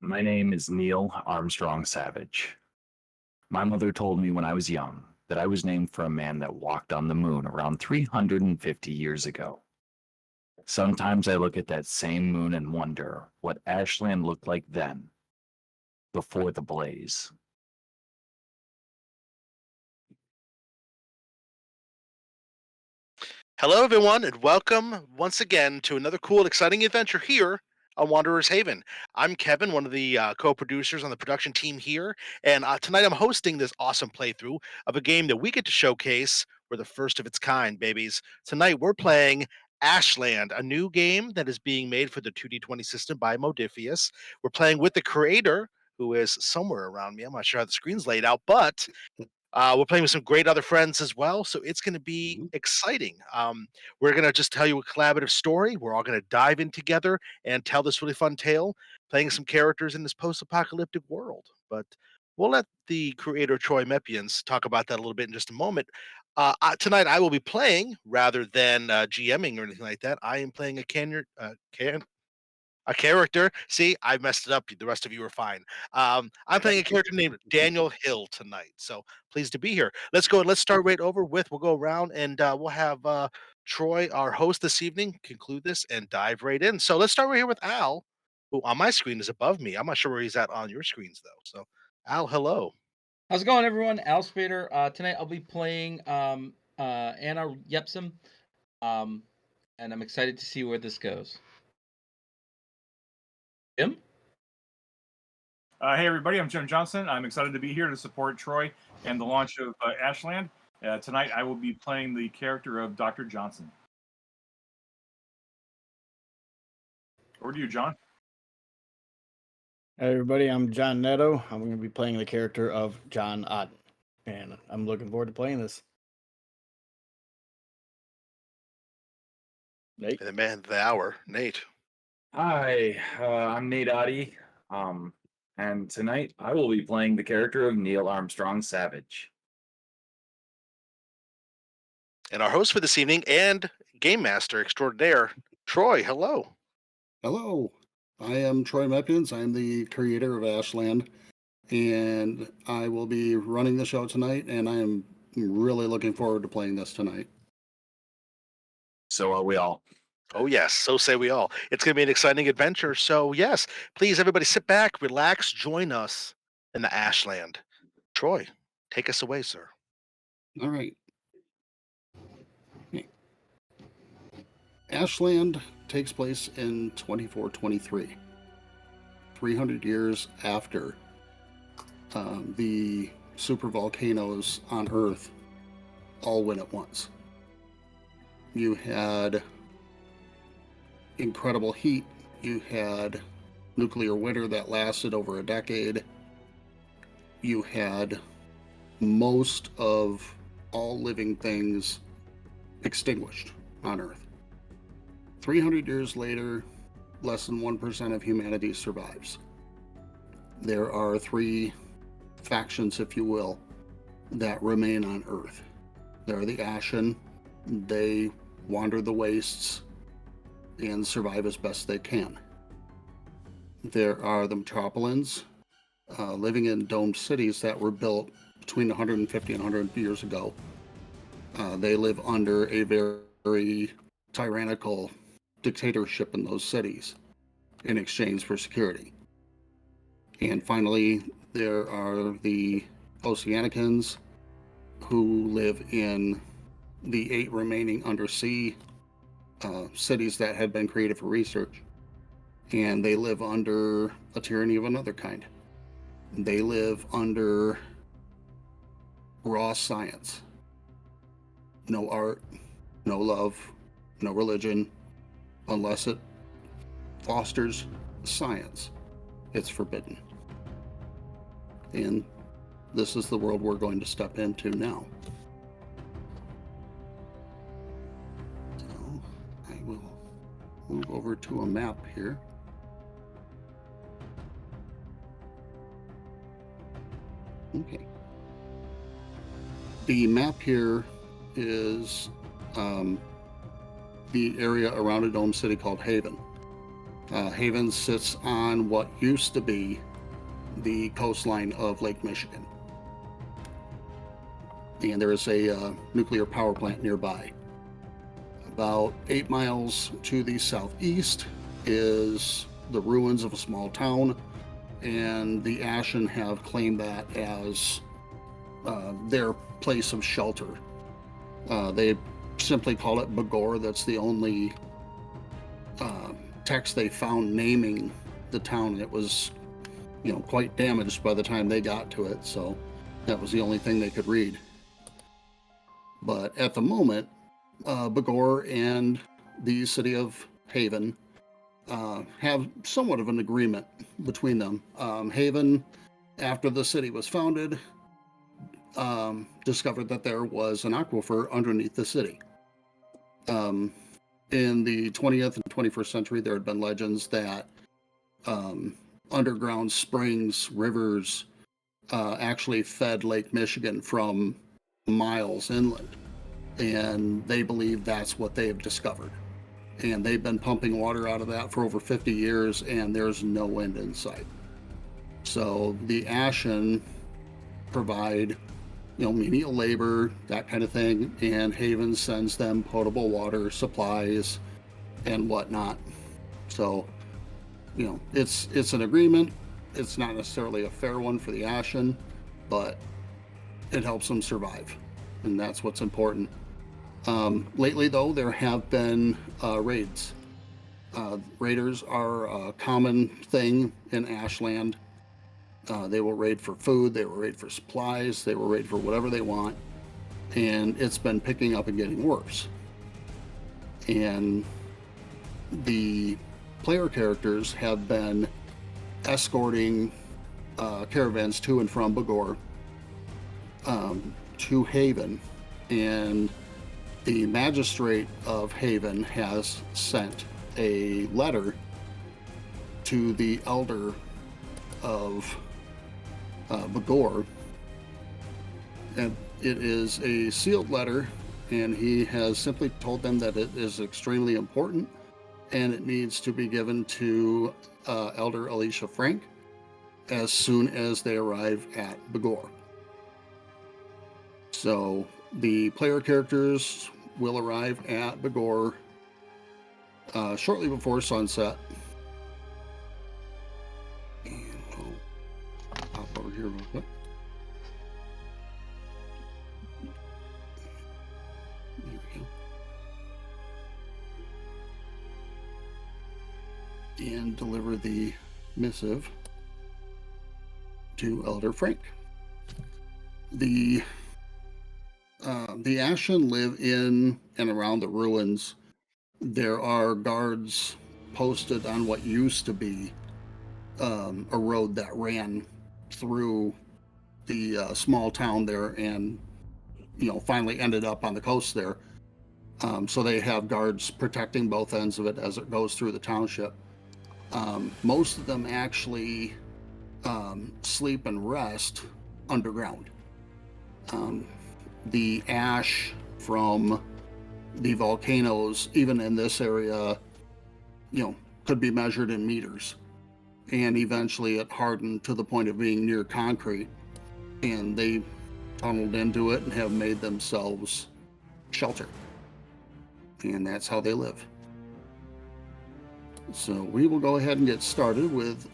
My name is Neil Armstrong Savage. My mother told me when I was young that I was named for a man that walked on the moon around 350 years ago. Sometimes I look at that same moon and wonder what Ashland looked like then, before the blaze. Hello, everyone, and welcome once again to another cool and exciting adventure here on Wanderer's Haven. I'm Kevin, one of the co-producers on the production team here, and tonight I'm hosting this awesome playthrough of a game that we get to showcase. We're the first of its kind, babies. Tonight we're playing Ashland, a new game that is being made for the 2D20 system by Modifius. We're playing with the creator, who is somewhere around me. I'm not sure how the screen's laid out, but we're playing with some great other friends as well, so it's going to be Mhm. exciting. We're going to just tell you a collaborative story. We're all going to dive in together and tell this really fun tale, playing some characters in this post-apocalyptic world. But we'll let the creator Troy Mepyans talk about that a little bit in just a moment. Tonight, I will be playing rather than GMing or anything like that. I am playing a character. See, I messed it up. The rest of you are fine. I'm playing a character named Daniel Hill tonight. So pleased to be here. Let's go. Let's start right over with. We'll go around and we'll have Troy, our host this evening, conclude this and dive right in. So let's start right here with Al, who on my screen is above me. I'm not sure where he's at on your screens though. So, Al, hello. How's it going, everyone? Al Spader. Tonight I'll be playing Anna Yepsum, um, and I'm excited to see where this goes. Jim? Hey, everybody, I'm Jim Johnson. I'm excited to be here to support Troy and the launch of Ashland. Tonight, I will be playing the character of Dr. Johnson. Over to you, John. Hey everybody, I'm John Netto. I'm going to be playing the character of John Otten, and I'm looking forward to playing this. Nate? The man of the hour, Nate. Hi, I'm Nate Oddie, and tonight I will be playing the character of Neil Armstrong Savage. And our host for this evening and game master extraordinaire, Troy. Hello. Hello, I am Troy Mepyans. I'm the creator of Ashland, and I will be running the show tonight, and I am really looking forward to playing this tonight. So are we all. Oh, yes. So say we all. It's going to be an exciting adventure. So, yes, please, everybody sit back, relax, join us in the Ashland. Troy, take us away, sir. All right. Okay. Ashland takes place in 2423, 300 years after the supervolcanoes on Earth all went at once. You had incredible heat. You had nuclear winter that lasted over a decade. You had most of all living things extinguished on Earth. 300 years later, less than 1% of humanity survives. There are three factions, if you will, that remain on Earth. There are the Ashen. They wander the wastes and survive as best they can. There are the Metropolans, living in domed cities that were built between 150 and 100 years ago. They live under a very tyrannical dictatorship in those cities in exchange for security. And finally, there are the Oceanicans, who live in the 8 remaining undersea cities that had been created for research. And they live under a tyranny of another kind. They live under raw science. No art, no love, no religion, unless it fosters science. It's forbidden. And this is the world we're going to step into now. So I will move over to a map here. Okay. The map here is the area around a dome city called Haven. Haven sits on what used to be the coastline of Lake Michigan. And there is a nuclear power plant nearby. About 8 miles to the southeast is the ruins of a small town, and the Ashen have claimed that as their place of shelter. They simply call it Bagor. That's the only text they found naming the town. It was, quite damaged by the time they got to it, so that was the only thing they could read. But at the moment, Bagor and the city of Haven have somewhat of an agreement between them. Haven, after the city was founded, discovered that there was an aquifer underneath the city. In the 20th and 21st century, there had been legends that underground springs, rivers, actually fed Lake Michigan from miles inland. And they believe that's what they have discovered. And they've been pumping water out of that for over 50 years, and there's no end in sight. So the Ashen provide, menial labor, that kind of thing, and Haven sends them potable water, supplies, and whatnot. So, it's an agreement. It's not necessarily a fair one for the Ashen, but it helps them survive, and that's what's important. Lately, though, there have been raids. Raiders are a common thing in Ashland. They will raid for food, they will raid for supplies, they will raid for whatever they want, and it's been picking up and getting worse. And the player characters have been escorting caravans to and from Bagor to Haven, and the magistrate of Haven has sent a letter to the elder of Bagor, and it is a sealed letter, and he has simply told them that it is extremely important and it needs to be given to Elder Alicia Frank as soon as they arrive at Bagor. So the player characters will arrive at Bagor shortly before sunset. And I'll pop over here real quick. There we go. And deliver the missive to Elder Frank. The Ashen live in and around the ruins. There are guards posted on what used to be a road that ran through the small town there, and finally ended up on the coast there. So they have guards protecting both ends of it as it goes through the township. Most of them actually sleep and rest underground. The ash from the volcanoes, even in this area, could be measured in meters. And eventually it hardened to the point of being near concrete. And they tunneled into it and have made themselves shelter. And that's how they live. So we will go ahead and get started with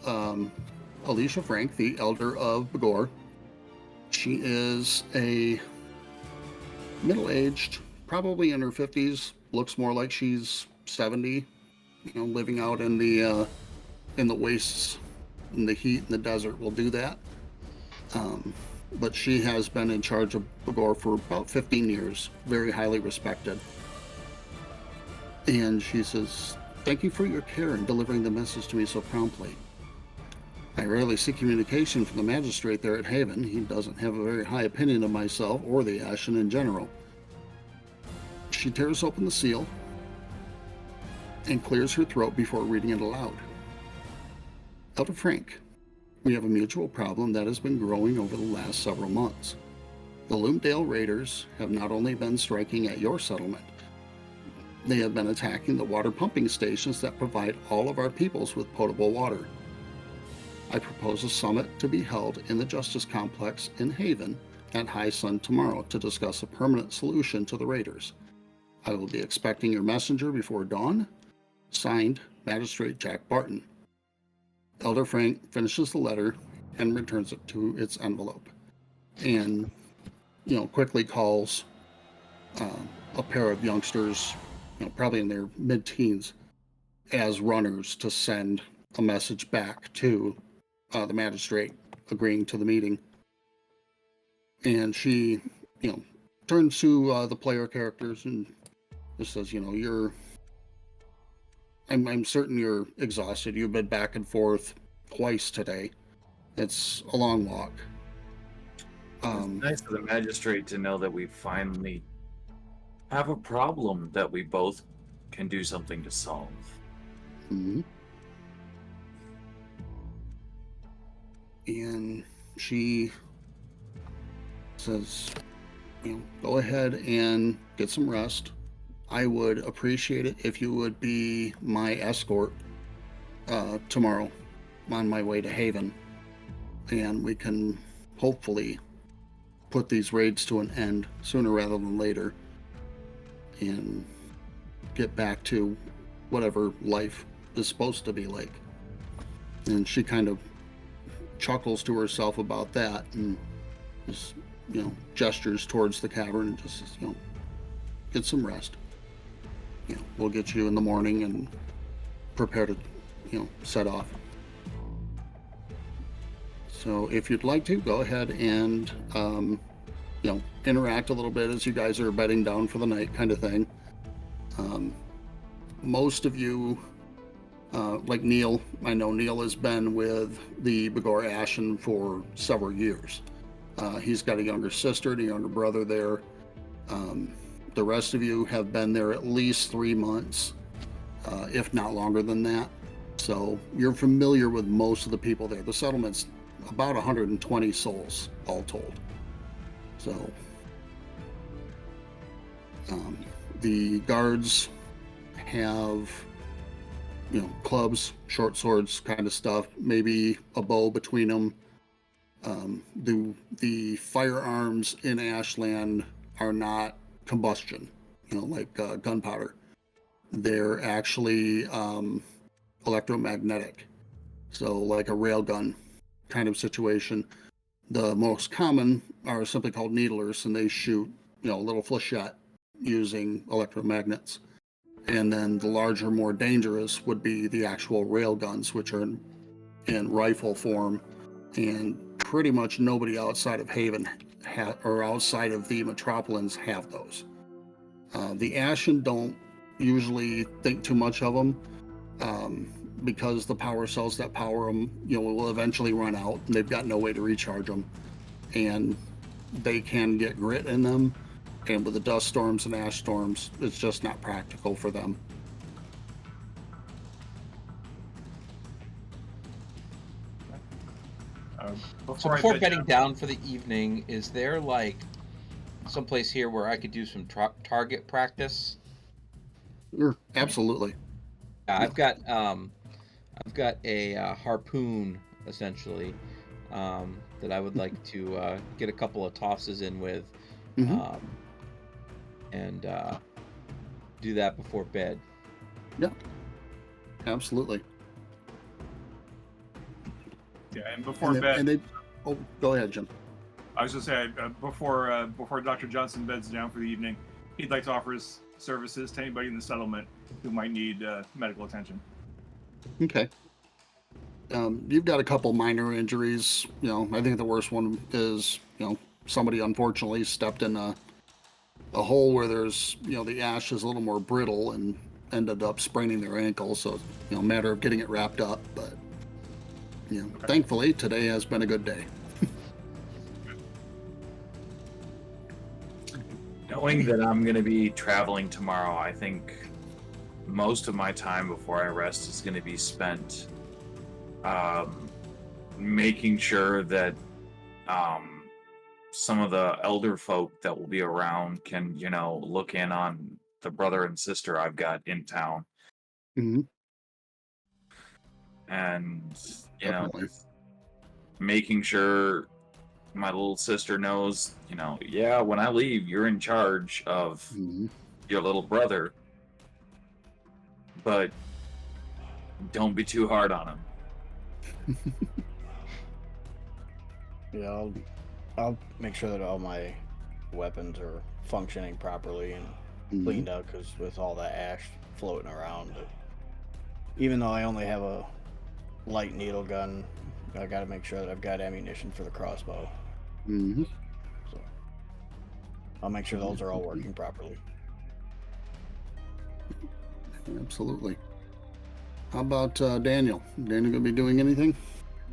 Alicia Frank, the Elder of Bagor. She is a middle-aged, probably in her 50s, looks more like she's 70, living out in the wastes, in the heat and the desert will do that. But she has been in charge of Bagor for about 15 years, very highly respected. And she says, "Thank you for your care in delivering the message to me so promptly. I rarely see communication from the magistrate there at Haven. He doesn't have a very high opinion of myself or the Ashen in general." She tears open the seal and clears her throat before reading it aloud. "Elder Frank, we have a mutual problem that has been growing over the last several months. The Loomdale Raiders have not only been striking at your settlement, They have been attacking the water pumping stations that provide all of our peoples with potable water. I propose a summit to be held in the Justice Complex in Haven at high sun tomorrow to discuss a permanent solution to the raiders. I will be expecting your messenger before dawn. Signed, Magistrate Jack Barton. Elder Frank finishes the letter and returns it to its envelope, and quickly calls a pair of youngsters, probably in their mid-teens, as runners to send a message back to the magistrate agreeing to the meeting. And she, turns to the player characters and just says, I'm certain you're exhausted. You've been back and forth twice today. It's a long walk. It's nice for the magistrate to know that we finally have a problem that we both can do something to solve. Mm-hmm. And she says, go ahead and get some rest. I would appreciate it if you would be my escort tomorrow on my way to Haven. And we can hopefully put these raids to an end sooner rather than later and get back to whatever life is supposed to be like. And she kind of chuckles to herself about that and just, gestures towards the cavern and just says, get some rest. We'll get you in the morning and prepare to, set off. So if you'd like to, go ahead and, interact a little bit as you guys are bedding down for the night kind of thing. Most of you, like Neil, I know Neil has been with the Begor Ashen for several years. He's got a younger sister and a younger brother there. The rest of you have been there at least 3 months, if not longer than that. So you're familiar with most of the people there. The settlement's about 120 souls all told. So the guards have, clubs, short swords kind of stuff, maybe a bow between them. The firearms in Ashland are not combustion, like gunpowder. They're actually electromagnetic, so like a railgun kind of situation. The most common are simply called needlers, and they shoot, a little flechette using electromagnets. And then the larger, more dangerous would be the actual railguns, which are in rifle form, and pretty much nobody outside of Haven or outside of the metropolitans have those. The Ashen don't usually think too much of them, because the power cells that power them, will eventually run out, and they've got no way to recharge them, and they can get grit in them. And with the dust storms and ash storms, it's just not practical for them. So before bedding down for the evening, is there like someplace here where I could do some target practice? Sure, absolutely. I've got a harpoon essentially that I would like to get a couple of tosses in with, and do that before bed. Yeah, absolutely. Yeah, and before bed. Go ahead, Jim. I was just saying, before Dr. Johnson beds down for the evening, he'd like to offer his services to anybody in the settlement who might need medical attention. Okay. You've got a couple minor injuries. I think the worst one is, somebody unfortunately stepped in a hole where there's, the ash is a little more brittle and ended up spraining their ankle. So, a matter of getting it wrapped up. But, okay. Thankfully, today has been a good day. Knowing that I'm going to be traveling tomorrow, I think most of my time before I rest is going to be spent making sure that some of the elder folk that will be around can, look in on the brother and sister I've got in town. Mm-hmm. And, Definitely. making sure my little sister knows, yeah, when I leave, you're in charge of Mm-hmm. your little brother, but don't be too hard on him. Yeah, I'll make sure that all my weapons are functioning properly and Mhm. cleaned out, because with all that ash floating around, even though I only have a light needle gun, I got to make sure that I've got ammunition for the crossbow. Mm-hmm. So I'll make sure those are all working properly. Absolutely. How about Daniel? Daniel gonna be doing anything?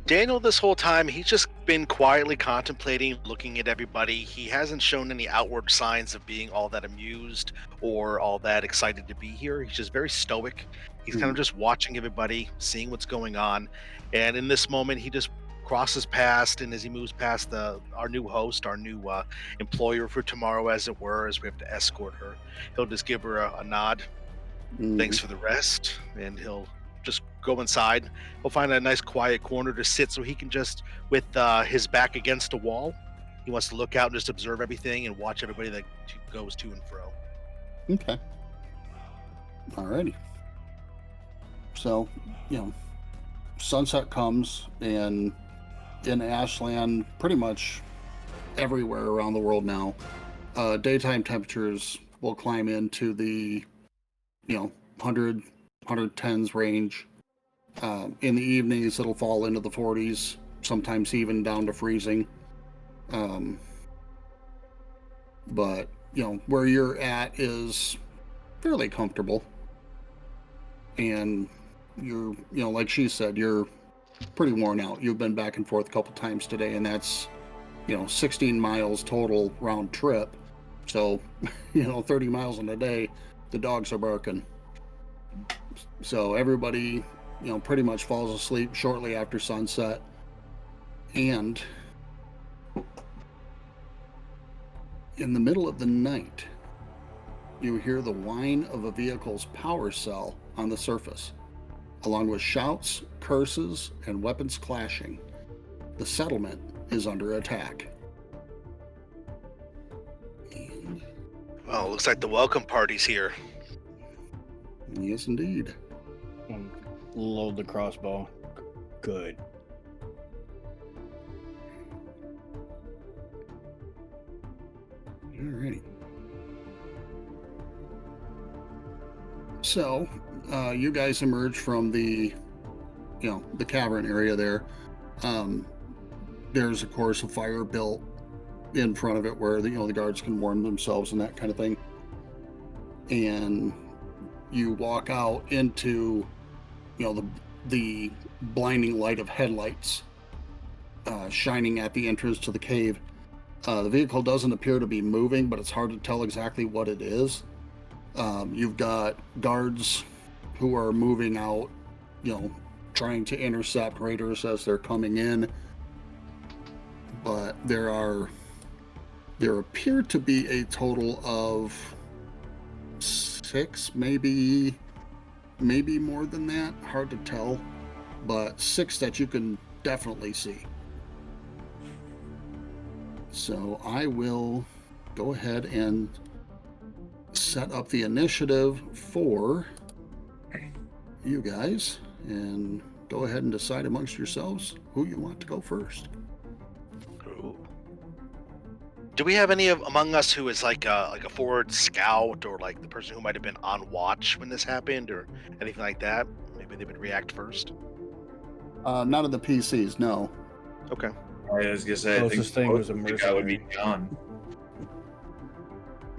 Daniel, this whole time, he's just been quietly contemplating, looking at everybody. He hasn't shown any outward signs of being all that amused or all that excited to be here. He's just very stoic. He's kind of just watching everybody, seeing what's going on. And in this moment, he just crosses past, and as he moves past our new host, our new employer for tomorrow, as it were, as we have to escort her, he'll just give her a nod. Mhm. Thanks for the rest, and he'll just go inside. He'll find a nice quiet corner to sit so he can just, with his back against a wall, he wants to look out and just observe everything and watch everybody that goes to and fro. Okay. Alrighty. So, sunset comes, and in Ashland, pretty much everywhere around the world now, daytime temperatures will climb into the 110s range. In the evenings, it'll fall into the 40s, sometimes even down to freezing. But where you're at is fairly comfortable, and you're like she said, you're pretty worn out. You've been back and forth a couple times today, and that's 16 miles total round trip. So 30 miles in a day, the dogs are barking. So everybody pretty much falls asleep shortly after sunset, and in the middle of the night, you hear the whine of a vehicle's power cell on the surface, along with shouts, curses, and weapons clashing. The settlement is under attack. And Well, looks like the welcome party's here. yes, indeed. Load the crossbow. Good. Alrighty. So, you guys emerge from the cavern area there. There's of course a fire built in front of it where the guards can warm themselves and that kind of thing. And you walk out into the blinding light of headlights shining at the entrance to the cave. The vehicle doesn't appear to be moving, but it's hard to tell exactly what it is. You've got guards who are moving out, trying to intercept raiders as they're coming in. But there appear to be a total of 6, maybe more than that. Hard to tell, but 6 that you can definitely see. So I will go ahead and set up the initiative for you guys, and go ahead and decide amongst yourselves who you want to go first. Ooh. Do we have any among us who is like a forward scout, or like the person who might have been on watch when this happened, or anything like that? Maybe they would react first. None of the PCs, no. Okay. I was gonna say, I think Closest thing was a that would be mercenary. John.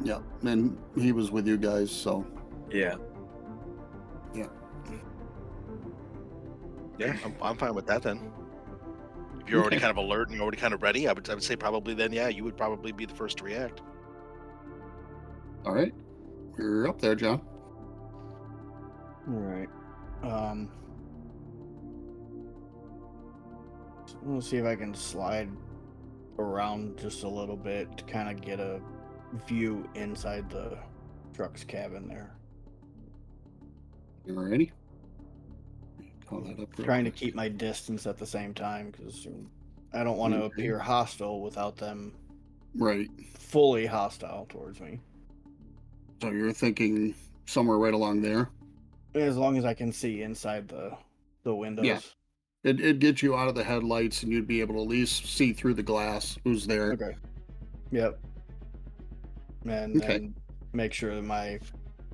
Yep, and he was with you guys, so Yeah. Yeah, I'm fine with that then. If you're already Okay. kind of alert and you're already kind of ready, I would say probably then, yeah, you would probably be the first to react. all right. You're up there, John. All right. We'll see if I can slide around just a little bit to kind of get a view inside the truck's cabin there. Alrighty. Call that up. real Trying to quick. keep my distance at the same time because I don't want to Okay. appear hostile without them Right. fully hostile towards me. So you're thinking somewhere right along there. As long as I can see inside the windows. Yeah. It'd get you out of the headlights, and you'd be able to at least see through the glass who's there. Okay. Yep. And Okay. then make sure that my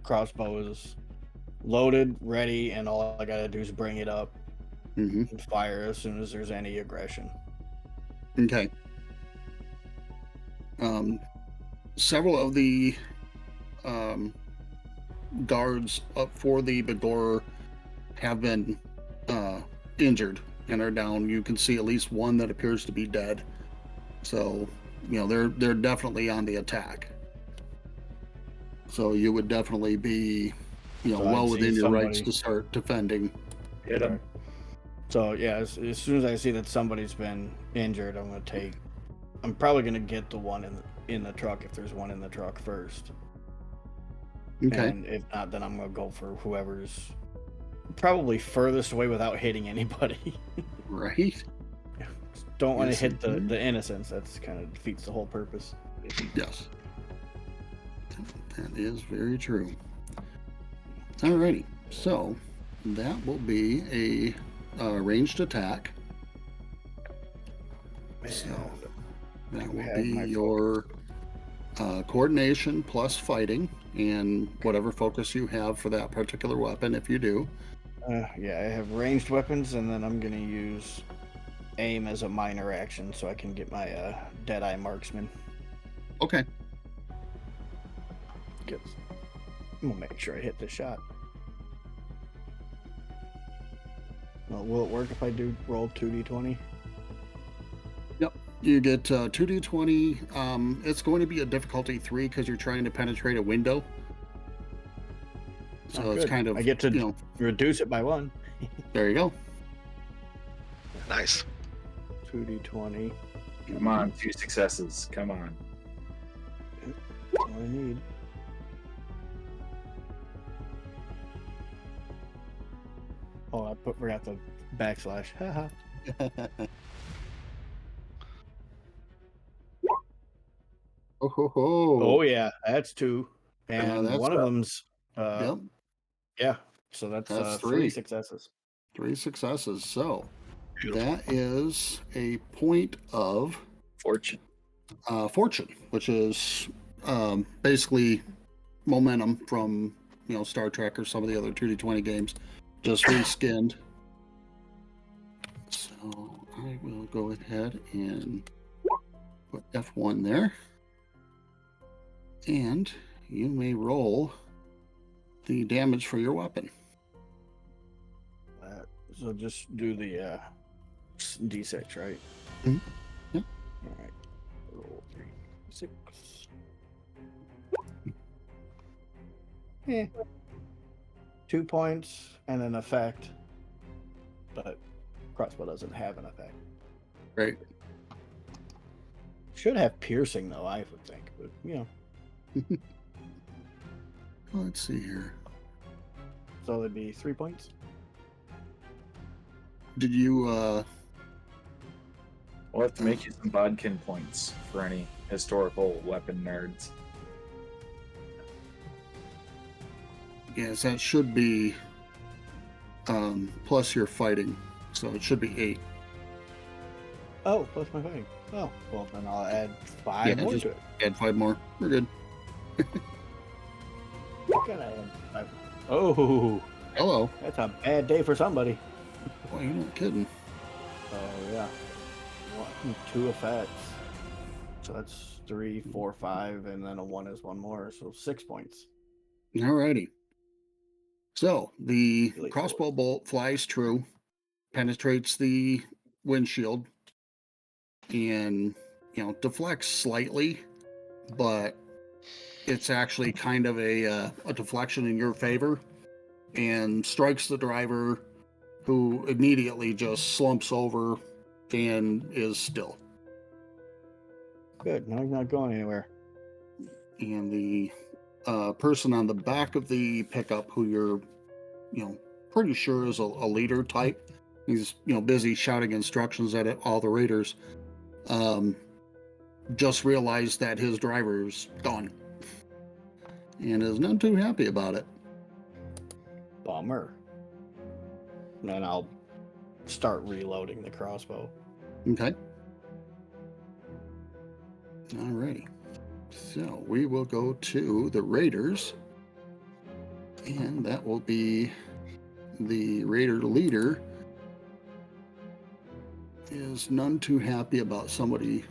crossbow is loaded, ready, and all I gotta do is bring it up Mm-hmm. and fire as soon as there's any aggression. Okay. Several of the guards up for the Begorer have been injured and are down. You can see at least one that appears to be dead. So, they're definitely on the attack. So you would definitely be, So well I'd see within your rights somebody- to start defending. Hit him. So yeah, as soon as I see that somebody's been injured, I'm probably gonna get the one in the truck if there's one in the truck first. Okay. And if not, then I'm gonna go for whoever's probably furthest away without hitting anybody. Right. Don't want to Yes, hit the indeed. innocents. That's kind of defeats the whole purpose. Yes. That is very true. Alrighty. So that will be a ranged attack. So that will have be my your coordination plus fighting and whatever focus you have for that particular weapon, if you do. Yeah, I have ranged weapons, and then I'm gonna use aim as a minor action so I can get my Deadeye Marksman. Okay. I'm gonna make sure I hit the shot. Well, will it work if I do roll 2d20? You get 2d20. It's going to be a difficulty 3 because you're trying to penetrate a window. So Oh, it's good. kind of, I get to reduce it by 1. there you go. Nice. 2d20. Come on, 2 successes. Come on. That's all I need. Oh, I forgot the backslash. Haha. Oh, ho, ho. Oh yeah, that's 2, and that's one of a- them's Yep. yeah. So that's, That's 3 3. successes. 3 successes. So that is a point of Fortune. fortune, which is basically momentum from Star Trek or some of the other 2d20 games, just reskinned. So I will go ahead and put F1 there, and you may roll the damage for your weapon. So just do the d6, right? Mhm. Yep. All right. Roll 3, 6. Yeah. 2 points and an effect, but crossbow doesn't have an effect. Right. Should have piercing though, I would think, but Let's see here. So that'd be 3 points. Did you We'll have to make you some bodkin points for any historical weapon nerds. yes, that should be plus your fighting, so it should be 8. Oh, plus my fighting. Oh, well then I'll add 5 Yeah, more just- to it. Add 5 more. We're good. What can I add? 5? Oh, Hello. that's a bad day for somebody. Boy, you're not kidding. Oh yeah, 1, 2 effects. So that's 3, 4, 5, and then a 1 is 1 more, so 6 points. Alrighty. So the Really crossbow bolt flies true, penetrates the windshield, and deflects slightly, but it's actually kind of a deflection in your favor, and strikes the driver, who immediately just slumps over and is still. Good. Now he's not going anywhere. And the person on the back of the pickup who you're, pretty sure is a leader type. He's, busy shouting instructions at all the raiders. Just realized that his driver's gone and is not too happy about it. Bummer. And then I'll start reloading the crossbow. Okay. Alrighty. So we will go to the raiders, and that will be the raider leader is none too happy about somebody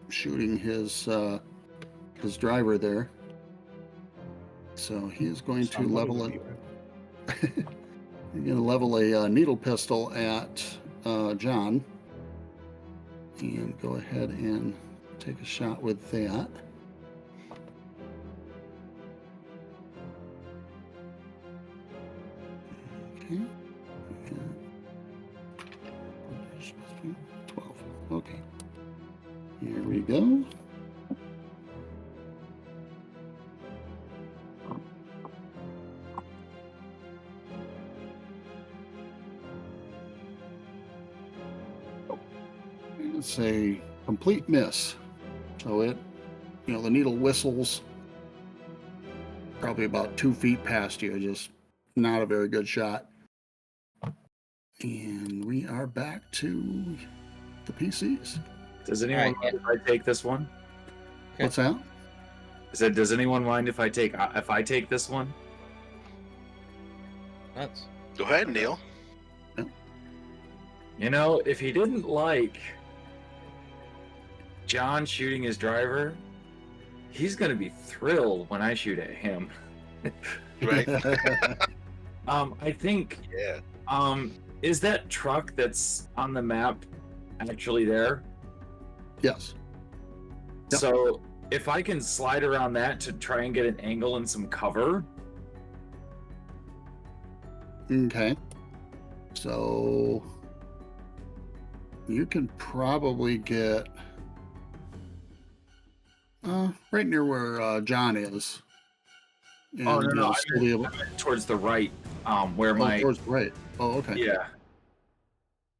shooting his driver there. So he is going to level a needle pistol at John, and go ahead and take a shot with that. Okay. 12. Okay. Here we go. It's a complete miss. So it, the needle whistles probably about 2 feet past you. Just not a very good shot. And we are back to the PCs. Does anyone Alright, mind if I take this one? Okay. What's that? I said, does anyone mind if I take this one? Nuts. Go ahead, Neil. If he didn't like John shooting his driver, he's gonna be thrilled when I shoot at him. Right? I think Yeah. is that truck that's on the map actually there? Yes. Yep. So if I can slide around that to try and get an angle and some cover. Okay. So you can probably get right near where John is. And Oh, no, you'll I still be able- meant towards the right, where my towards the right. Oh, okay. yeah.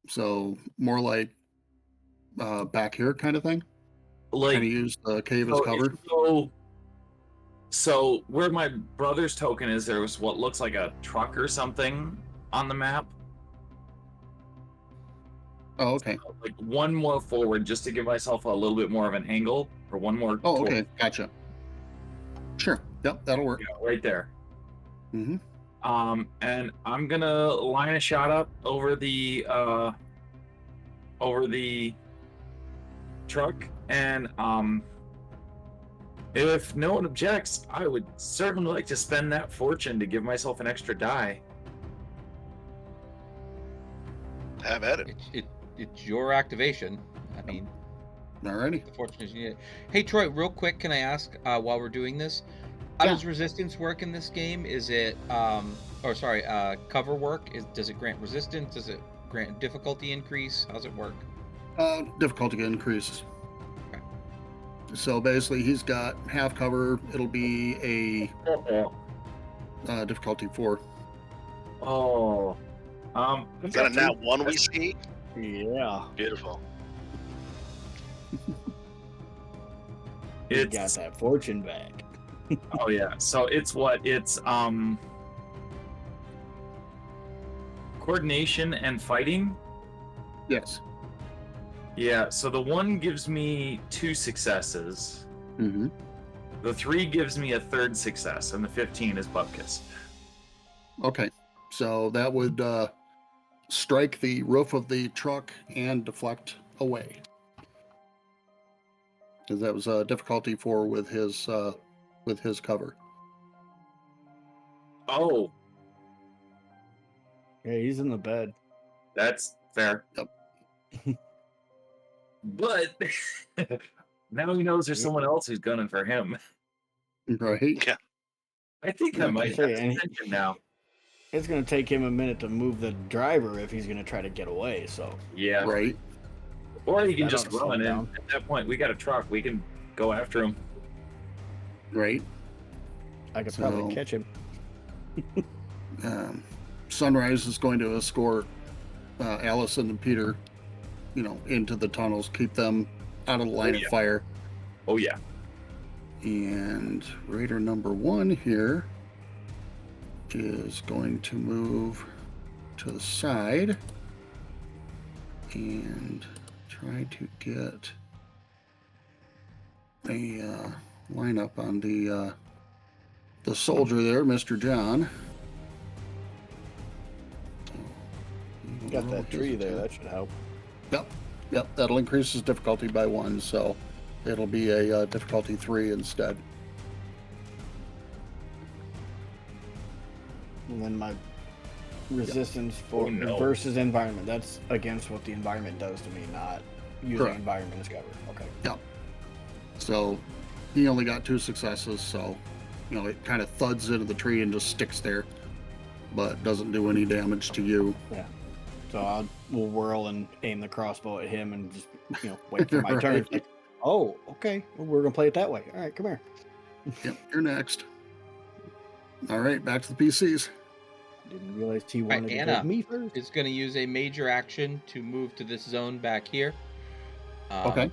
So more like back here kind of thing. Like Kind of use the cave as cover. So where my brother's token is, there was what looks like a truck or something on the map. Oh, okay. Like one more forward, just to give myself a little bit more of an angle, or one more. Oh, forward. okay. Gotcha. Sure. Yep, that'll work. Yeah, right there. Mm-hmm. And I'm gonna line a shot up over the truck, and if no one objects, I would certainly like to spend that fortune to give myself an extra die. Have at it. It's your activation. I mean, Alrighty. the fortune is you. Hey Troy, real quick, can I ask while we're doing this, how Yeah. does resistance work in this game? Is it cover work? Does it grant resistance? Does it grant difficulty increase? How's it work? Difficulty increases. Okay. So basically, he's got half cover. It'll be a difficulty 4. Oh. Is that a now one we see? Yeah. Beautiful. You got It's that fortune back. oh yeah. So it's coordination and fighting. Yes. Yeah. So the 1 gives me 2 successes. Mm-hmm. The 3 gives me a 3rd success, and the 15 is Bupkis. Okay. So that would strike the roof of the truck and deflect away. Because that was a difficulty 4 with his cover. Oh, Yeah, he's in the bed. that's fair. Yep. But now he knows there's someone else who's gunning for him. Right. I think I might have Okay, and attention now. It's going to take him a minute to move the driver if he's going to try to get away, so. Yeah. Right. Or he can That'll just slow run, and down. at that point, we got a truck. We can go after him. Right. I could So- probably catch him. Sunrise is going to escort Allison and Peter, into the tunnels, keep them out of the line of yeah. fire. Oh yeah. And Raider number 1 here is going to move to the side and try to get a lineup on the soldier there, Mr. John. Got that tree there. That should help. Yep, that'll increase his difficulty by 1, so it'll be a difficulty 3 instead. And then my resistance for Oh, no. versus environment. That's against what the environment does to me, not using Correct. environment as cover. Okay. So he only got 2 successes, so it kind of thuds into the tree and just sticks there, but doesn't do any damage to you. So we'll whirl and aim the crossbow at him and just wait for my turn. Right. Like, oh, okay. Well, we're gonna play it that way. All right, come here. Yep, you're next. All right, back to the PCs. Didn't realize he Right, wanted to Anna. go me first. It's going to use a major action to move to this zone back here. Okay.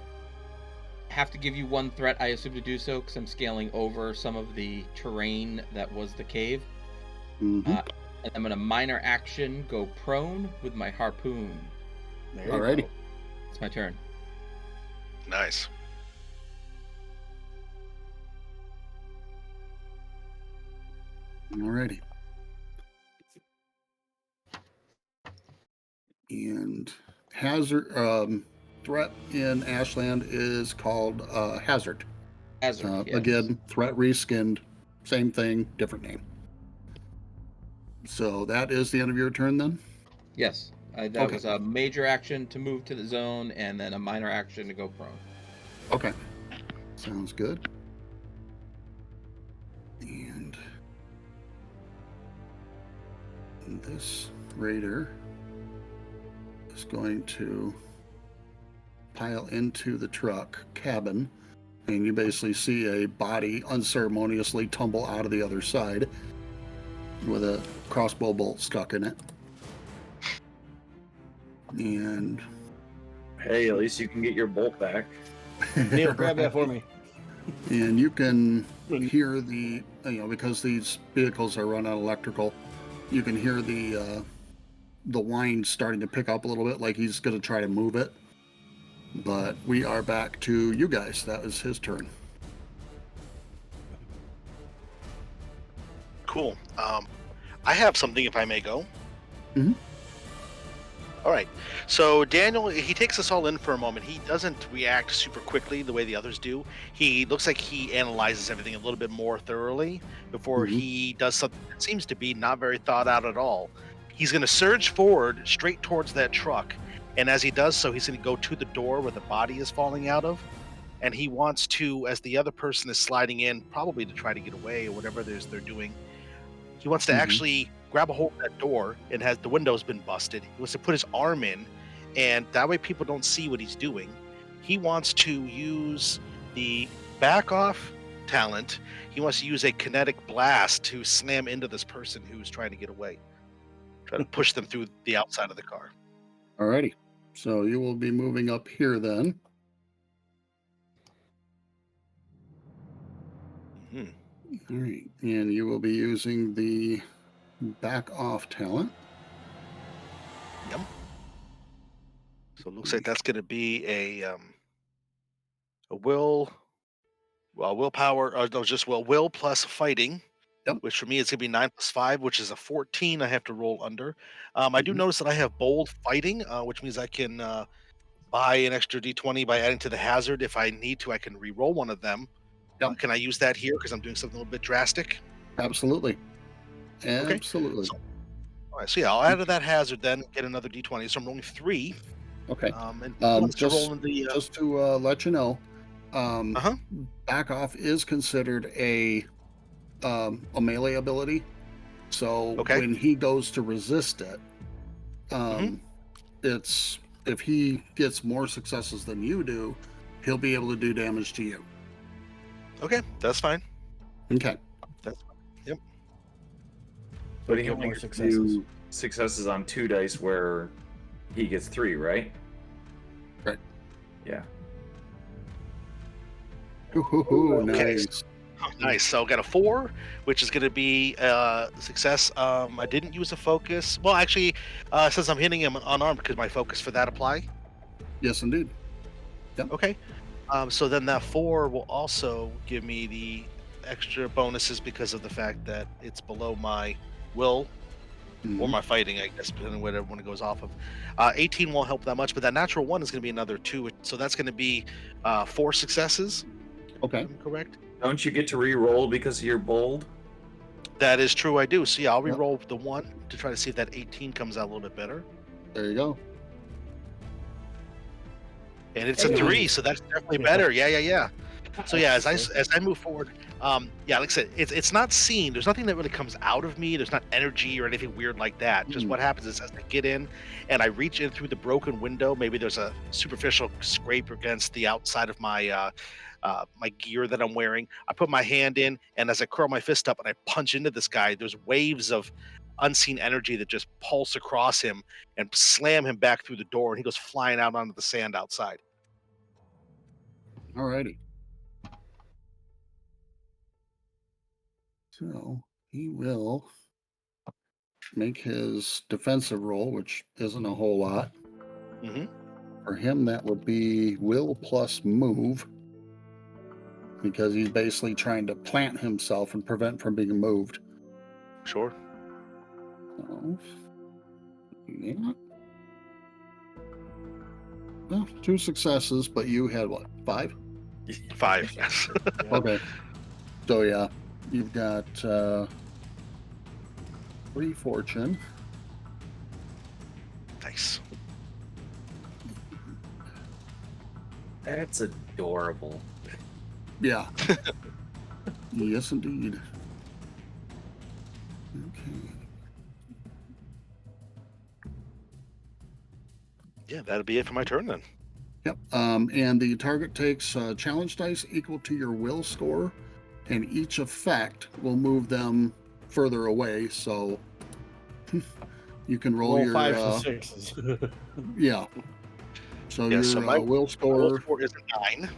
Have to give you 1 threat, I assume, to do so, because I'm scaling over some of the terrain that was the cave. Mhm. And I'm going to minor action go prone with my harpoon. There you Alrighty. go. It's my turn. Nice. Alrighty. And threat in Ashland is called hazard. Hazard. Yes. Again, threat reskinned, same thing, different name. So that is the end of your turn then? Yes. That Okay. was a major action to move to the zone, and then a minor action to go prone. Okay. Sounds good. And this raider is going to pile into the truck cabin, and you basically see a body unceremoniously tumble out of the other side with a crossbow bolt stuck in it. And Hey, at least you can get your bolt back. Neil, grab that for me. And you can hear because these vehicles are run on electrical, you can hear the wind starting to pick up a little bit, like he's going to try to move it. But we are back to you guys. That was his turn. Cool. I have something, if I may go. Mhm. All right. So Daniel, he takes us all in for a moment. He doesn't react super quickly the way the others do. He looks like he analyzes everything a little bit more thoroughly before Mhm. he does something that seems to be not very thought out at all. He's going to surge forward straight towards that truck. And as he does so, he's going to go to the door where the body is falling out of. And he wants to, as the other person is sliding in, probably to try to get away or whatever they're doing, he wants to Mhm. actually grab a hold of that door. It has the window's been busted. He wants to put his arm in, and that way people don't see what he's doing. He wants to use the back off talent. He wants to use a kinetic blast to slam into this person who's trying to get away. Try to push them through the outside of the car. Alrighty. So you will be moving up here then. Hmm. All right. And you will be using the back off talent. So it looks like that's going to be a will, willpower. No, just will plus fighting. Yep. Which for me is going to be 9 plus 5, which is a 14. I have to roll under. I do Mhm. notice that I have bold fighting, which means I can buy an extra d20 by adding to the hazard. If I need to, I can re-roll one of them. Yep. Can I use that here because I'm doing something a little bit drastic? Absolutely. Absolutely. All right, so yeah, I'll add to that hazard then, get another d20. So I'm rolling 3. Okay. And who wants to roll in the. Just to let you know, Uh-huh. back off is considered a melee ability. So Okay. when he goes to resist it, Mhm. it's if he gets more successes than you do, he'll be able to do damage to you. Okay, that's fine. Okay. But he Get only more gets to successes. do successes on 2 dice where he gets 3, right? Right. Yeah. Ooh, Okay. nice. Oh, nice. So I got a 4, which is going to be success. I didn't use a focus. Well, actually, since I'm hitting him unarmed, could my focus for that apply? Yes, indeed. Okay. So then that 4 will also give me the extra bonuses because of the fact that it's below my will or Mhm. my fighting, I guess, depending on whatever one it goes off of. 18 won't help that much, but that natural 1 is going to be another 2. So that's going to be 4 successes. Okay. Am I correct? Don't you get to re-roll because you're bold? That is true. I do. So yeah, I'll Yep. re-roll the 1 to try to see if that 18 comes out a little bit better. There you go. And it's a Hey. 3, so that's definitely Yeah. better. Yeah. So yeah, as I move forward, yeah, like I said, it's not seen. There's nothing that really comes out of me. There's not energy or anything weird like that. Just Mm. what happens is as I get in and I reach in through the broken window, maybe there's a superficial scrape against the outside of my my gear that I'm wearing. I put my hand in, and as I curl my fist up and I punch into this guy, there's waves of unseen energy that just pulse across him and slam him back through the door, and he goes flying out onto the sand outside. Alrighty. So he will make his defensive roll, which isn't a whole lot. Mhm. For him, that would be will plus move, because he's basically trying to plant himself and prevent from being moved. Sure. So, yeah. Well, 2 successes, but you had what, 5? 5. Yes. Okay. So yeah, you've got 3 fortune. Nice. That's adorable. Yeah. Yes, indeed. Okay. Yeah, that'll be it for my turn then. Yep. And the target takes challenge dice equal to your will score, and each effect will move them further away. So you can roll, Roll your 5s and 6s. yeah. So Yeah, your so my will Will score. score is a 9.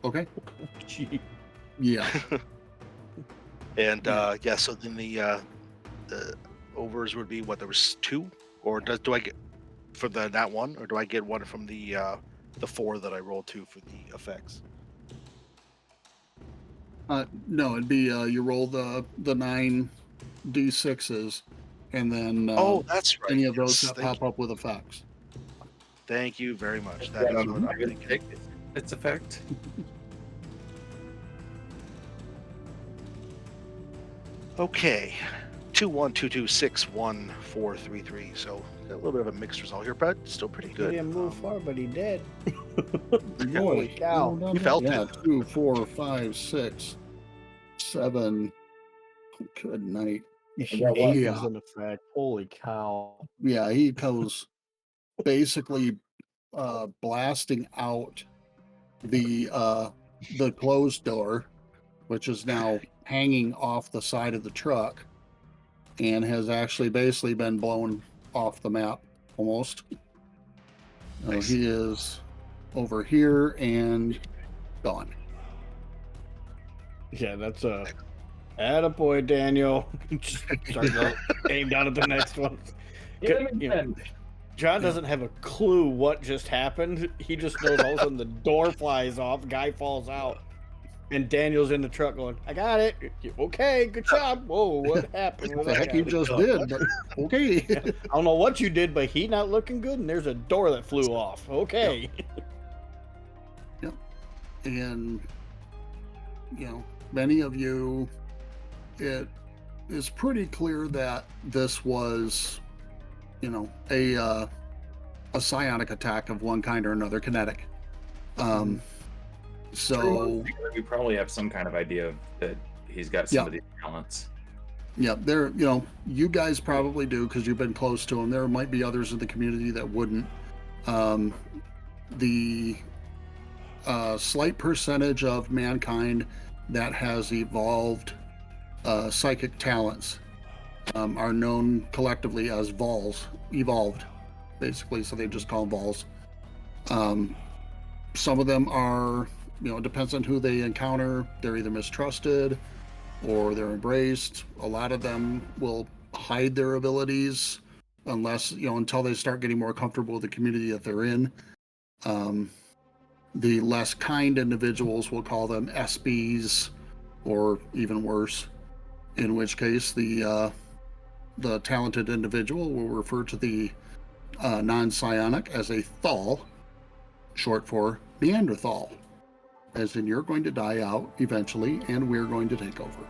Okay. Gee. Yeah. And yeah, so then the overs would be what, there was 2, or do I get for that 1, or do I get 1 from the 4 that I rolled 2 for the effects? No, it'd be you roll the 9 d6s, and then Oh, that's right. any of those Yes, that thank pop up with effects. Thank you very much. That is what I'm thinking. Its effect. Okay, 2 1 2 2 6 1 4 3 3. So a little bit of a mixed result here, but still pretty He good. didn't move far, but he did. Boy, Holy cow. well done. You felt yeah, it. 2, 4, 5, 6, 7. Good night. Yeah. Yeah. Was in effect. Holy cow. Yeah, he goes basically blasting out the closed door, which is now hanging off the side of the truck, and has actually basically been blown off the map almost. Nice. He is over here and gone. Yeah, that's a attaboy, Daniel. Start to aim down at the next one. You know, John doesn't have a clue what just happened. He just knows all of a sudden the door flies off, the guy falls out, and Daniel's in the truck going, I got it. Okay, good job. Whoa, what happened? What the heck you just did? But okay. I don't know what you did, but he not looking good, and there's a door that flew off. Okay. Yep. And many of you, it is pretty clear that this was, a psionic attack of one kind or another, kinetic. So we probably have some kind of idea that he's got some of these talents. yeah, there, you guys probably do because you've been close to him. There might be others in the community that wouldn't. The slight percentage of mankind that has evolved psychic talents are known collectively as Vols, evolved, basically. So they just call them Vols. Some of them are, it depends on who they encounter. They're either mistrusted or they're embraced. A lot of them will hide their abilities unless, until they start getting more comfortable with the community that they're in. The less kind individuals will call them SBs, or even worse, in which case the talented individual will refer to the non-psionic as a Thal, short for Neanderthal, as in you're going to die out eventually and we're going to take over.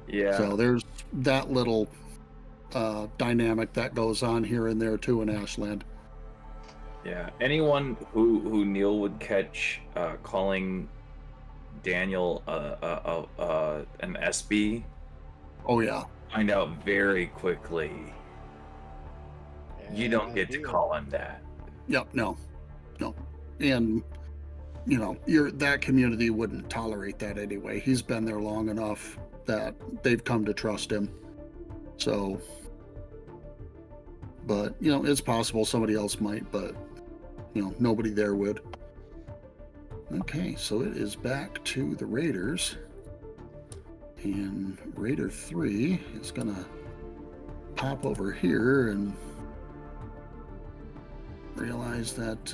Yeah. So there's that little dynamic that goes on here and there too in Ashland. Yeah. Anyone who Neil would catch calling Daniel an SB, Oh yeah. find out very quickly. You don't get to Yeah. call him that. Yep. No. And that community wouldn't tolerate that anyway. He's been there long enough that they've come to trust him. So, but it's possible somebody else might, but nobody there would. Okay, so it is back to the Raiders, and Raider 3 is gonna pop over here and realize that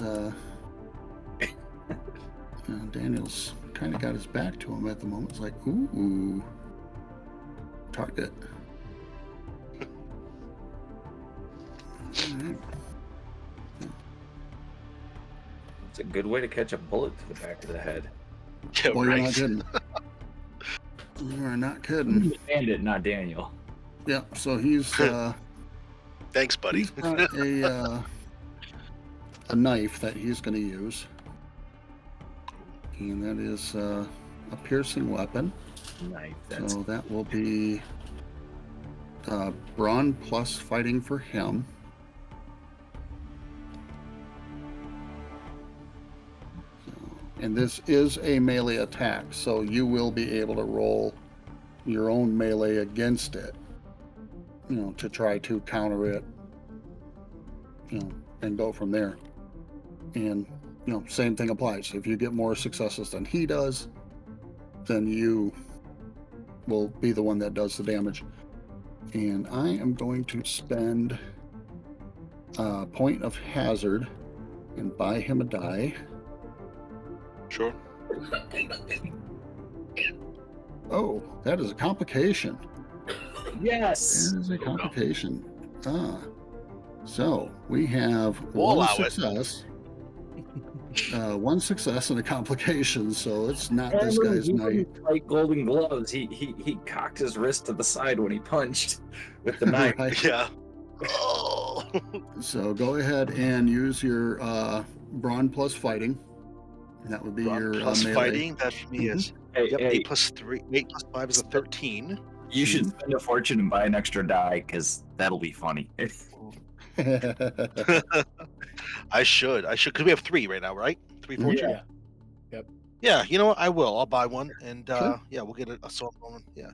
Daniel's kind of got his back to him at the moment. It's like, ooh, target. All right. It's a good way to catch a bullet to the back of the head. Yeah, Boy, you're not right. kidding. You are not kidding. Bandit, not Daniel. Yep. So he's Thanks, buddy. he's got a knife that he's going to use, and that is a piercing weapon. Nice. That's So that will be brawn plus fighting for him. And this is a melee attack, so you will be able to roll your own melee against it, to try to counter it, and go from there. And, same thing applies. If you get more successes than he does, then you will be the one that does the damage. And I am going to spend a point of hazard and buy him a die. Sure. Oh, that is a complication. yes. That is a complication. So we have We'll one allow it. success. One success and a complication, so it's not this guy's He night. didn't fight Golden Gloves. He cocked his wrist to the side when he punched with the knife. Right. Yeah. Oh. So go ahead and use your brawn plus fighting. That would be your plus melee. fighting. That for me is Hey, yep, hey, 8 plus 3. 8 plus 5 is a 13. you should spend a fortune and buy an extra die because that'll be funny. I should, because we have 3 right now, right? 3 fortune. Yeah. Yeah, you know what? I will. I'll buy one, and Sure. yeah, we'll get a assault moment. Yeah,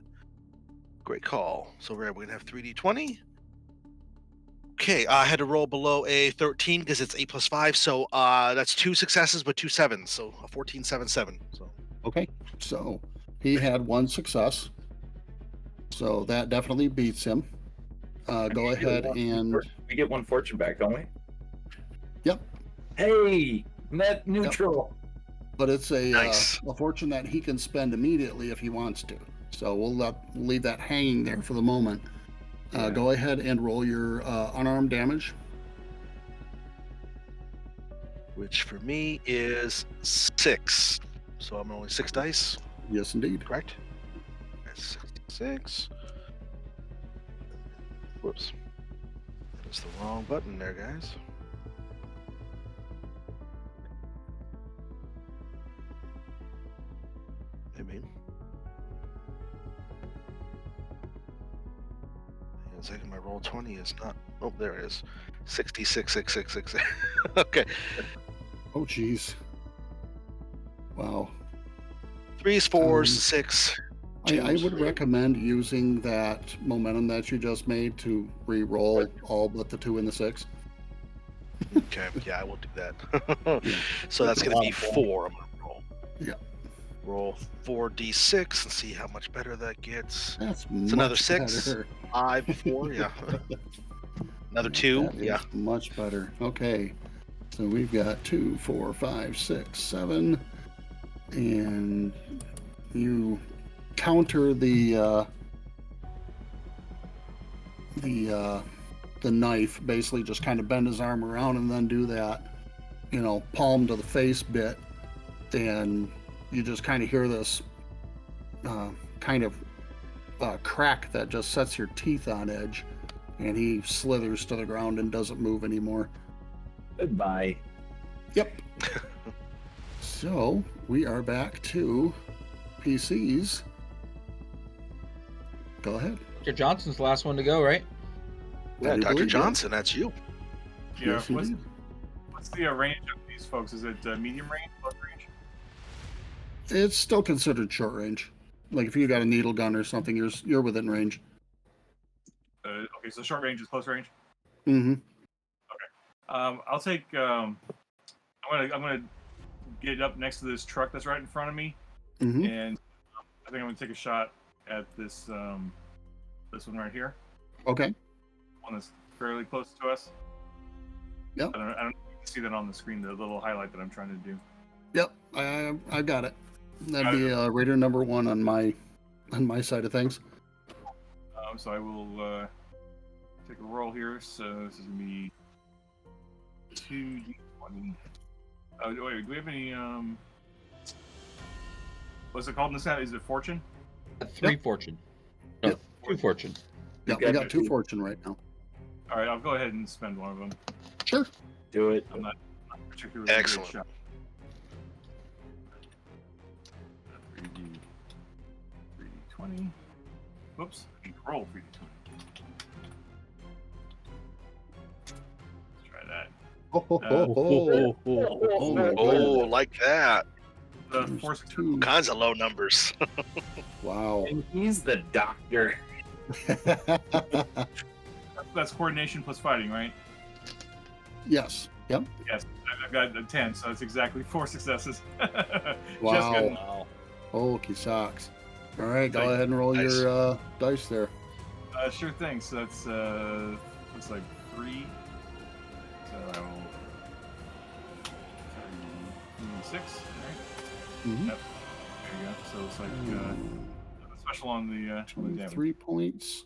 great call. So we're gonna have 3d20. Okay, I had to roll below a 13 because it's 8 plus 5, so that's 2 successes but 2 sevens, so a 14, 7, 7. So Okay, so he had one success, so that definitely beats him. Go ahead and we get one fortune back, don't we? Yep. Hey, net neutral. but it's Nice. a fortune that he can spend immediately if he wants to. So we'll leave that hanging there for the moment. Yeah. Go ahead and roll your unarmed damage. which for me is 6. So I'm only 6 dice, Yes, indeed. correct? That's 66. Whoops. That's the wrong button there, guys. Maybe. Hang on a second, my roll 20 is not. Oh, there it is. 66, 6, 6, 6. Okay. Oh, geez. Wow. 3s, 4s, Um, 6, I would recommend using that momentum that you just made to re-roll all but the 2 and the 6. Okay, yeah, I will do that. So that's going to be 4. I'm going to roll. Yeah. Roll 4d6 and see how much better that gets. That's It's another much 6. better. 5, 4, yeah. Another 2, That is yeah. much better. Okay. So we've got 2, 4, 5, 6, 7. And you counter the knife, basically just kind of bend his arm around and then do that, palm to the face bit, and you just kind of hear this crack that just sets your teeth on edge, and he slithers to the ground and doesn't move anymore. Goodbye. Yep. So we are back to PCs. Go ahead. Dr. Johnson's the last one to go, right? Yeah, I do Dr. believe, Johnson, that's you. Yeah. Yes, indeed. What's the range of these folks? Is it medium range, close range? It's still considered short range. Like if you got a needle gun or something, you're within range. Okay, so short range is close range. Mm-hmm. I'll take. I'm gonna get up next to this truck that's right in front of me, Mm-hmm. and I think I'm gonna take a shot at this this one right here, Okay. one that's fairly close to us. Yep. I don't know if you can see that on the screen, the little highlight that I'm trying to do. Yep. I got it. That'd be Raider number 1 on my side of things. So I will take a roll here. So this is gonna be 2d20. Oh wait, do we have any? What's it called in this set? Is it fortune? 3 fortune. No, Yep. 2 fortune. Yeah, we got 2 fortune right now. All right, I'll go ahead and spend one of them. Sure. Do it. I'm not particularly Excellent. good shot. 3d20. Whoops, I need to roll 3d20. Let's try that. Oh, my Oh, goodness. like that. The There's force 2. All kinds of low numbers. Wow. And he's the doctor. That's coordination plus fighting, right? Yes. Yep. Yes, I've got a 10, so it's exactly 4 successes. Wow. Just good. Wow. Holy socks. All right, go Nice. ahead and roll Nice. your dice there. Sure thing. So that's looks like 3. So I will 6, right? Mhm. Yep. There you go. So it's like special on the damage. 3 points.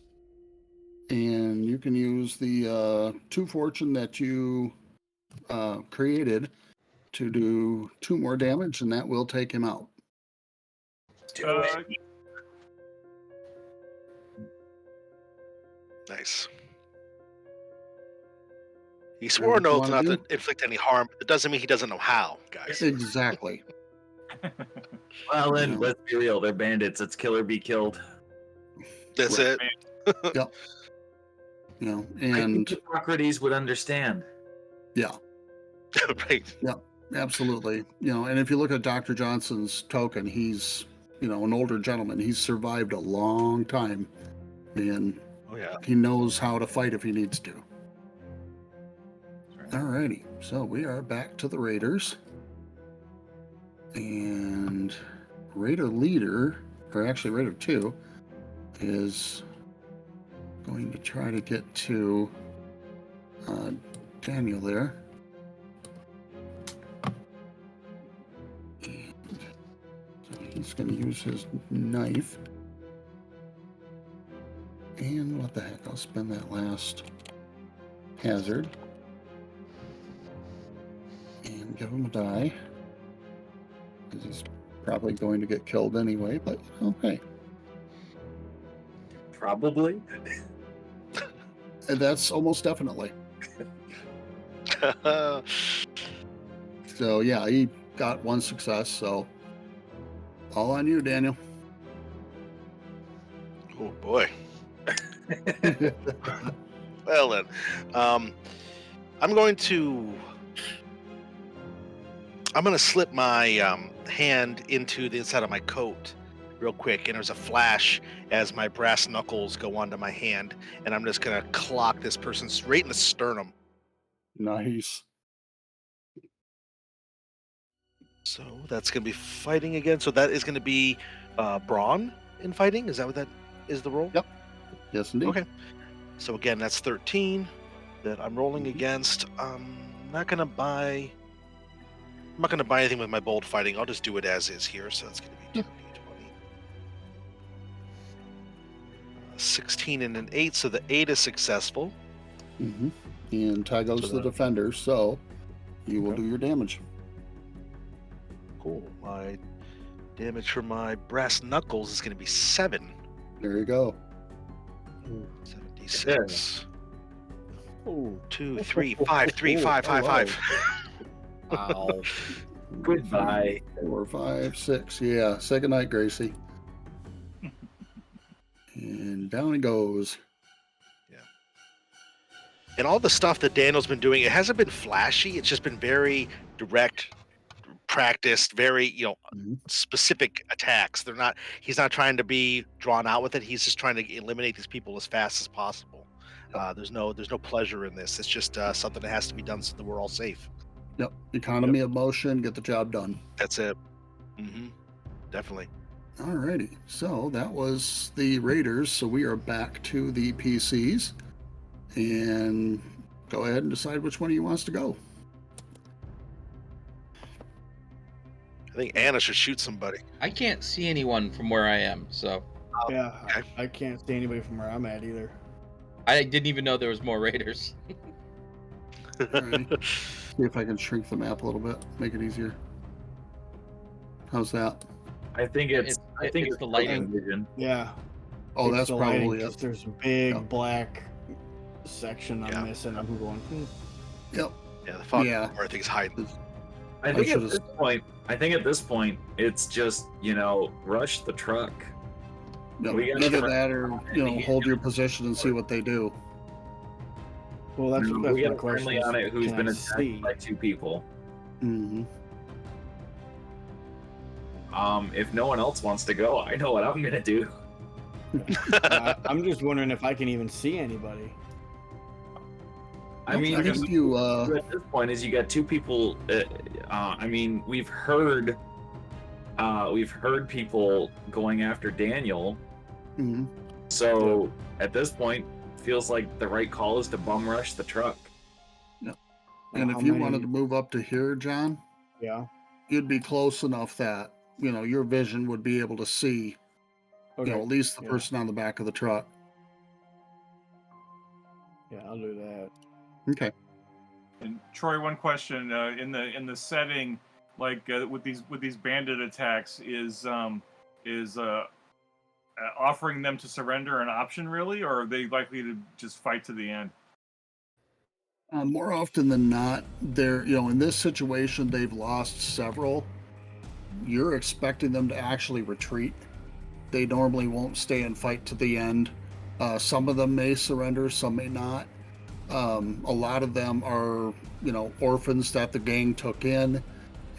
And you can use the 2 fortune that you created to do 2 more damage, and that will take him out. Do it. Nice. He swore an oath not to inflict any harm, but it doesn't mean he doesn't know how, guys. Exactly. Well, then Yeah. let's be real. They're bandits. It's kill or be killed. That's Right. it. And Hippocrates would understand. yeah, Right. absolutely. And if you look at Dr. Johnson's token, he's, an older gentleman. He's survived a long time, and Oh, yeah. he knows how to fight if he needs to. Alrighty, so we are back to the Raiders. And Raider leader, or actually Raider 2, is going to try to get to Daniel there. And so he's going to use his knife. And what the heck, I'll spend that last hazard. And give him a die. Because he's probably going to get killed anyway, but hey. Probably. And that's almost definitely. So yeah, he got 1 success, so all on you, Daniel. Oh, boy. Well, then. I'm going to slip my hand into the inside of my coat real quick, and there's a flash as my brass knuckles go onto my hand, and I'm just gonna clock this person straight in the sternum. Nice. So that's gonna be fighting again. So that is gonna be brawn in fighting. Is that what that is the roll? Yep. Yes, indeed. Okay. So again, that's 13 that I'm rolling against. I'm not gonna buy anything with my bold fighting. I'll just do it as is here. So that's gonna be 2d20. 16 and an 8. So the 8 is successful. Mm-hmm. And tie goes So to the the- defender, so you will Okay. do your damage. Cool. My damage for my brass knuckles is gonna be 7. There you go. 76. Ooh. 2, 3, 5, 3, 5, 5, 5. Wow. Goodbye. 4, 5, 6. Yeah. Say goodnight, Gracie. And down he goes. And all the stuff that Daniel's been doing, it hasn't been flashy. It's just been very direct, practiced, very, Mhm. specific attacks. He's not trying to be drawn out with it. He's just trying to eliminate these people as fast as possible. There's no pleasure in this. It's just something that has to be done so that we're all safe. Yep. Economy of motion, get the job done. That's it. Definitely. Alrighty. So that was the Raiders. So we are back to the PCs. And go ahead and decide which one of you wants to go. I think Anna should shoot somebody. I can't see anyone from where I am, so Yeah, Okay. I can't see anybody from where I'm at either. I didn't even know there was more raiders. Alrighty. See if I can shrink the map a little bit, make it easier. How's that? I think it's It's the lighting. vision. Yeah. Oh, it's that's the lighting, probably 'cause it. There's a big Yeah. black section I'm Yeah. missing. I'm going, Yep. Yeah, the fuck Yeah. where I think is hiding. I think at should've- this point, it's just rush the truck. Yep. We gotta Either try- that or hold your position and see what they do. well, that's we my got a question. friendly is, on it who's can been I attacked see? by 2 people. Mm-hmm. If no one else wants to go, I know what I'm gonna do. I'm just wondering if I can even see anybody. I mean, I think you. at this point is you got 2 people. I mean, we've heard people going after Daniel. Mhm. So at this point, feels like the right call is to bum rush the truck. And How if you many- wanted to move up to here, John, Yeah. you'd be close enough that your vision would be able to see Okay. at least the yeah. person on the back of the truck. Yeah, I'll do that. Okay. And Troy, one question in the setting, like with these bandit attacks, is offering them to surrender an option really, or are they likely to just fight to the end? More often than not, they're in this situation they've lost several. You're expecting them to actually retreat. They normally won't stay and fight to the end. Some of them may surrender, some may not. A lot of them are, orphans that the gang took in,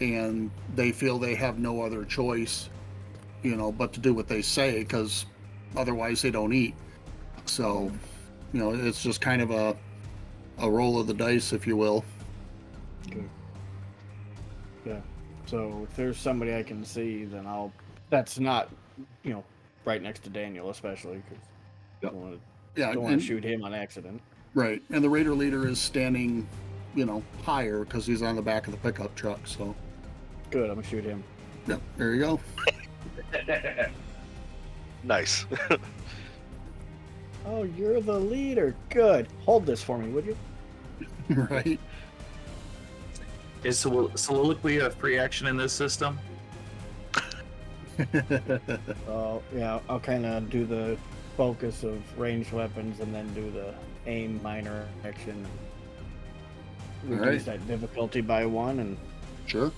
and they feel they have no other choice, but to do what they say, because otherwise they don't eat. So, it's just kind of a roll of the dice, if you will. Okay. Yeah. So if there's somebody I can see, then that's not, right next to Daniel, especially because Yep. don't want Yeah, to and- shoot him on accident. right. And the raider leader is standing, higher because he's on the back of the pickup truck. So, Good. I'm gonna shoot him. yep, there you go. Nice. Oh, you're the leader. Good. Hold this for me, would you? Right. Is soliloquy a free action in this system? Oh, yeah. I'll kind of do the focus of ranged weapons and then do the aim minor action. Reduce Alright. that difficulty by 1 and Sure.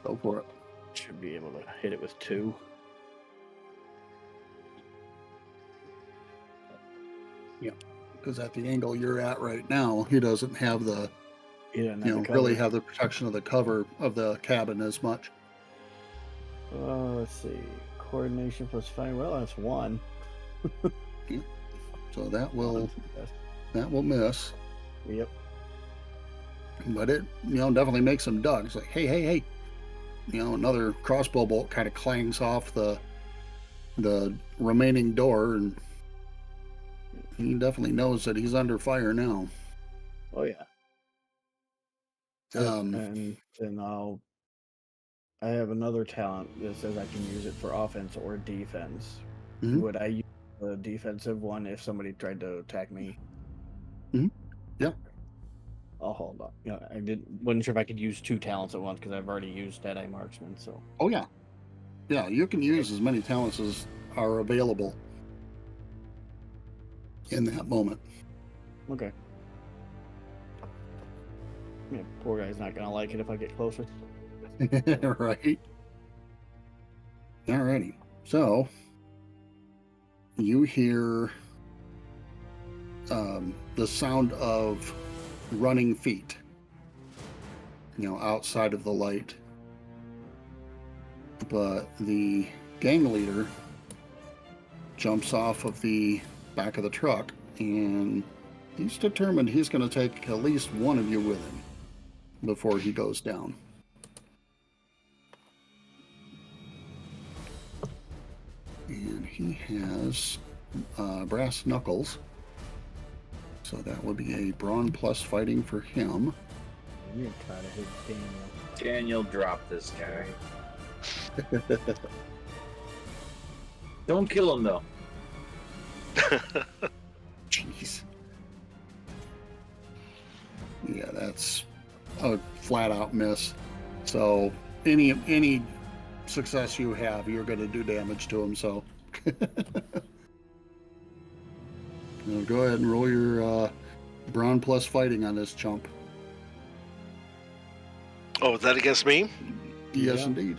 Go for it. should be able to hit it with 2. Because at the angle you're at right now, he doesn't have the, He doesn't have the really cover. have the protection of the cover of the cabin as much. Let's see. coordination plus 5. Well, that's 1. So that will miss. Yep. But it, definitely makes him duck. It's like, hey, hey, hey. Another crossbow bolt kind of clangs off the remaining door, and he definitely knows that he's under fire now. Oh yeah. And then I have another talent that says I can use it for offense or defense. Mhm. Would I use the defensive one if somebody tried to attack me? Yeah. I'll hold on. I wasn't sure if I could use 2 talents at once because I've already used Deadeye Marksman. So. Oh yeah. Yeah, you can use as many talents as are available in that moment. Okay. Yeah, poor guy's not gonna like it if I get closer. Right. Alrighty. So you hear the sound of running feet, outside of the light. But the gang leader jumps off of the back of the truck, and he's determined he's going to take at least one of you with him before he goes down. And he has brass knuckles, so that would be a brawn plus fighting for him. You're gonna try to hit Daniel. Daniel, drop this guy. Don't kill him, though. Jeez. Yeah, that's a flat out miss. So any success you have, you're going to do damage to him. So go ahead and roll your brawn plus fighting on this chump. Oh, is that against me? Yes, Yeah. indeed.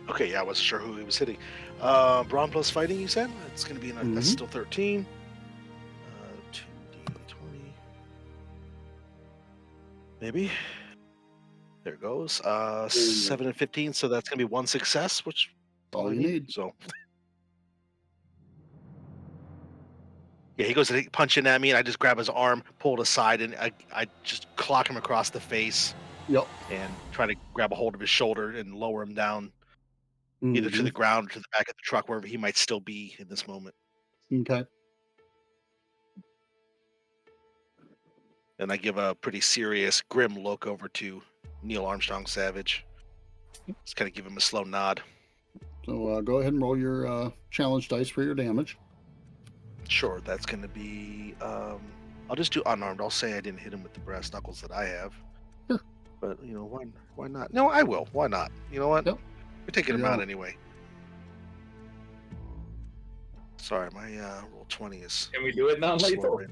Okay, yeah, I wasn't sure who he was hitting. Brawn plus fighting, you said? It's going to be that's Mhm. still 13. 2d20. Maybe. There it goes. 7 and 15, so that's going to be 1 success, which is All I you need. So, yeah, he goes to punching at me, and I just grab his arm, pull it aside, and I just clock him across the face Yep. and try to grab a hold of his shoulder and lower him down either to the ground or to the back of the truck, wherever he might still be in this moment. Okay. And I give a pretty serious, grim look over to Neil Armstrong Savage. Just kind of give him a slow nod. So go ahead and roll your challenge dice for your damage. Sure, that's going to be. I'll just do unarmed. I'll say I didn't hit him with the brass knuckles that I have. Sure. But why not? No, I will. Why not? You know what? Yep. We're taking him Yeah. out anyway. Sorry, my roll 20 is. Can we do it non-lethal? slower.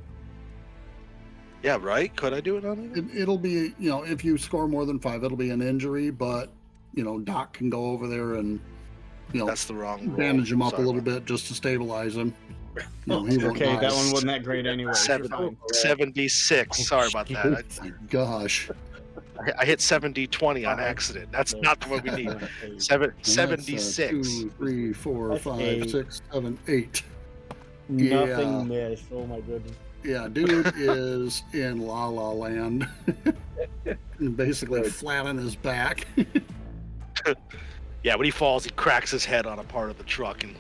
Yeah, right. Could I do it on it? It'll be, if you score more than 5, it'll be an injury, but, Doc can go over there and, That's the wrong roll. bandage him up Sorry a little about bit just to stabilize him. He won't Okay, die. that one wasn't that great anyway. You're fine. 76. Sorry about that. Oh my gosh. I hit 70-20 on accident. That's not what we need. And that's, 76. 2, 3, 4, That's 5, eight. 6, 7, 8. Nothing Yeah. missed. Oh my goodness. Yeah, dude is in La La Land. Basically flat on his back. Yeah, when he falls, he cracks his head on a part of the truck and he's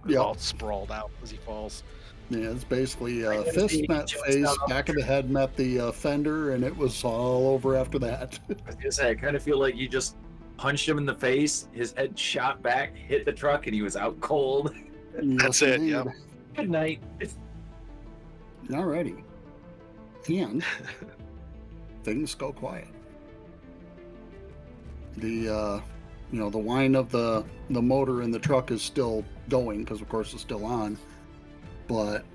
Yep. all sprawled out as he falls. Yeah, it's basically fist met face, back of the head met the fender, and it was all over after that. I was gonna say, I kind of feel like you just punched him in the face, his head shot back, hit the truck, and he was out cold. That's it, yeah. Good night. Alrighty. And things go quiet. The the whine of the motor in the truck is still going because of course it's still on, but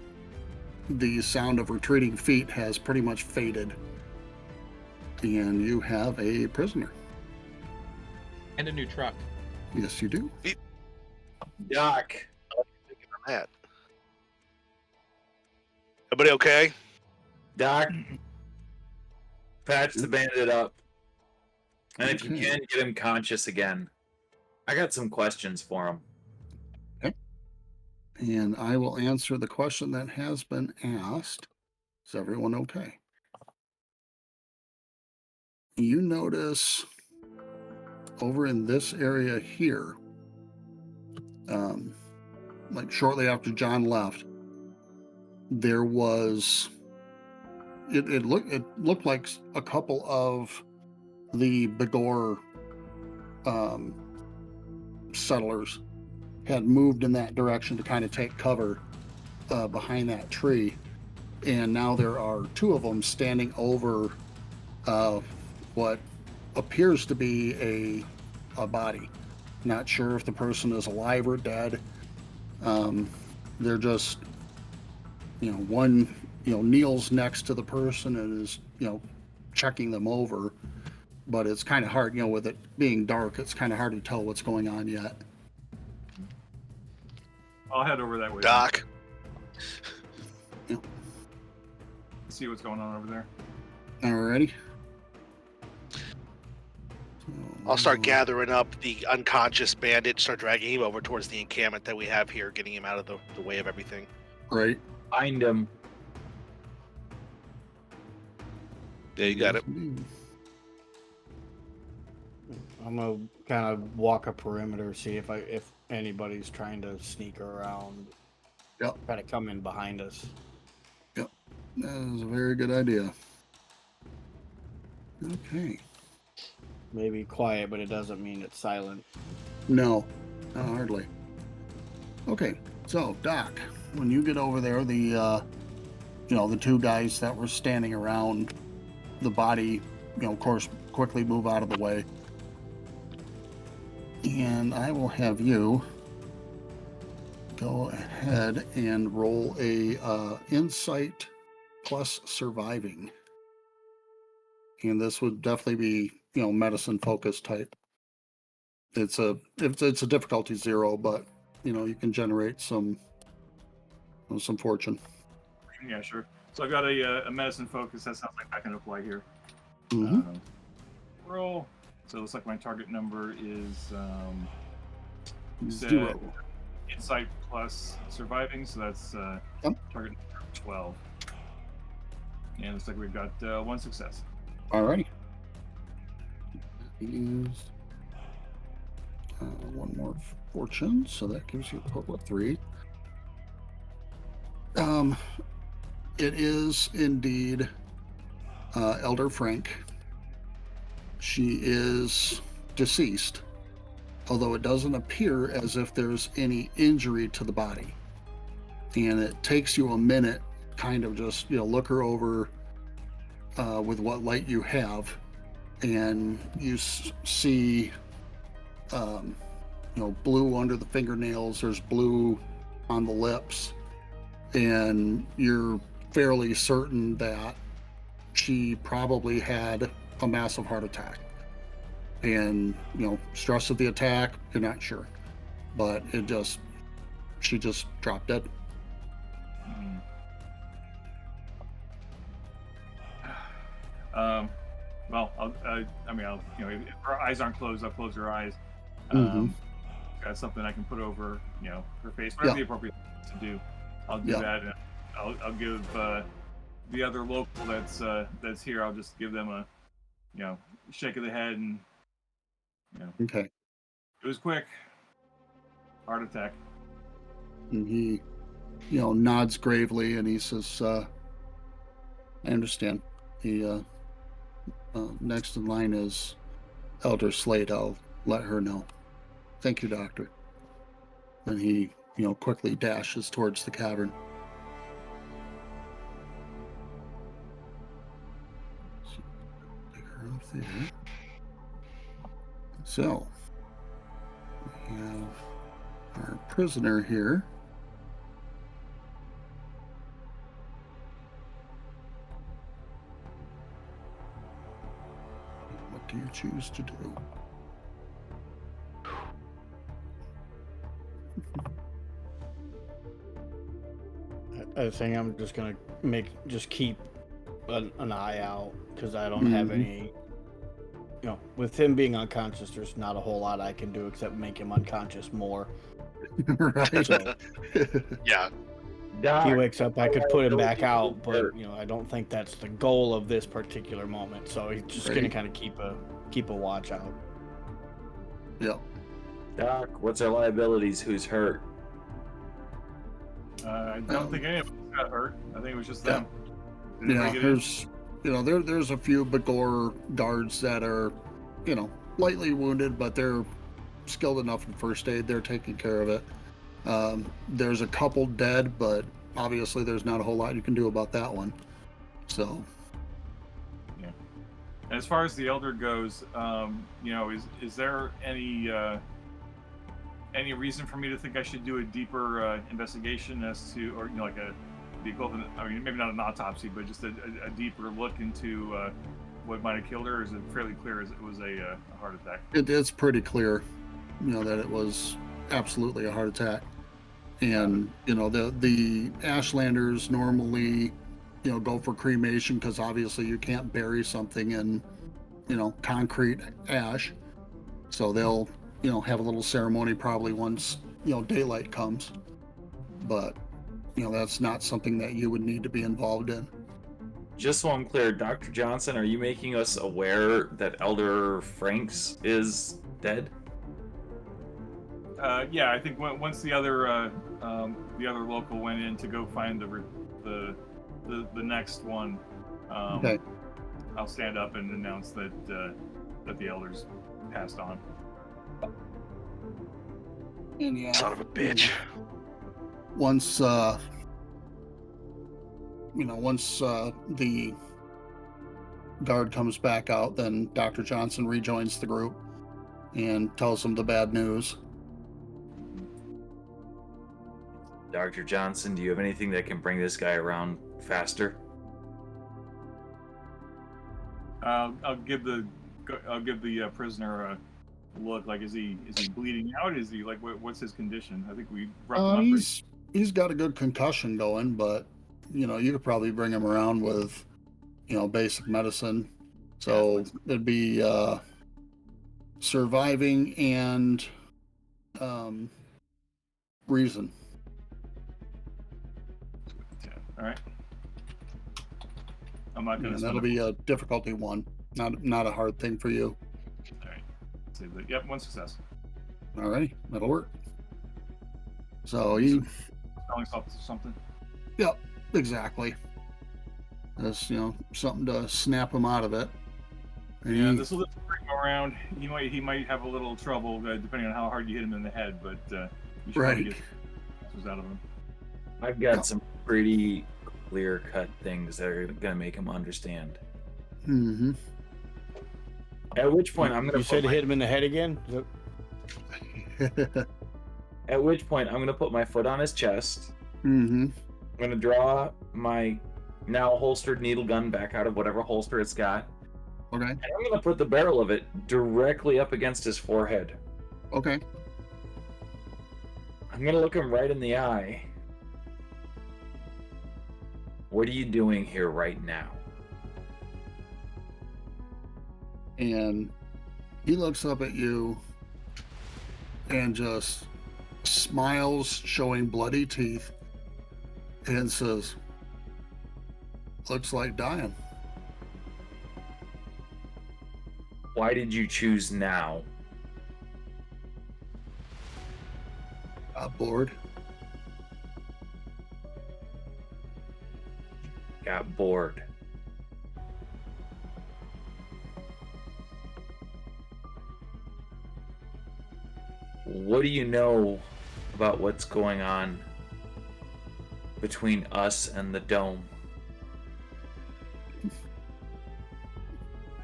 the sound of retreating feet has pretty much faded, and you have a prisoner. And a new truck. Yes, you do. Doc. That. Everybody okay? Doc. Patch the bandit up. And if you Okay. can, get him conscious again. I got some questions for him. And I will answer the question that has been asked. Is everyone okay? You notice over in this area here, like shortly after John left, there was it looked like a couple of the Begor settlers had moved in that direction to kind of take cover behind that tree, and now there are two of them standing over what appears to be a body. Not sure if the person is alive or dead. They're just, one, kneels next to the person and is, checking them over. But it's kind of hard, with it being dark, it's kind of hard to tell what's going on yet. I'll head over that way. Doc. See what's going on over there. Alrighty. I'll start gathering up the unconscious bandit, start dragging him over towards the encampment that we have here, getting him out of the way of everything. Right. Find him. Yeah, you got it. I'm gonna kind of walk a perimeter, see if anybody's trying to sneak around. Yep. Try to come in behind us. Yep. That is a very good idea. Okay. Maybe quiet, but it doesn't mean it's silent. No, not hardly. Okay, so Doc, when you get over there, the two guys that were standing around the body, of course, quickly move out of the way. And I will have you go ahead and roll a insight plus surviving. And this would definitely be, medicine focused type. It's a difficulty 0, but you can generate some fortune. Yeah, sure. So I've got a medicine focus. That sounds like I can apply here. Mm-hmm. Roll. So it looks like my target number is 0. Insight plus surviving. So that's Yep. target number 12. And it looks like we've got 1 success. Alrighty. Use 1 more fortune, so that gives you a total of 3. It is indeed Elder Frank. She is deceased, although it doesn't appear as if there's any injury to the body. And it takes you a minute, kind of just look her over with what light you have, and you see blue under the fingernails, there's blue on the lips, and you're fairly certain that she probably had a massive heart attack. And stress of the attack, you're not sure, but she just dropped dead. Well, if her eyes aren't closed, I'll close her eyes. Got something I can put over, her face, whatever the appropriate thing to do. I'll do that, and I'll give the other local that's here. I'll just give them a, shake of the head, and Okay. It was quick. Heart attack. And he, nods gravely, and he says, "I understand." The next in line is Elder Slade. I'll let her know. Thank you, Doctor. And he, quickly dashes towards the cavern. So, take her off there. So, we have our prisoner here. What do you choose to do? I think I'm just gonna keep an eye out, because I don't have any. With him being unconscious, there's not a whole lot I can do except make him unconscious more. Right. So Yeah. he wakes up, I could put him back out, but I don't think that's the goal of this particular moment. So he's just gonna Right. kind of keep a watch out. Yeah. Doc, what's our liabilities? Who's hurt? I don't think any of us got hurt. I think it was just Yeah. them. Did anybody get in? There's a few Begor guards that are, lightly wounded, but they're skilled enough in first aid. They're taking care of it. There's a couple dead, but obviously there's not a whole lot you can do about that one. So, As far as the elder goes, is there any reason for me to think I should do a deeper investigation as to, or like the equivalent? I mean, maybe not an autopsy, but just a deeper look into what might have killed her. Or is it fairly clear as it was a heart attack? it's pretty clear, that it was absolutely a heart attack. And the Ashlanders normally go for cremation because obviously you can't bury something in concrete ash, so they'll have a little ceremony probably once daylight comes, but that's not something that you would need to be involved in. Just so I'm clear, Dr. Johnson, are you making us aware that Elder Franks is dead? Yeah, I think once the other local went in to go find the next one, Okay. I'll stand up and announce that the elders passed on. And yeah, Son of a bitch. once the guard comes back out, then Dr. Johnson rejoins the group and tells them the bad news. Dr. Johnson, do you have anything that can bring this guy around faster? I'll give the prisoner a look. Like, is he bleeding out? Is he what's his condition? I think we roughed him up. He's got a good concussion going, but you could probably bring him around with basic medicine. So it'd be surviving and reason. All right. I'm not going to. That'll be a difficulty one, not a hard thing for you. All right. So, yep, one success. All right, that'll work. So he. Spelling something. Yep, exactly. That's something to snap him out of it. Yeah, this will bring him around. He might have a little trouble depending on how hard you hit him in the head, but you should probably get this out of him. I've got some pretty clear-cut things that are going to make him understand. Mm-hmm. At which point I'm going to. You said hit him in the head again? At which point I'm going to put my foot on his chest. Mm-hmm. I'm going to draw my now holstered needle gun back out of whatever holster it's got. Okay. And I'm going to put the barrel of it directly up against his forehead. Okay. I'm going to look him right in the eye. What are you doing here right now? And he looks up at you and just smiles, showing bloody teeth, and says, "Looks like dying." Why did you choose now? Bored. Got bored. What do you know about what's going on between us and the dome?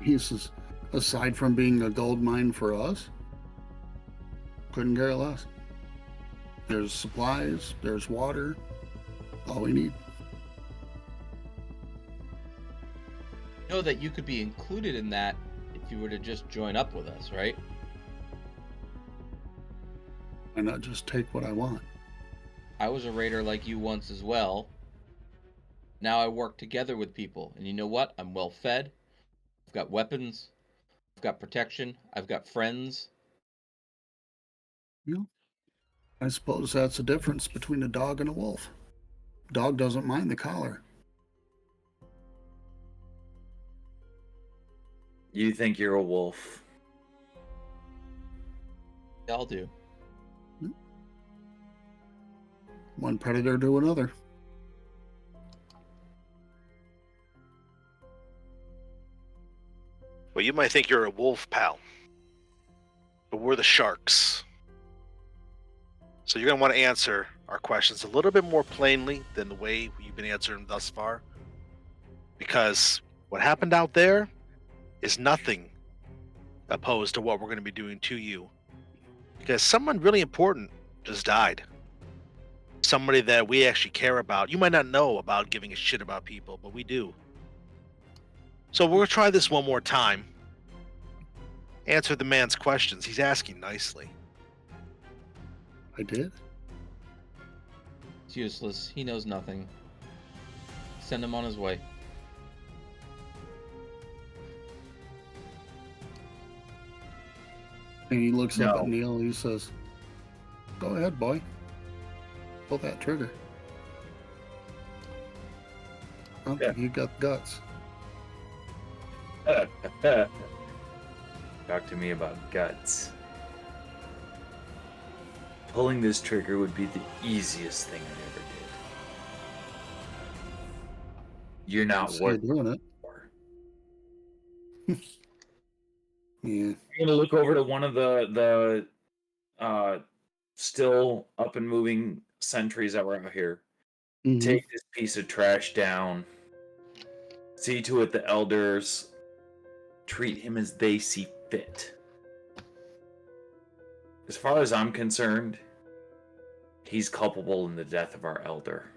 He says, aside from being a gold mine for us, couldn't care less. There's supplies, there's water, all we need. Know that you could be included in that if you were to just join up with us, right? Why not just take what I want? I was a raider like you once as well. Now I work together with people, and you know what? I'm well fed. I've got weapons. I've got protection. I've got friends. Yeah. I suppose that's the difference between a dog and a wolf. Dog doesn't mind the collar. You think you're a wolf? They all do. One predator to another. Well, you might think you're a wolf, pal, but we're the sharks. So you're going to want to answer our questions a little bit more plainly than the way you've been answering them thus far. Because what happened out there is nothing opposed to what we're going to be doing to you. Because someone really important just died. Somebody that we actually care about. You might not know about giving a shit about people, but we do. So we're going to try this one more time. Answer the man's questions. He's asking nicely. I did. It's useless. He knows nothing. Send him on his way. And he looks up No. at Neil. He says, "Go ahead, boy. Pull that trigger." Okay, you got guts. Talk to me about guts. Pulling this trigger would be the easiest thing I ever did. You're not See you worth doing it. more. Yeah. I'm gonna look over to one of the still up and moving sentries that were out here. Mhm. Take this piece of trash down. See to it the elders treat him as they see fit. As far as I'm concerned, he's culpable in the death of our elder.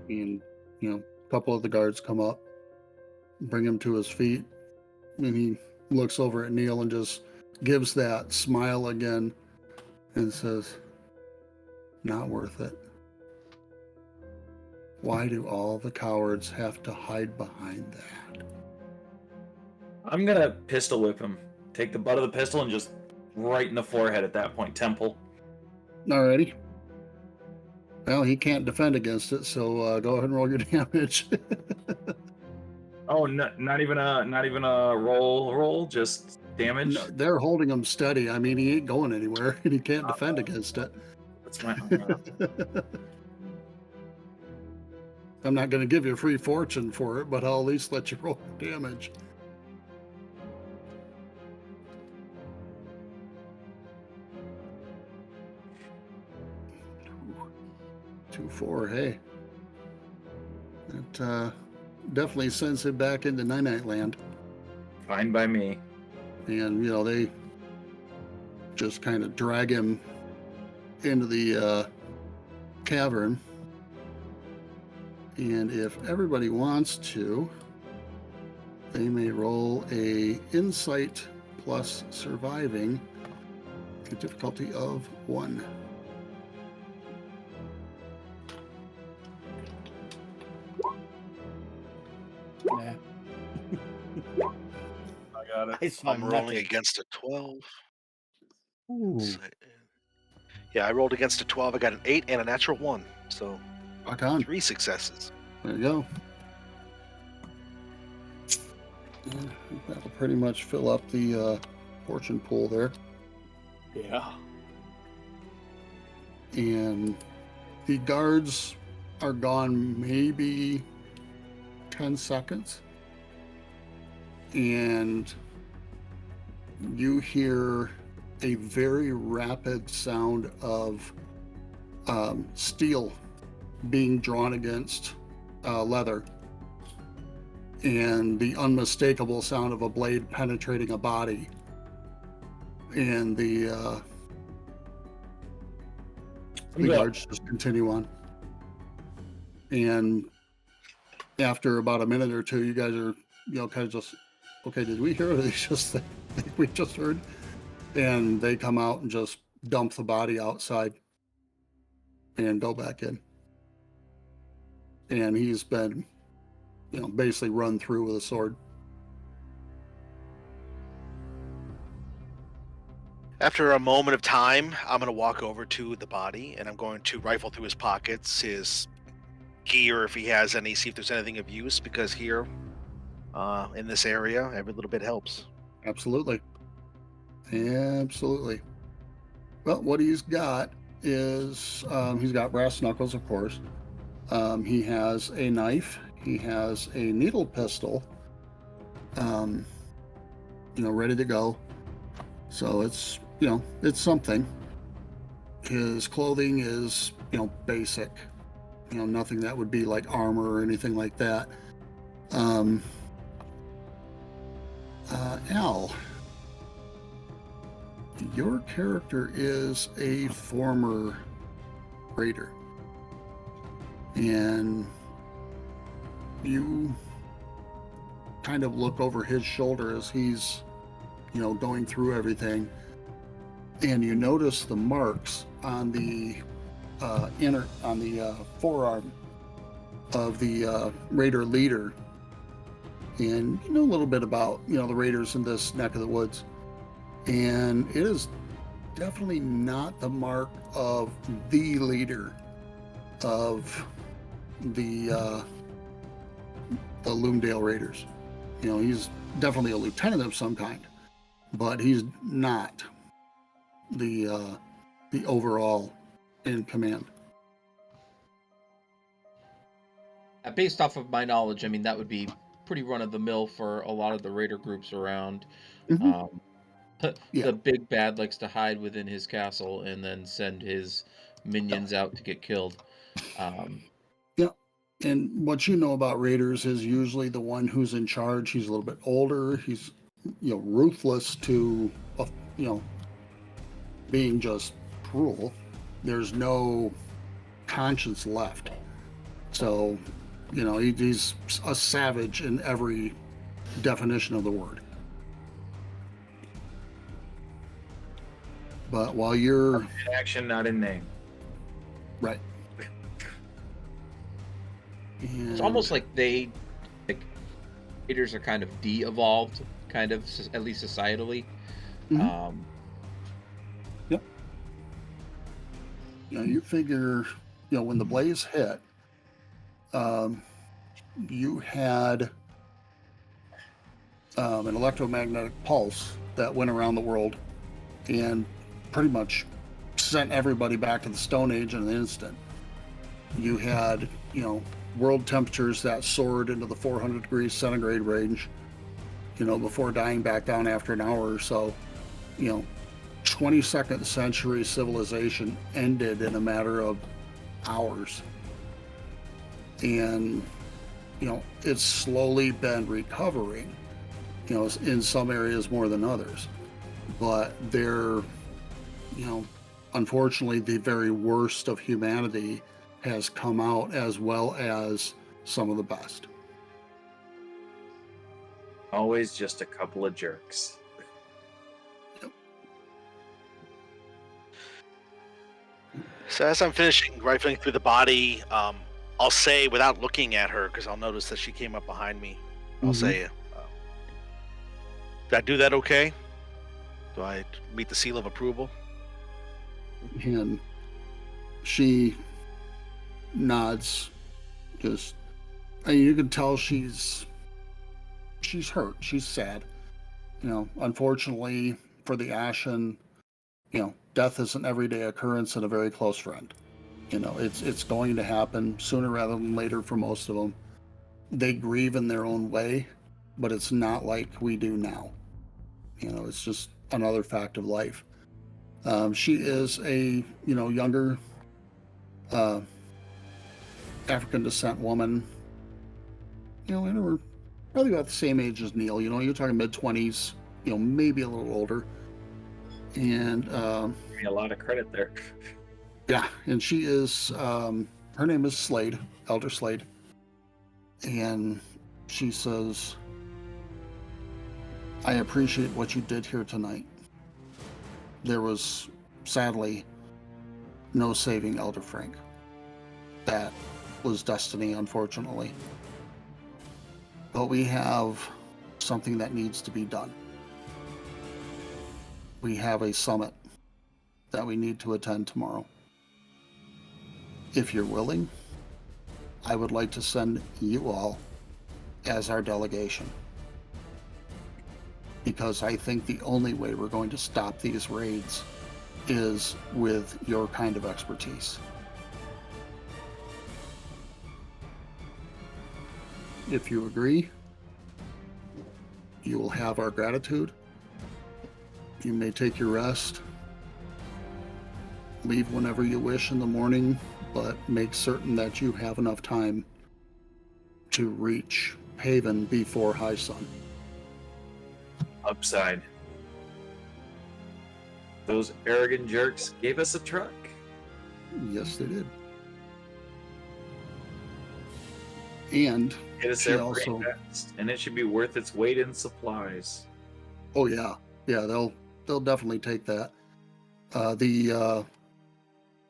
And, a couple of the guards come up, bring him to his feet, and he looks over at Neil and just gives that smile again and says, "Not worth it. Why do all the cowards have to hide behind that?" I'm gonna pistol whip him. Take the butt of the pistol and just right in the forehead at that point, temple. Alrighty. Well, he can't defend against it, so go ahead and roll your damage. Oh, not even a roll, just damage. No, they're holding him steady. I mean, he ain't going anywhere, and he can't defend against it. That's my. I'm not going to give you a free fortune for it, but I'll at least let you roll damage. Two, 4, hey. That definitely sends him back into Night Land. Fine by me. And, they just kind of drag him into the cavern. And if everybody wants to, they may roll a insight plus surviving, a difficulty of 1. Nah. I got it. I saw I'm rolling nothing. against a 12. Ooh. Yeah, I rolled against a 12. I got an 8 and a natural 1. So Rock on. 3 successes. There you go. And that'll pretty much fill up the fortune pool there. Yeah. And the guards are gone maybe 10 seconds. And you hear a very rapid sound of steel being drawn against leather, and the unmistakable sound of a blade penetrating a body. And the guards just continue on. And after about a minute or two, you guys are, kind of just, okay, did we hear it? Or did they just think we just heard? And they come out and just dump the body outside and go back in. And he's been, basically run through with a sword. After a moment of time, I'm going to walk over to the body and I'm going to rifle through his pockets, his gear, if he has any, see if there's anything of use, because here in this area, every little bit helps. Absolutely. Absolutely. Well, what he's got is he's got brass knuckles, of course. He has a knife. He has a needle pistol, ready to go. So it's, it's something. His clothing is, basic. Nothing that would be like armor or anything like that. Al, your character is a former raider. And you kind of look over his shoulder as he's, going through everything. And you notice the marks on the forearm of the raider leader. And you know a little bit about, the raiders in this neck of the woods. And it is definitely not the mark of the leader of the Loomdale Raiders. He's definitely a lieutenant of some kind, but he's not the overall in command. Based off of my knowledge, I mean, that would be pretty run-of-the-mill for a lot of the raider groups around. Mm-hmm. Yeah. The big bad likes to hide within his castle and then send his minions out to get killed. Yeah. And what you know about raiders is usually the one who's in charge. He's a little bit older. He's, ruthless to, being just cruel. There's no conscience left. So, he's a savage in every definition of the word. But while you're In action, not in name. right, It's almost like raiders are kind of de-evolved, kind of, at least societally. Mhm. Yep. You figure, when the blaze hit, you had an electromagnetic pulse that went around the world and pretty much sent everybody back to the Stone Age in an instant. You had, world temperatures that soared into the 400 degrees centigrade range, before dying back down after an hour or so. 22nd century civilization ended in a matter of hours. And, it's slowly been recovering, in some areas more than others. But they're, unfortunately, the very worst of humanity has come out, as well as some of the best. Always just a couple of jerks. So as I'm finishing rifling through the body, I'll say, without looking at her, because I'll notice that she came up behind me, I'll say, did I do that okay? Do I meet the seal of approval? And she nods. Just, you can tell she's hurt. She's sad. Unfortunately for the Ashen, death is an everyday occurrence and a very close friend. It's going to happen sooner rather than later for most of them. They grieve in their own way, but it's not like we do now. It's just another fact of life. She is a, younger African descent woman, in her probably about the same age as Neil. You're talking mid-20s, maybe a little older. And Give me a lot of credit there. yeah, and she is, her name is Slade, Elder Slade. And she says, I appreciate what you did here tonight. There was, sadly, no saving Elder Frank. That was destiny, unfortunately. But we have something that needs to be done. we have a summit that we need to attend tomorrow. If you're willing, I would like to send you all as our delegation. Because I think the only way we're going to stop these raids is with your kind of expertise. If you agree, you will have our gratitude. You may take your rest. Leave whenever you wish in the morning, but make certain that you have enough time to reach Haven before high sun. Upside. Those arrogant jerks gave us a truck. Yes, they did. And Get us she there also, fast, and it should be worth its weight in supplies. oh yeah, they'll definitely take that. The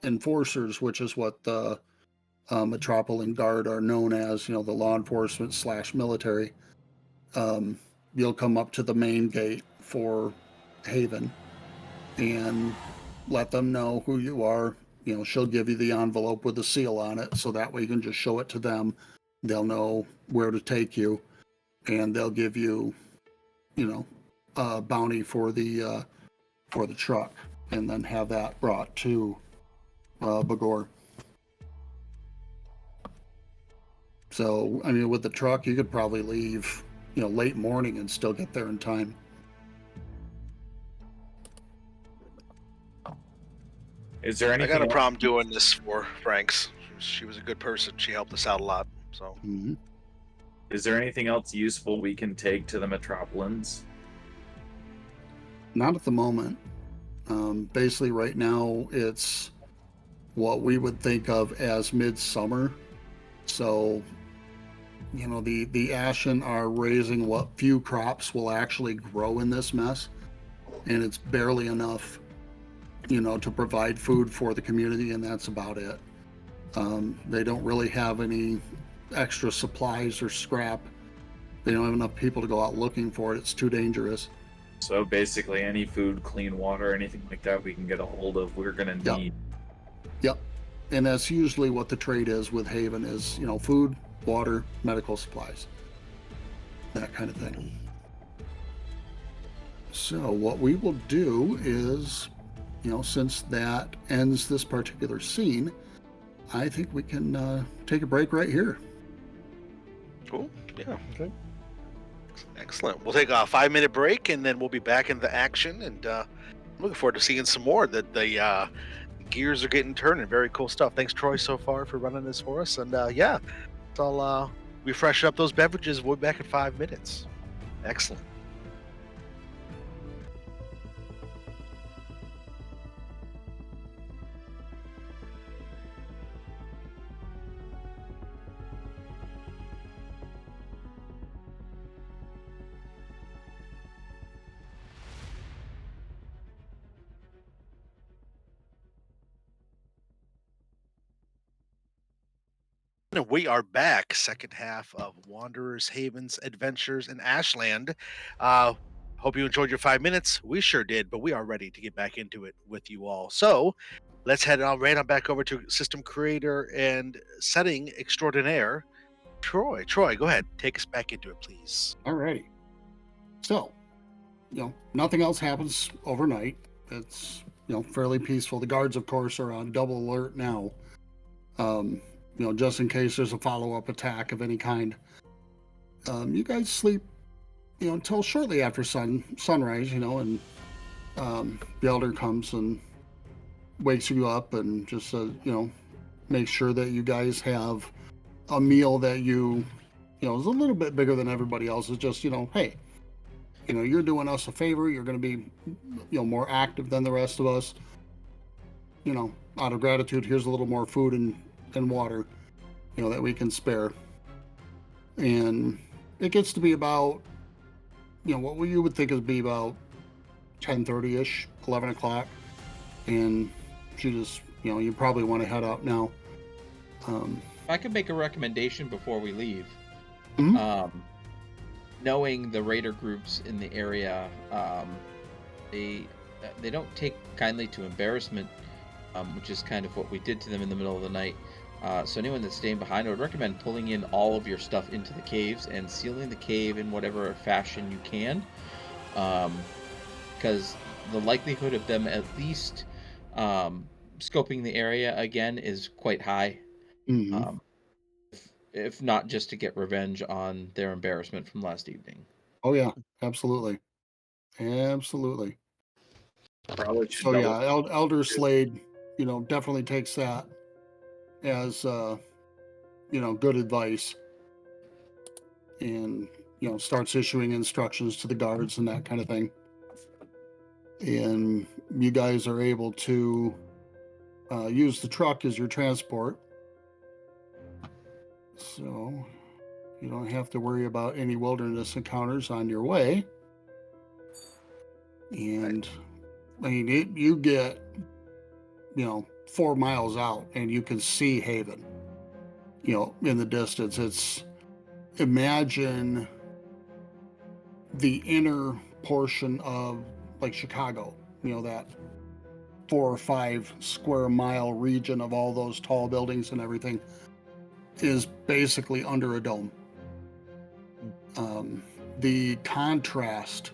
enforcers, which is what the Metropolitan Guard are known as, the law enforcement / military. You'll come up to the main gate for Haven and let them know who you are. She'll give you the envelope with the seal on it, so that way you can just show it to them. They'll know where to take you, and they'll give you, a bounty for the truck, and then have that brought to Bagor. So, with the truck, you could probably leave, late morning and still get there in time. Is there I anything got a else? problem doing this for Franks. She was a good person. She helped us out a lot. So Mm-hmm. Is there anything else useful we can take to the Metropolitans? Not at the moment. Basically, right now, it's what we would think of as midsummer. So, the Ashland are raising what few crops will actually grow in this mess. And it's barely enough, to provide food for the community, and that's about it. They don't really have any extra supplies or scrap. They don't have enough people to go out looking for it. It's too dangerous. So basically, any food, clean water, anything like that we can get a hold of, we're gonna Yep. need. Yep. And that's usually what the trade is with Haven is, food, water, medical supplies, that kind of thing. So what we will do is, since that ends this particular scene, I think we can take a break right here. cool. Yeah. Okay. Excellent. We'll take a 5-minute break, and then we'll be back into action. And I'm looking forward to seeing some more. That the gears are getting turning. Very cool stuff. Thanks, Troy, so far for running this for us. And yeah, I'll refresh up those beverages. We'll be back in 5 minutes. Excellent. And we are back, second half of Wanderers Haven's Adventures in Ashland. Hope you enjoyed your 5 minutes. We sure did, but we are ready to get back into it with you all. So let's head on right on back over to system creator and setting extraordinaire, Troy. Troy, go ahead. Take us back into it, please. Alrighty. So, nothing else happens overnight. It's, fairly peaceful. The guards, of course, are on double alert now. Just in case there's a follow-up attack of any kind. You guys sleep, until shortly after sunrise, and the elder comes and wakes you up and just says, make sure that you guys have a meal that is a little bit bigger than everybody else. It's just, hey, you're doing us a favor. You're going to be, more active than the rest of us. Out of gratitude, here's a little more food and water, that we can spare. And it gets to be about, what you would think is be about 10:30ish, 11 o'clock. And she just, you probably want to head out now. If I could make a recommendation before we leave, Mhm. Knowing the raider groups in the area, they they don't take kindly to embarrassment, which is kind of what we did to them in the middle of the night. So anyone that's staying behind, I would recommend pulling in all of your stuff into the caves and sealing the cave in whatever fashion you can, because the likelihood of them at least scoping the area again is quite high, Mm-hmm. if not just to get revenge on their embarrassment from last evening. Oh yeah, absolutely, absolutely. Probably should So double. yeah, Elder Slade, definitely takes that as good advice, and starts issuing instructions to the guards and that kind of thing. And you guys are able to use the truck as your transport, so you don't have to worry about any wilderness encounters on your way. And I mean, you get 4 miles out and you can see Haven in the distance. Imagine the inner portion of like Chicago, that 4 or 5 square mile region of all those tall buildings and everything is basically under a dome. The contrast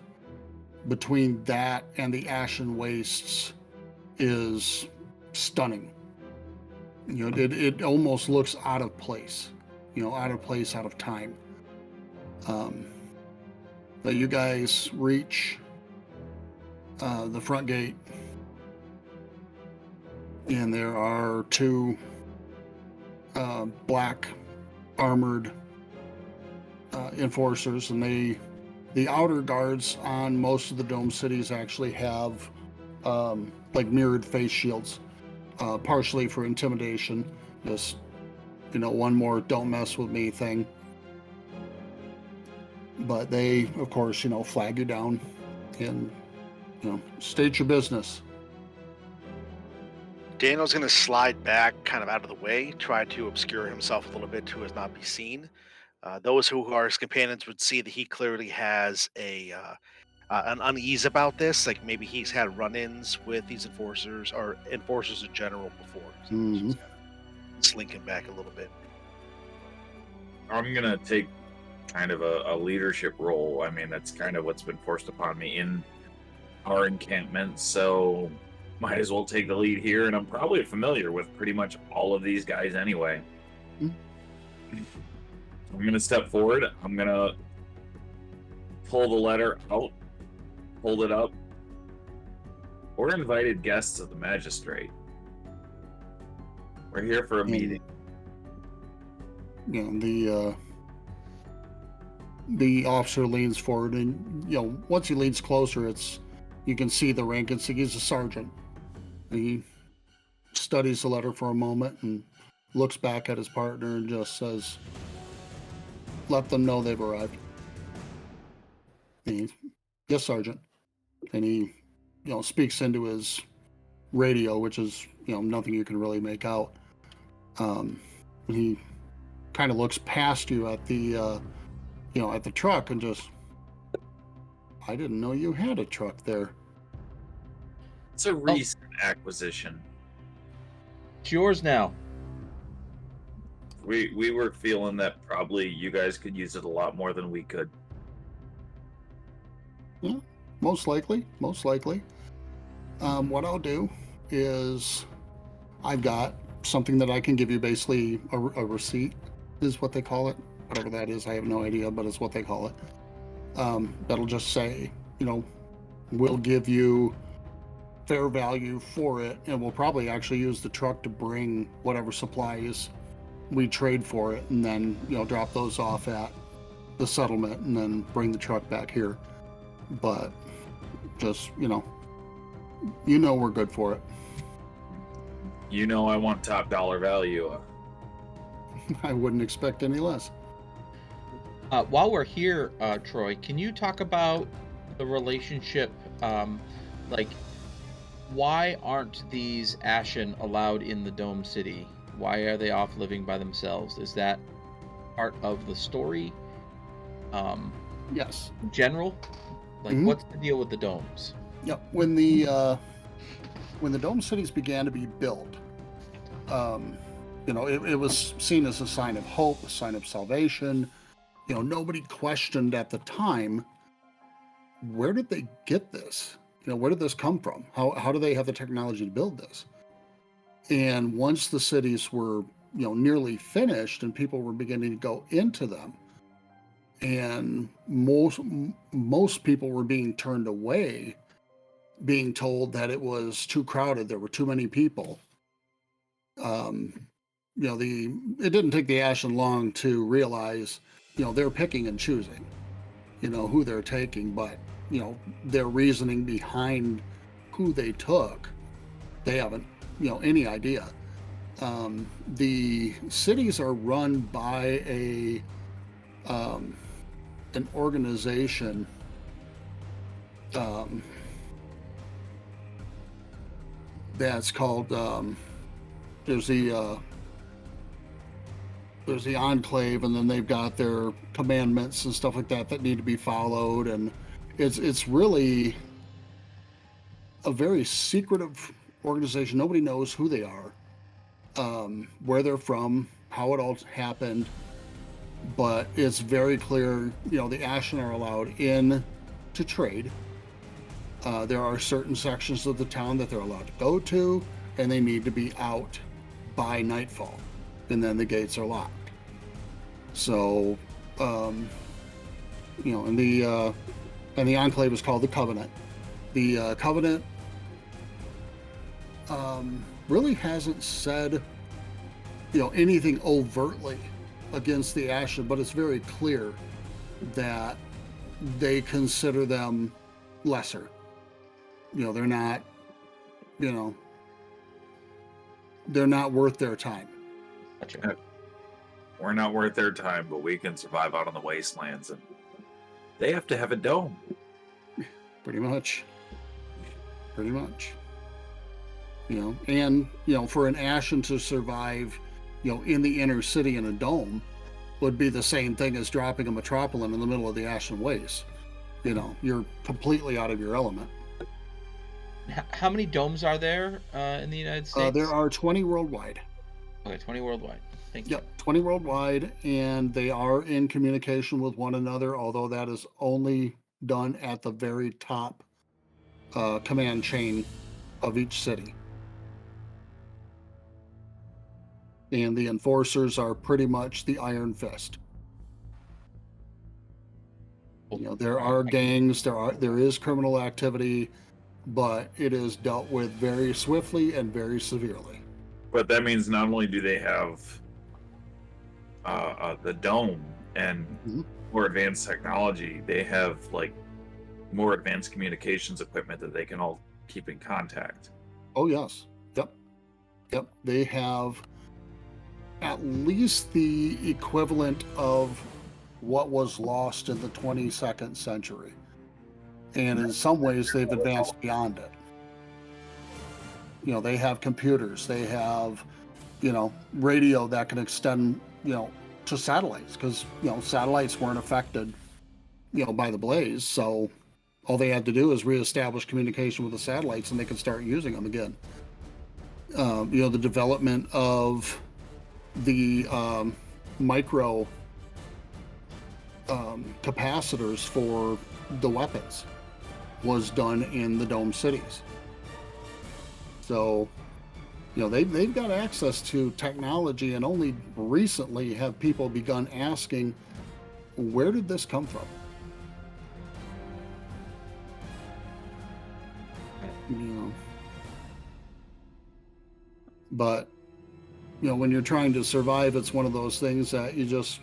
between that and the Ashen Wastes is stunning. It almost looks out of place, out of time. But you guys reach the front gate, and there are 2 black armored enforcers, and the outer guards on most of the dome cities actually have like mirrored face shields, partially for intimidation, just one more don't mess with me thing. But they, of course, flag you down and state your business. Daniel's going to slide back kind of out of the way, try to obscure himself a little bit to not be seen. Those who are his companions would see that he clearly has an unease about this. Like maybe he's had run-ins with these enforcers or enforcers in general before. So he's just kind of slinking back a little bit. I'm gonna take kind of a leadership role. I mean, that's kind of what's been forced upon me in our encampment, so might as well take the lead here. And I'm probably familiar with pretty much all of these guys anyway. I'm gonna step forward. I'm gonna pull the letter out, hold it up. We're invited guests of the magistrate. We're here for a meeting. The officer leans forward, and once he leans closer, you can see the rank, and he's a sergeant. He studies the letter for a moment and looks back at his partner and just says, "Let them know they've arrived." And "Yes, Sergeant." And he speaks into his radio, which is nothing you can really make out. He kind of looks past you at the at the truck and just, "I didn't know you had a truck there." It's a recent acquisition. It's yours now. We were feeling that probably you guys could use it a lot more than we could. Yeah, most likely. What I'll do is I've got something that I can give you, basically a receipt is what they call it. Whatever that is, I have no idea, but it's what they call it. That'll just say, we'll give you fair value for it, and we'll probably actually use the truck to bring whatever supplies we trade for it, and then drop those off at the settlement, and then bring the truck back here. But just we're good for it. I want top dollar value. I wouldn't expect any less. While we're here, Troy, can you talk about the relationship? Why aren't these Ashen allowed in the Dome City? Why are they off living by themselves? Is that part of the story? Yes. In general? What's the deal with the domes? Yep. When the dome cities began to be built, it was seen as a sign of hope, a sign of salvation. Nobody questioned at the time, where did they get this? Where did this come from? How do they have the technology to build this? And once the cities were, nearly finished and people were beginning to go into them, and most people were being turned away, being told that it was too crowded, there were too many people. It didn't take the Ashland long to realize, they're picking and choosing, who they're taking, but their reasoning behind who they took, they haven't, any idea. The cities are run by an organization, that's called, there's the enclave, and then they've got their commandments and stuff like that need to be followed, and it's really a very secretive organization. Nobody knows who they are, where they're from, how it all happened, but it's very clear, the Ashland are allowed in to trade. There are certain sections of the town that they're allowed to go to, and they need to be out by nightfall, and then the gates are locked. So, and the enclave is called the Covenant. The Covenant really hasn't said, anything overtly against the Ashland, but it's very clear that they consider them lesser. They're not, they're not worth their time. Gotcha. We're not worth their time, but we can survive out on the wastelands, and they have to have a dome. Pretty much. And for an Ashen to survive, in the inner city in a dome would be the same thing as dropping a metropolitan in the middle of the Ashen Waste. You're completely out of your element. How many domes are there in the United States? There are 20 worldwide. Okay, 20 worldwide. Thank you. Yep, 20 worldwide, and they are in communication with one another, although that is only done at the very top command chain of each city. And the enforcers are pretty much the Iron Fist. There are gangs, there is criminal activity, but it is dealt with very swiftly and very severely. But that means not only do they have the dome and more advanced technology, they have more advanced communications equipment that they can all keep in contact. Oh yes, yep. They have at least the equivalent of what was lost in the 22nd century, and in some ways they've advanced beyond it. They have computers, they have radio that can extend to satellites, because satellites weren't affected by the blaze, so all they had to do is reestablish communication with the satellites and they could start using them again. The development of the micro capacitors for the weapons was done in the dome cities. So, they've got access to technology, and only recently have people begun asking, where did this come from? But, when you're trying to survive, it's one of those things that you just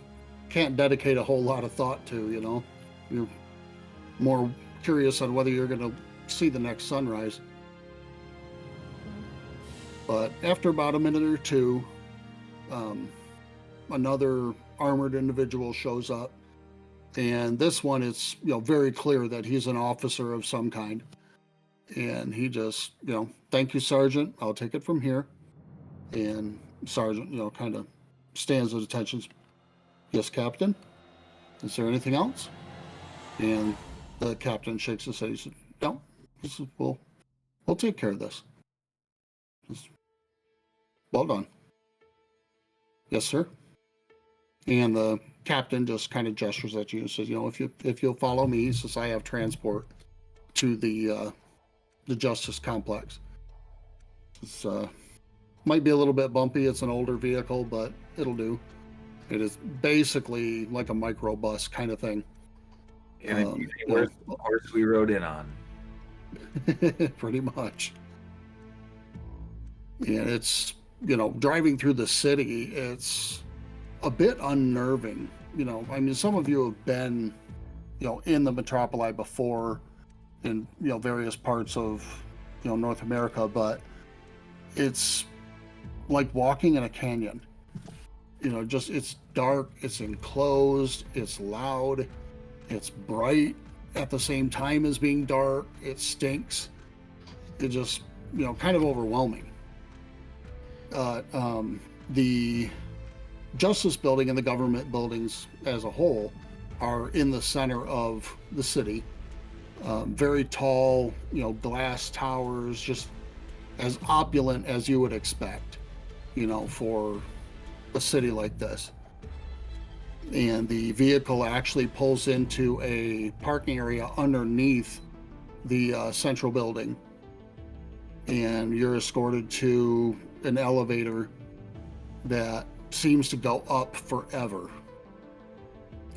can't dedicate a whole lot of thought to, You're more curious on whether you're going to see the next sunrise. But after about a minute or two, another armored individual shows up, and this one, it's very clear that he's an officer of some kind, and he just thank you, Sergeant, I'll take it from here. And Sergeant kind of stands at attention. Yes, Captain, is there anything else? And the captain shakes his head. He said, no, He says, we'll take care of this. Well done. Yes, sir. And the captain just kind of gestures at you and says, if you'll follow me, he says, I have transport to the Justice Complex. It's might be a little bit bumpy. It's an older vehicle, but it'll do. It is basically like a microbus kind of thing. And where's the horse we rode in on? Pretty much. And it's, driving through the city, it's a bit unnerving. Some of you have been, in the metropoli before in, various parts of, North America, but it's like walking in a canyon. It's dark, it's enclosed, it's loud, it's bright at the same time as being dark, it stinks. It just, kind of overwhelming. The Justice Building and the government buildings as a whole are in the center of the city. Very tall, glass towers, just as opulent as you would expect, for a city like this. And the vehicle actually pulls into a parking area underneath the central building. And you're escorted to an elevator that seems to go up forever.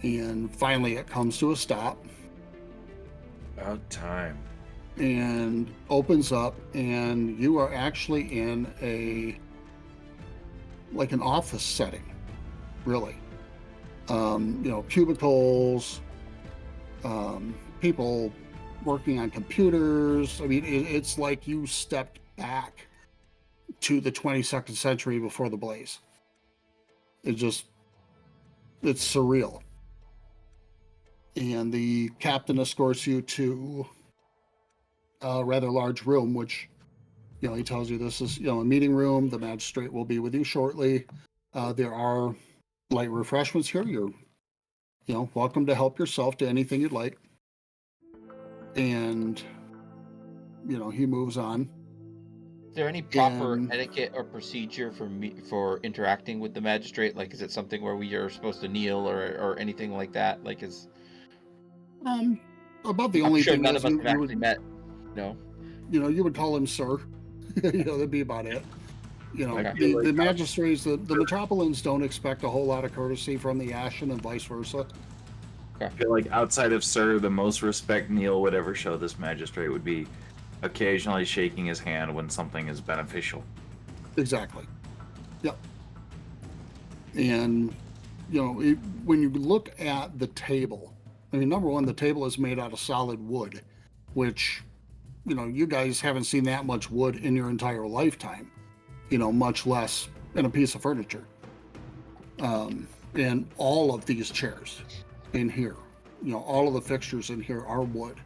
And finally it comes to a stop. About time. And opens up, and you are actually in an office setting, really. Cubicles, people working on computers. It's like you stepped back to the 22nd century before the Blaze. It's surreal. And the captain escorts you to a rather large room, which, he tells you this is, a meeting room. The magistrate will be with you shortly. There are light refreshments here. You're, welcome to help yourself to anything you'd like. And, he moves on. Is there any proper etiquette or procedure for interacting with the magistrate? Like, is it something where we are supposed to kneel or anything like that? Like, about the only thing none of us have actually met. No. You would call him sir. That'd be about it. Okay. The magistrates, the Metropolitans don't expect a whole lot of courtesy from the Ashland and vice versa. I feel like outside of sir, the most respect Neil would ever show this magistrate would be occasionally shaking his hand when something is beneficial. Exactly. Yep. And, when you look at the table, number one, the table is made out of solid wood, which, you guys haven't seen that much wood in your entire lifetime, much less in a piece of furniture. And all of these chairs in here, all of the fixtures in here are wood.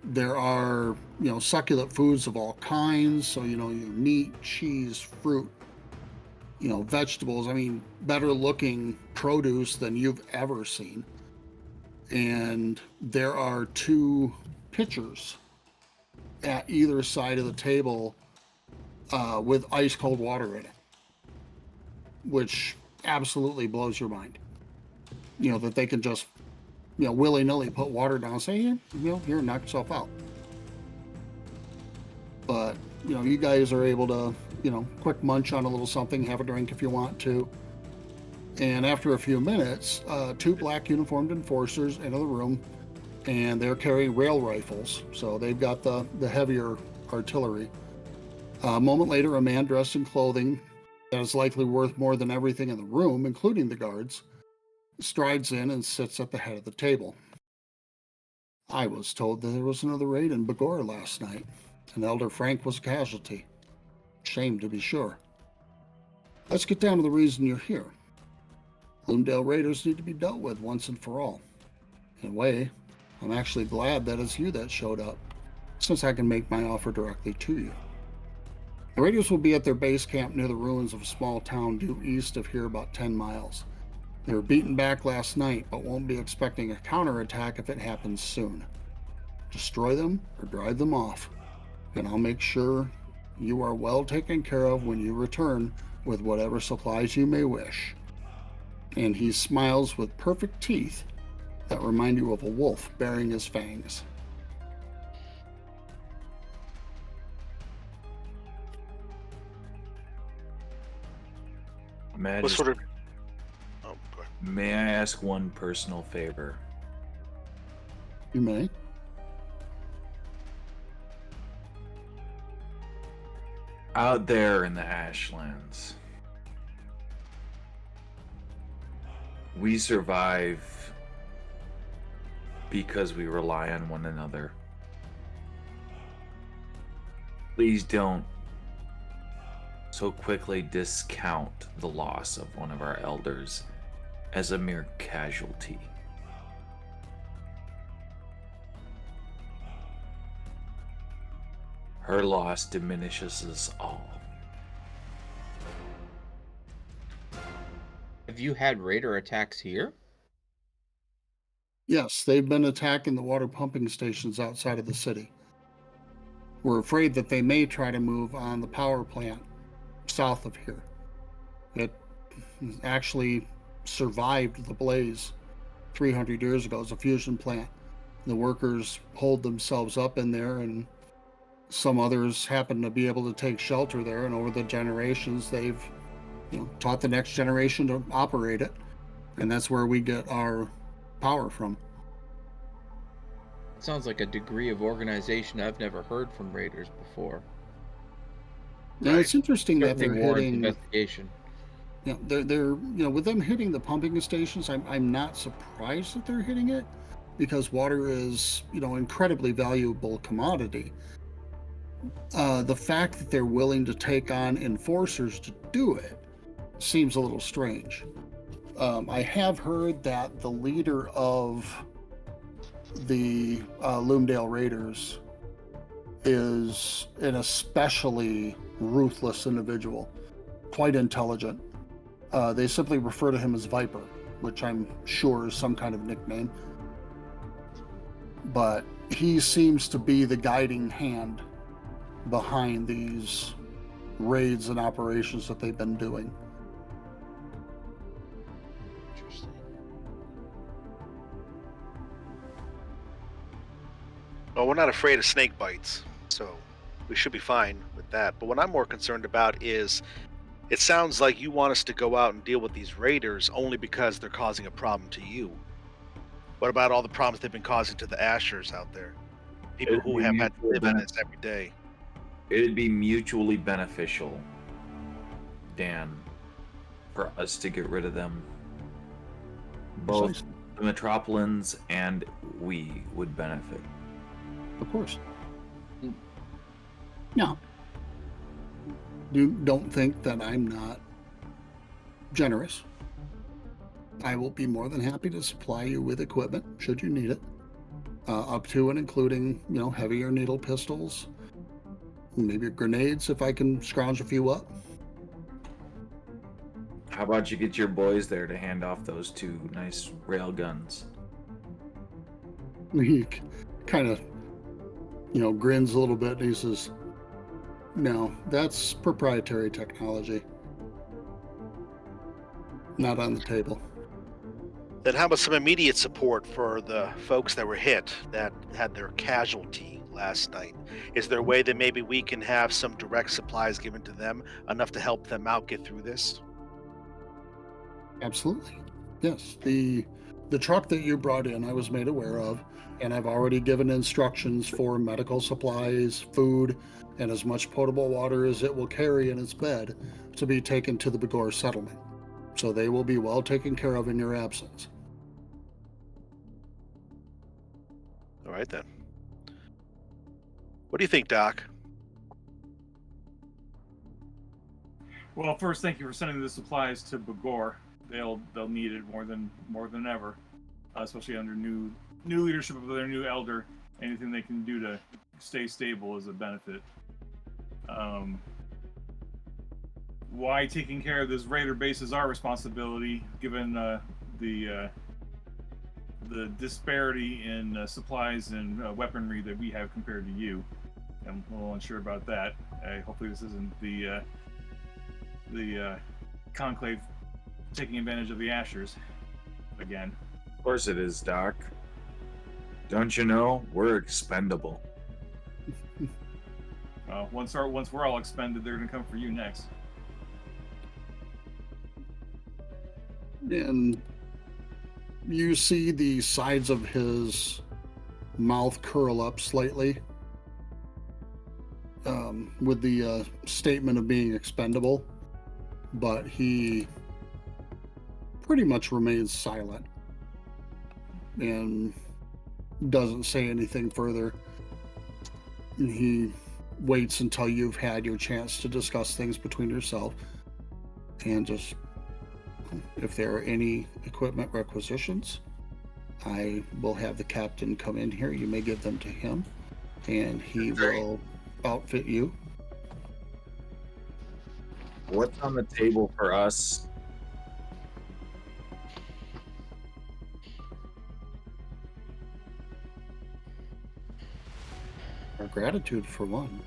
There are, succulent foods of all kinds. So, your meat, cheese, fruit, vegetables. Better looking produce than you've ever seen. And there are 2 pitchers at either side of the table with ice cold water in it, which absolutely blows your mind. That they can just, willy-nilly put water down and say, here, knock yourself out. But, you guys are able to, quick munch on a little something, have a drink if you want to. And after a few minutes, 2 black uniformed enforcers enter the room, and they're carrying rail rifles. So they've got the heavier artillery. A moment later, a man dressed in clothing that is likely worth more than everything in the room, including the guards, strides in and sits at the head of the table. I was told that there was another raid in Bangor last night, and Elder Frank was a casualty. Shame, to be sure. Let's get down to the reason you're here. Bloomdale raiders need to be dealt with once and for all. In a way, I'm actually glad that it's you that showed up, since I can make my offer directly to you. The raiders will be at their base camp near the ruins of a small town due east of here about 10 miles. They were beaten back last night, but won't be expecting a counterattack if it happens soon. destroy them or drive them off, and I'll make sure you are well taken care of when you return with whatever supplies you may wish." And he smiles with perfect teeth that remind you of a wolf baring his fangs. What sort of? Oh, go ahead. May I ask one personal favor? You may. Out there in the Ashlands, we survive because we rely on one another. Please don't so quickly discount the loss of one of our elders as a mere casualty. Her loss diminishes us all. Have you had raider attacks here? Yes, they've been attacking the water pumping stations outside of the city. We're afraid that they may try to move on the power plant south of here. It actually survived the blaze 300 years ago as a fusion plant. The workers hold themselves up in there, and some others happen to be able to take shelter there, and over the generations they've taught the next generation to operate it, and that's where we get our power from. It sounds like a degree of organization I've never heard from raiders before. Now it's interesting that Certainly they're warrants hitting investigation. they're with them hitting the pumping stations. I'm not surprised that they're hitting it, because water is incredibly valuable commodity. The fact that they're willing to take on enforcers to do it seems a little strange. I have heard that the leader of the Loomdale Raiders is an especially ruthless individual, quite intelligent. They simply refer to him as Viper, which I'm sure is some kind of nickname. But he seems to be the guiding hand behind these raids and operations that they've been doing. Interesting. Well, we're not afraid of snake bites, so we should be fine with that. But what I'm more concerned about is, it sounds like you want us to go out and deal with these raiders only because they're causing a problem to you. What about all the problems they've been causing to the Ashers out there? People who have had to live in this every day. It'd be mutually beneficial, Dan, for us to get rid of them. Both the Metropolitans and we would benefit. Of course. No. You don't think that I'm not generous. I will be more than happy to supply you with equipment should you need it, up to and including heavier needle pistols, maybe grenades if I can scrounge a few up. How about you get your boys there to hand off those two nice rail guns? He kind of grins a little bit, and he says, "No, that's proprietary technology. Not on the table." Then how about some immediate support for the folks that were hit, that had their casualty last night? Is there a way that maybe we can have some direct supplies given to them, enough to help them out get through this? Absolutely. Yes. The truck that you brought in, I was made aware of, and I've already given instructions for medical supplies, food, and as much potable water as it will carry in its bed to be taken to the Begor settlement. So they will be well taken care of in your absence. All right, then. What do you think, Doc? Well, first, thank you for sending the supplies to Begor. They'll need it more than ever, especially under new leadership of their new elder. Anything they can do to stay stable is a benefit. Why taking care of this raider base is our responsibility, given the the disparity in supplies and weaponry that we have compared to you. I'm a little unsure about that. Hopefully, this isn't the conclave taking advantage of the Ashers again. Of course it is, Doc. Don't you know we're expendable? Once we're all expended, they're gonna come for you next. And you see the sides of his mouth curl up slightly, with the statement of being expendable, but he pretty much remains silent and doesn't say anything further. And he waits until you've had your chance to discuss things between yourself, and just, if there are any equipment requisitions, I will have the captain come in here. You may give them to him, and he will outfit you. What's on the table for us? Our gratitude, for one.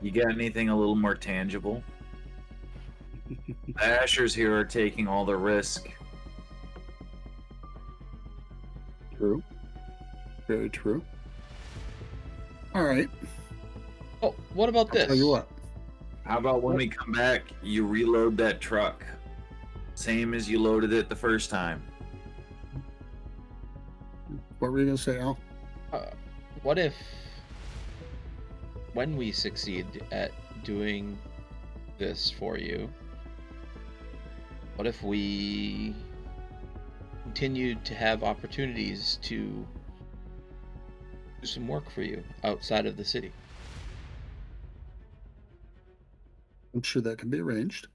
You got anything a little more tangible? The Ashers here are taking all the risk. True. Very true. All right. Oh, what about this? Tell you what. How about when we come back, you reload that truck? Same as you loaded it the first time. What were you going to say, Al? What if, when we succeed at doing this for you, what if we continued to have opportunities to do some work for you outside of the city? I'm sure that can be arranged.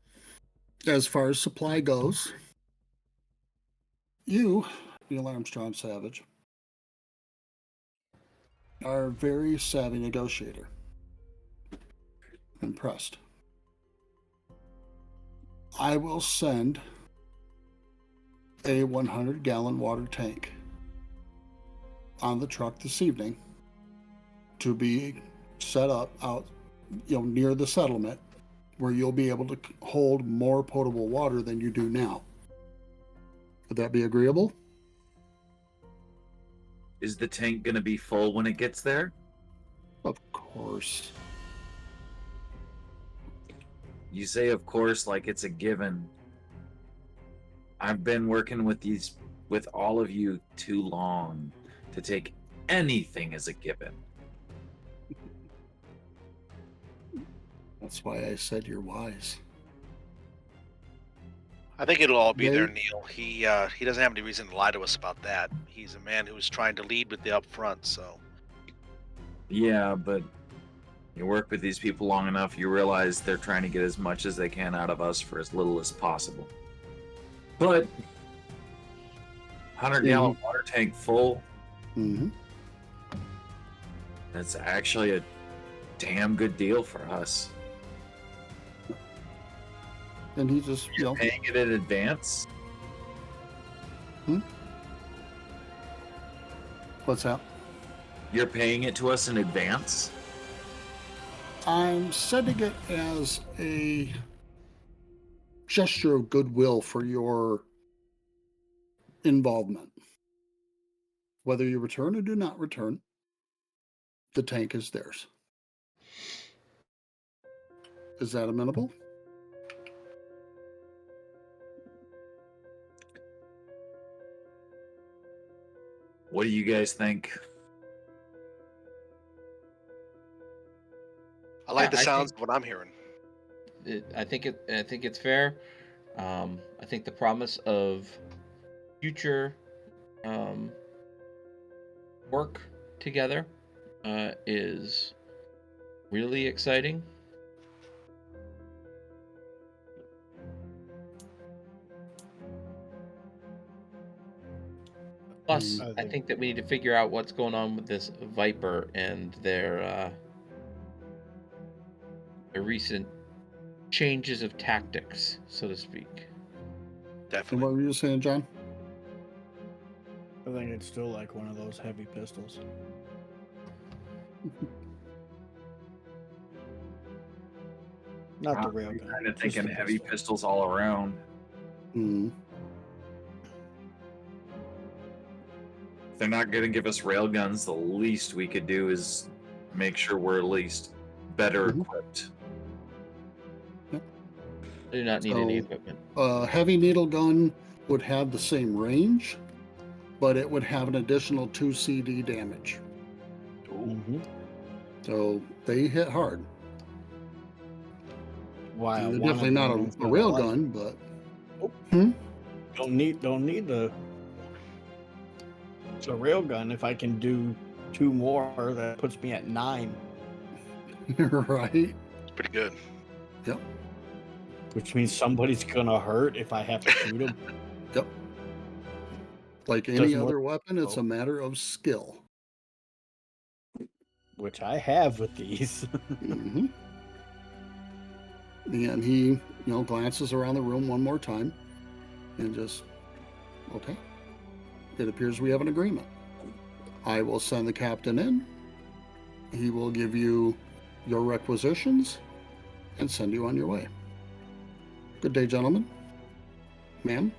As far as supply goes, you, Neil Armstrong Savage, are a very savvy negotiator. Impressed. I will send a 100-gallon water tank on the truck this evening to be set up out, near the settlement, where you'll be able to hold more potable water than you do now. Would that be agreeable? Is the tank going to be full when it gets there? Of course. You say of course like it's a given. I've been working with all of you too long to take anything as a given. That's why I said you're wise. I think it'll all be there, Dave? Neil. He doesn't have any reason to lie to us about that. He's a man who's trying to lead with the upfront, so. Yeah, but you work with these people long enough, you realize they're trying to get as much as they can out of us for as little as possible. But 100-gallon water tank full, Mm-hmm. that's actually a damn good deal for us. And he just, You're paying it in advance? What's that? You're paying it to us in advance? I'm sending it as a gesture of goodwill for your involvement. Whether you return or do not return, the tank is theirs. Is that amenable? What do you guys think? I like the I sounds of what I'm hearing. I think it's fair. I think the promise of future work together is really exciting. Plus, I think that we need to figure out what's going on with this Viper and their recent changes of tactics, so to speak. And Definitely. what were you saying, John? think I'd still like one of those heavy pistols. Not the railgun. Kind of just thinking the heavy pistol. pistols all around. Mm. If they're not going to give us railguns, the least we could do is make sure we're at least better Mhm. equipped. I do not need any So- equipment. A heavy needle gun would have the same range, but it would have an additional 2 CD damage. Mhm. So they hit hard. Why? They're one of definitely not them a is not rail light. gun, but Don't need the rail gun. If I can do 2 more, that puts me at 9, right? It's pretty good. Yep. which means somebody's gonna hurt if I have to shoot them. Yep. Like any Doesn't other work. weapon, it's a matter of skill. Which I have with these. hmm And he, glances around the room one more time and just, okay. It appears we have an agreement. I will send the captain in. He will give you your requisitions and send you on your way. Good day, gentlemen. Ma'am.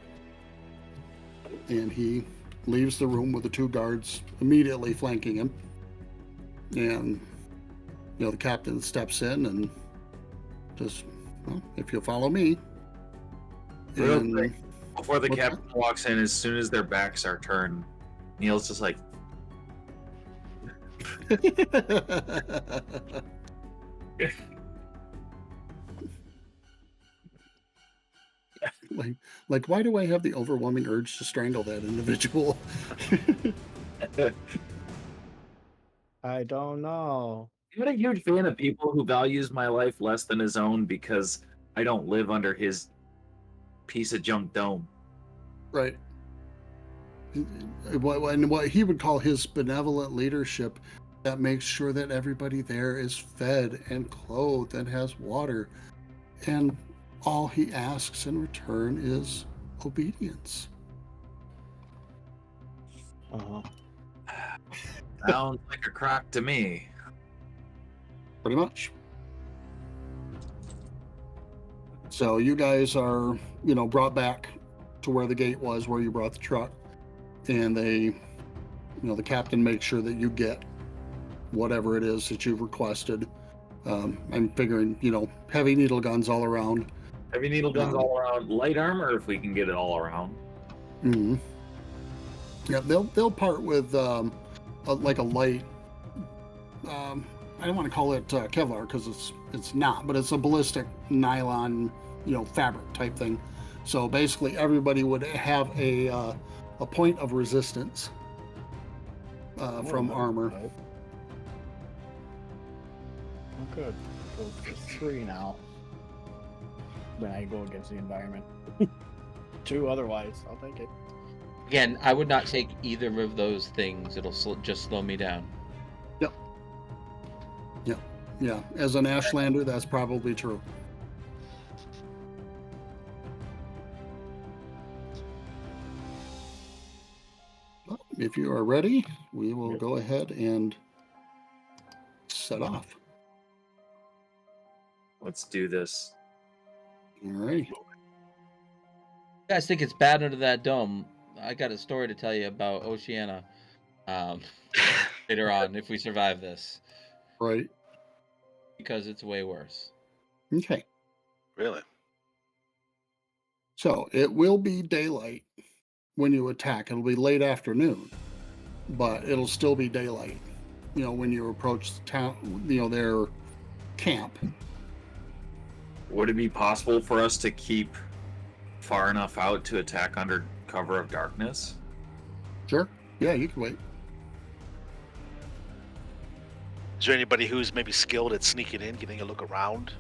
And he leaves the room with the 2 guards immediately flanking him. And, the captain steps in and just, well, if you'll follow me. Real And quick, before the What's captain walks in, as soon as their backs are turned, Neil's just like, like, why do I have the overwhelming urge to strangle that individual? I don't know. I'm not a huge fan of people who values my life less than his own because I don't live under his piece of junk dome. Right. What he would call his benevolent leadership that makes sure that everybody there is fed and clothed and has water. And all he asks in return is obedience. Uh-huh. Sounds like a crock to me. Pretty much. So you guys are, brought back to where the gate was, where you brought the truck. And they, the captain makes sure that you get whatever it is that you've requested. I'm figuring, heavy needle guns all around. Heavy needle guns all around, light armor if we can get it all around. Mm-hmm. Yeah, they'll part with like a light. I don't want to call it Kevlar because it's not, but it's a ballistic nylon, fabric type thing. So basically, everybody would have a point of resistance from armor. Oh, good. Go to 3 now. Then I go against the environment. 2 otherwise. I'll take it. Again, I would not take either of those things. It'll just slow me down. Yeah, as an Ashlander, that's probably true. Well, if you are ready, we will go ahead and set off. Let's do this. All right. You guys think it's bad under that dome? I got a story to tell you about Oceania later on if we survive this, Right. because it's way worse. Okay. Really? So it will be daylight when you attack. It'll be late afternoon, but it'll still be daylight, when you approach the town, their camp. Would it be possible for us to keep far enough out to attack under cover of darkness? Sure. Yeah, you can wait. Is there anybody who's maybe skilled at sneaking in, getting a look around?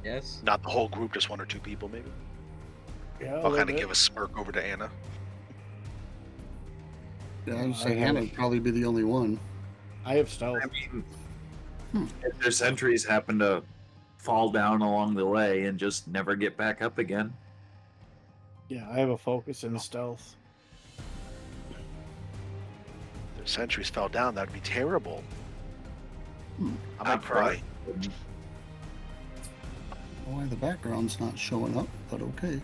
Yes? Not the whole group, just 1 or 2 people, maybe. Yeah, I'll kind of give a smirk over to Anna. Yeah, I would I say have- Hannah would probably be the only one. I have stealth. I mean, if their sentries happen to fall down along the way and just never get back up again. Yeah, I have a focus in stealth. sentries fell down, that'd be terrible. Hmm. I might cry. Why the background's not showing up, but okay.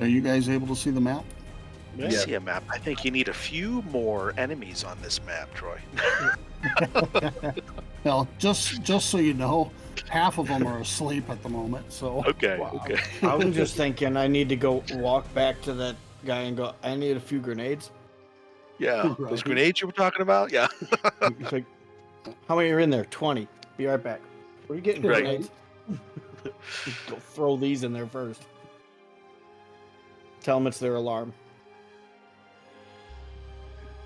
Are you guys able to see the map? I see a map. I think you need a few more enemies on this map, Troy. Well, just so you know, half of them are asleep at the moment. So Okay. Wow. Okay. I was just thinking I need to go walk back to that guy and go, I need a few grenades. Yeah. Those Right. grenades you were talking about? Yeah. He's like, how many are in there? 20. Be right back. Where are you getting Right. grenades? Go throw these in there first. Tell them it's their alarm.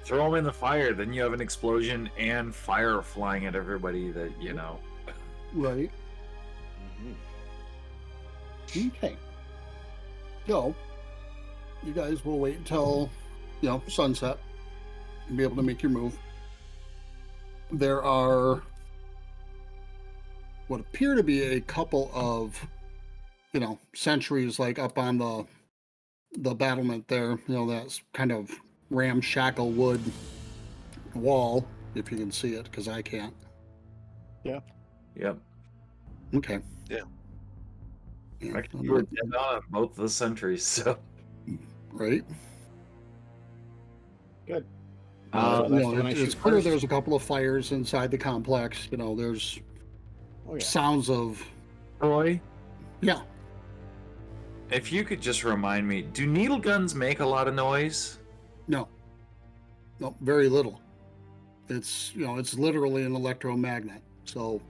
Throw them in the fire, then you have an explosion and fire flying at everybody that, you know. right. Okay. So you guys will wait until sunset and be able to make your move. There are what appear to be a couple of sentries like up on the battlement there. That's kind of ramshackle wood wall, if you can see it, because I can't. Yep. Okay. Yeah. You were dead on both the sentries, so. Right. Good. Uh, that's when I it's shoot clear first. there's a couple of fires inside the complex. There's Oh, yeah. sounds of Troy, yeah. if you could just remind me, do needle guns make a lot of noise? No, very little. It's it's literally an electromagnet. So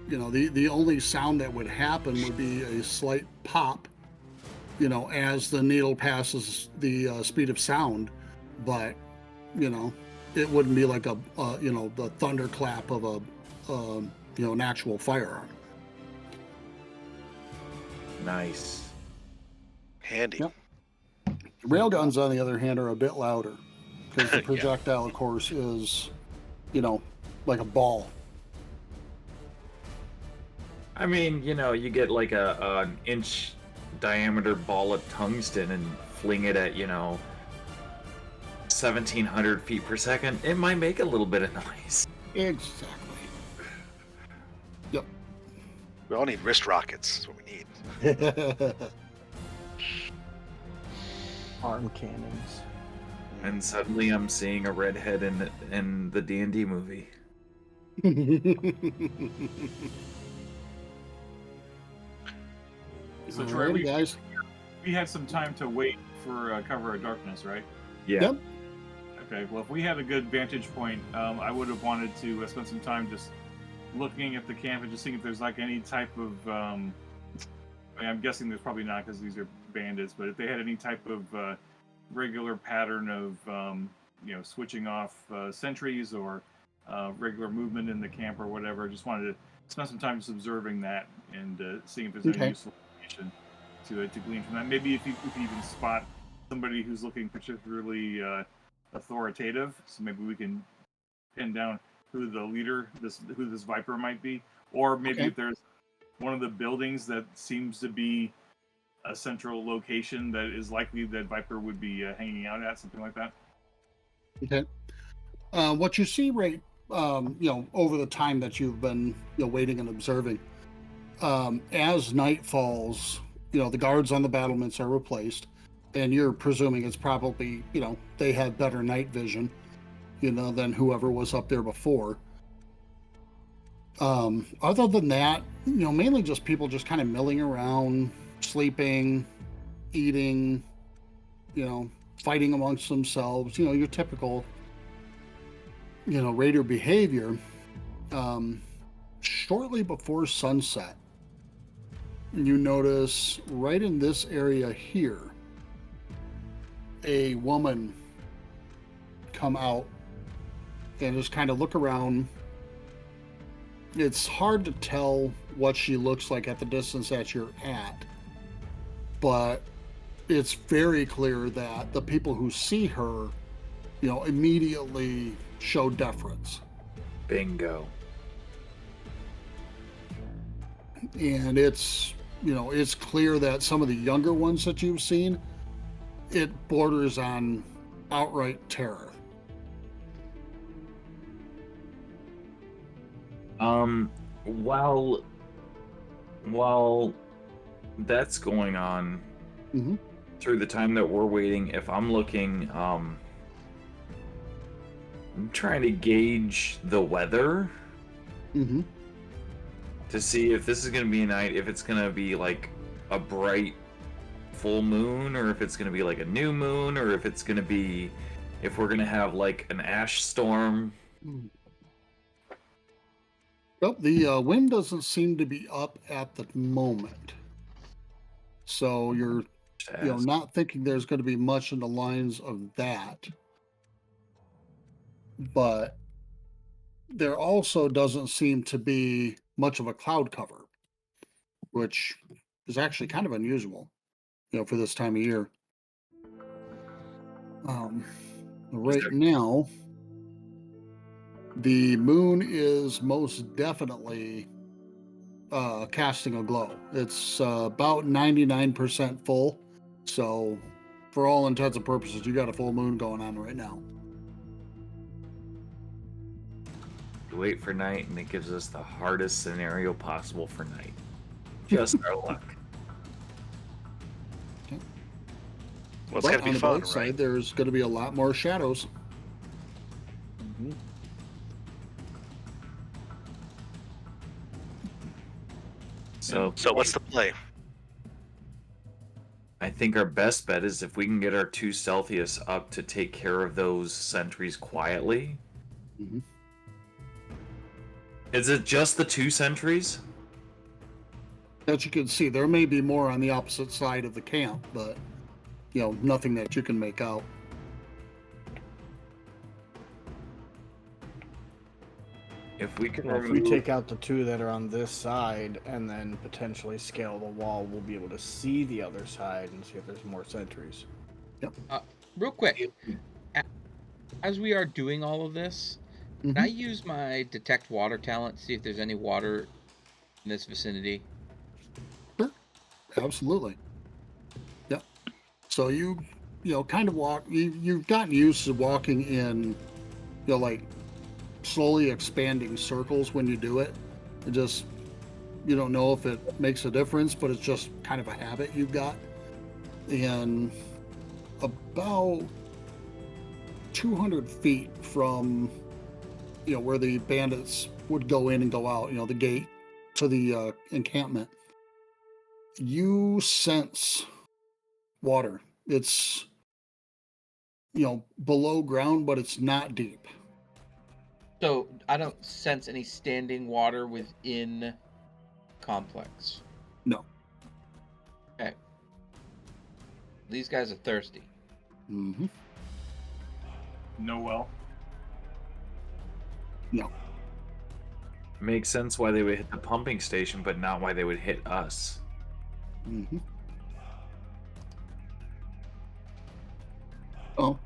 the only sound that would happen would be a slight pop, as the needle passes the speed of sound, but it wouldn't be like the thunderclap of an actual firearm. Nice. Handy. Yep. Railguns, on the other hand, are a bit louder because the Yeah. projectile, of course, is like a ball. I mean, you get like an inch diameter ball of tungsten and fling it at, 1,700 feet per second. It might make a little bit of noise. Exactly. Yep. We all need wrist rockets. That's what we need. Arm cannons. And suddenly I'm seeing a redhead in the D&D movie. So Troy, Alrighty, guys. we had some time to wait for cover of darkness, right? Yeah. Yep. Okay. Well, if we had a good vantage point, I would have wanted to spend some time just looking at the camp and just seeing if there's like any type of. I'm guessing there's probably not because these are bandits, but if they had any type of regular pattern of switching off sentries or regular movement in the camp or whatever, just wanted to spend some time just observing that and seeing if there's any Okay. useful information to glean from that. Maybe if you even spot somebody who's looking particularly authoritative, so maybe we can pin down who the leader, who this Viper might be, or maybe Okay. if there's one of the buildings that seems to be a central location that is likely that Viper would be hanging out at, something like that. Okay. What you see right, over the time that you've been, waiting and observing, as night falls, the guards on the battlements are replaced, and you're presuming it's probably, they had better night vision, than whoever was up there before. Other than that, mainly just people just kind of milling around, sleeping, eating, fighting amongst themselves, your typical, raider behavior. Shortly before sunset, you notice right in this area here, a woman come out and just kind of look around. It's hard to tell what she looks like at the distance that you're at, but it's very clear that the people who see her, immediately show deference. Bingo. And it's, it's clear that some of the younger ones that you've seen, it borders on outright terror. While that's going on, Mm-hmm. through the time that we're waiting, if I'm looking, I'm trying to gauge the weather Mm-hmm. to see if this is going to be a night, if it's going to be like a bright full moon, or if it's going to be like a new moon, or if it's going to be, if we're going to have like an ash storm. Well, the wind doesn't seem to be up at the moment, so you're not thinking there's going to be much in the lines of that. But there also doesn't seem to be much of a cloud cover, which is actually kind of unusual, for this time of year. Right now, the moon is most definitely casting a glow. It's about 99% full. So, for all intents and purposes, you got a full moon going on right now. We wait for night, and it gives us the hardest scenario possible for night. Just our luck. Okay. Well, it's going to be on the fun, bright right? side, there's going to be a lot more shadows. Mm-hmm. So what's the play? I think our best bet is if we can get our two stealthiest up to take care of those sentries quietly. Mm-hmm. Is it just the two sentries? As you can see, there may be more on the opposite side of the camp, but nothing that you can make out. If we can Well, if remove... we take out the two that are on this side and then potentially scale the wall, we'll be able to see the other side and see if there's more sentries. Real quick, as we are doing all of this, Mm-hmm. can I use my detect water talent to see if there's any water in this vicinity? Sure. Absolutely. Yep. So you kind of walk. You've gotten used to walking in, like slowly expanding circles when you do it. It just, you don't know if it makes a difference, but it's just kind of a habit you've got. And about 200 feet from where the bandits would go in and go out, the gate to the encampment, you sense water. It's below ground, but it's not deep. So I don't sense any standing water within complex. No. Okay. These guys are thirsty. Mm-hmm. No well. No. Makes sense why they would hit the pumping station, but not why they would hit us. Mm-hmm. Oh,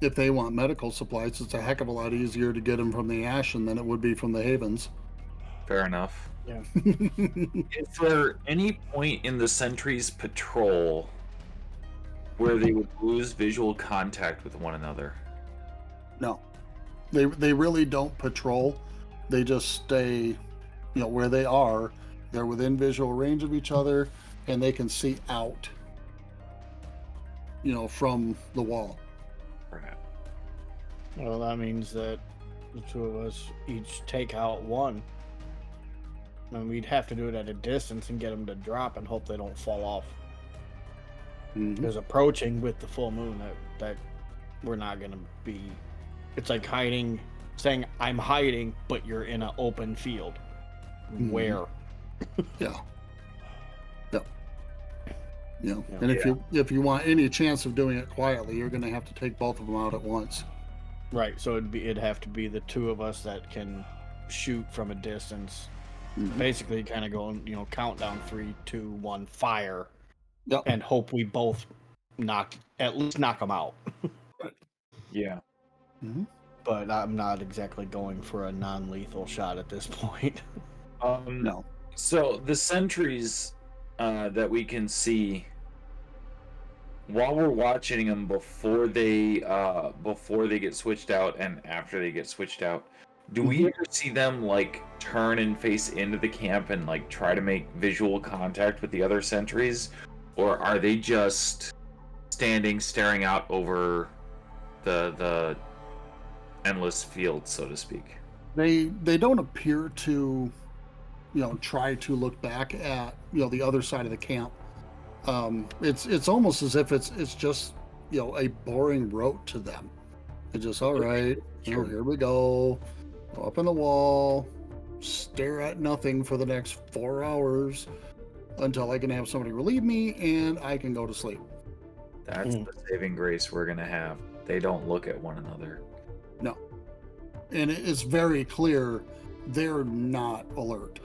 if they want medical supplies, it's a heck of a lot easier to get them from the Ashland than it would be from the Havens. Fair enough. Yeah. Is there any point in the sentry's patrol where they would lose visual contact with one another? No. They really don't patrol. They just stay, where they are. They're within visual range of each other, and they can see out, from the wall. Perhaps. Well, that means that the two of us each take out one. And we'd have to do it at a distance and get them to drop and hope they don't fall off. Mm-hmm. Because approaching with the full moon, that we're not going to be... It's like hiding, saying, I'm hiding, but you're in an open field. Mm-hmm. Where? Yeah. Yep. And if you want any chance of doing it quietly, you're going to have to take both of them out at once. Right, so it'd have to be the two of us that can shoot from a distance. Mm-hmm. Basically, kind of going, countdown 3, 2, 1, fire. Yep. And hope we both at least knock them out. Yeah. Mm-hmm. But I'm not exactly going for a non-lethal shot at this point. No. So the sentries that we can see while we're watching them before they get switched out and after they get switched out? Do we ever see them like turn and face into the camp and like try to make visual contact with the other sentries, or are they just standing staring out over the endless field, so to speak? They don't appear to, try to look back at the other side of the camp. It's almost as if it's just a boring route to them. It's just all right. Here we go. Go up on the wall, stare at nothing for the next 4 hours until I can have somebody relieve me and I can go to sleep. That's the saving grace we're gonna have. They don't look at one another. No. And it's very clear they're not alert.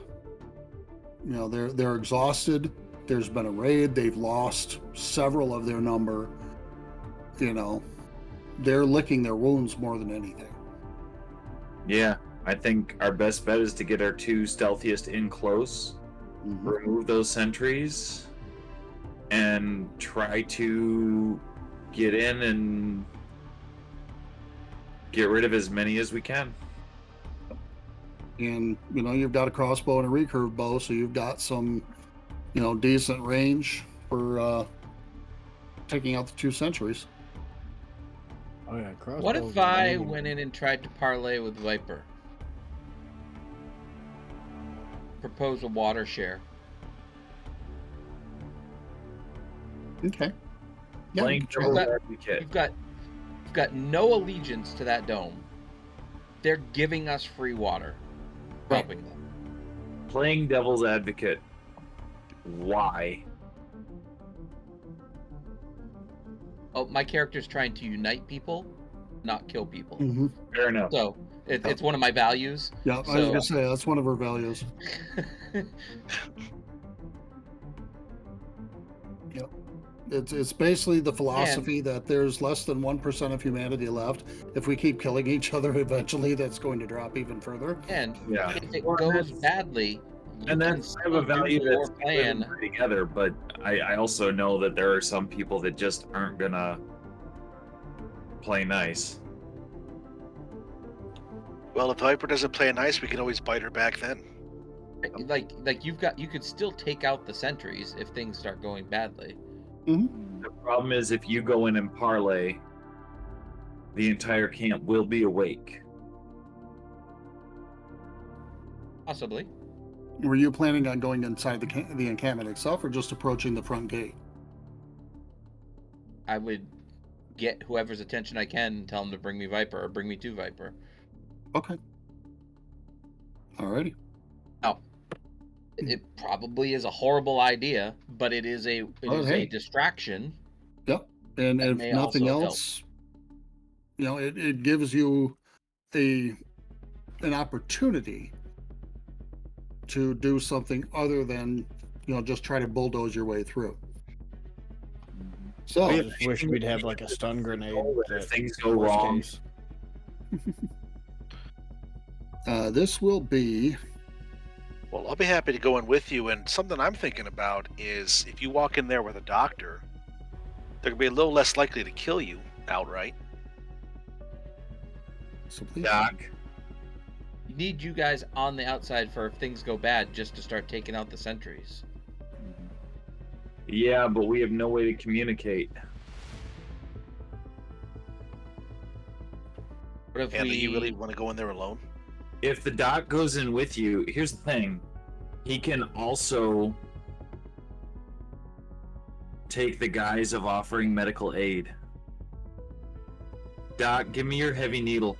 They're exhausted. There's been a raid. They've lost several of their number. They're licking their wounds more than anything. Yeah, I think our best bet is to get our two stealthiest in close, remove those sentries, and try to get in and get rid of as many as we can. And, you've got a crossbow and a recurve bow, so you've got some, decent range for taking out the two sentries. Oh yeah, crossbow. What if I went in and tried to parlay with Viper? Propose a water share. Okay. Yeah, Playing you can try devil's that. advocate. You've got no allegiance to that dome. They're giving us free water. Helping them. Playing devil's advocate. Why? Oh, my character's trying to unite people, not kill people. Fair enough. So it's one of my values. Yeah, I was gonna say that's one of our values. Yep. It's basically the philosophy that there's less than 1% of humanity left. If we keep killing each other, eventually that's going to drop even further. And Yeah. if it goes badly, And that's kind of a value your that's plan. together, but I also know that there are some people that just aren't gonna play nice. Well, if Viper doesn't play nice, we can always bite her back then. Like you could still take out the sentries if things start going badly. The problem is if you go in and parlay, the entire camp will be awake. Possibly. Were you planning on going inside the encampment itself, or just approaching the front gate? I would get whoever's attention I can and tell them to bring me Viper or bring me to Viper. Okay. Alrighty. Now, it probably is a horrible idea, but it is a distraction. Yep. And if may nothing also else, it gives you an opportunity to do something other than just try to bulldoze your way through. So I just wish we'd have like a stun grenade. If things go wrong. This will be. Well, I'll be happy to go in with you. And something I'm thinking about is if you walk in there with a doctor, they're going to be a little less likely to kill you outright. So please. Doc, Need you guys on the outside for if things go bad, just to start taking out the sentries. yeah, but we have no way to communicate. What if And you really want to go in there alone? If the doc goes in with you, here's the thing. He can also take the guise of offering medical aid. Doc, give me your heavy needle.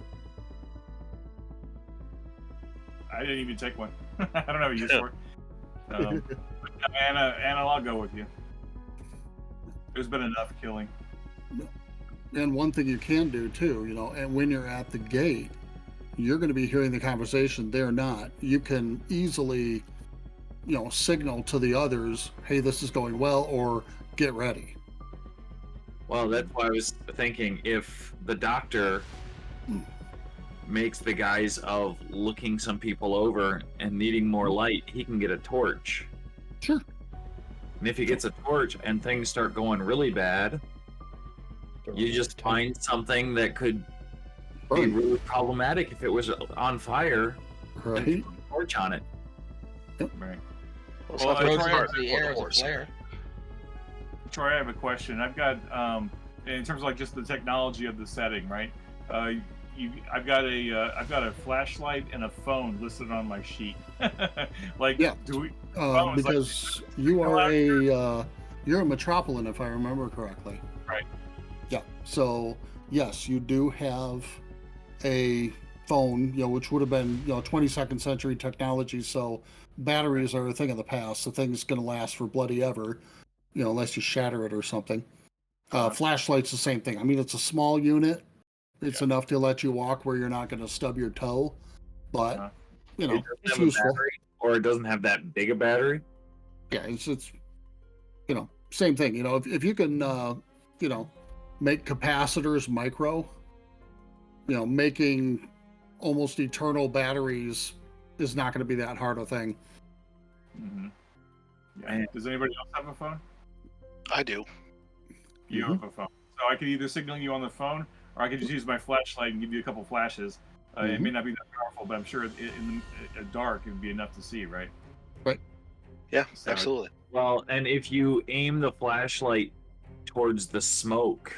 I didn't even take one. I don't have a use for it. Anna, I'll go with you. There's been enough killing. And one thing you can do too, and when you're at the gate, you're going to be hearing the conversation. They're not. You can easily, signal to the others, hey, this is going well, or get ready. Well, that's why I was thinking if the doctor makes the guise of looking some people over and needing more light, he can get a torch. Sure. And if he gets a torch and things start going really bad, you just find something that could be Burn. really problematic if it was on fire and Right. put a torch on it. Right. Well, Well, it's Throws not it very into the hard air for as a horse. flare. Troy, I have a question. I've got, in terms of like just the technology of the setting, right? I've got a flashlight and a phone listed on my sheet. Like, Yeah. do we? Phones, like- Because you are you're a metropolitan, if I remember correctly. Right. Yeah. So yes, you do have a phone, which would have been 22nd century technology. So batteries are a thing of the past. The thing's going to last for bloody ever, unless you shatter it or something. Flashlight's the same thing. I mean, it's a small unit. It's enough to let you walk where you're not going to stub your toe, but It doesn't it's have a useful. battery, or it doesn't have that big a battery. Yeah, it's same thing. If you can make capacitors micro, making almost eternal batteries is not going to be that hard a thing. Mm-hmm. Yeah. Does anybody else have a phone? I do. You have a phone, so I could either signal you on the phone, or I could just use my flashlight and give you a couple flashes. It may not be that powerful, but I'm sure in the dark it would be enough to see, right? Right. Yeah, So- absolutely. Well, and if you aim the flashlight towards the smoke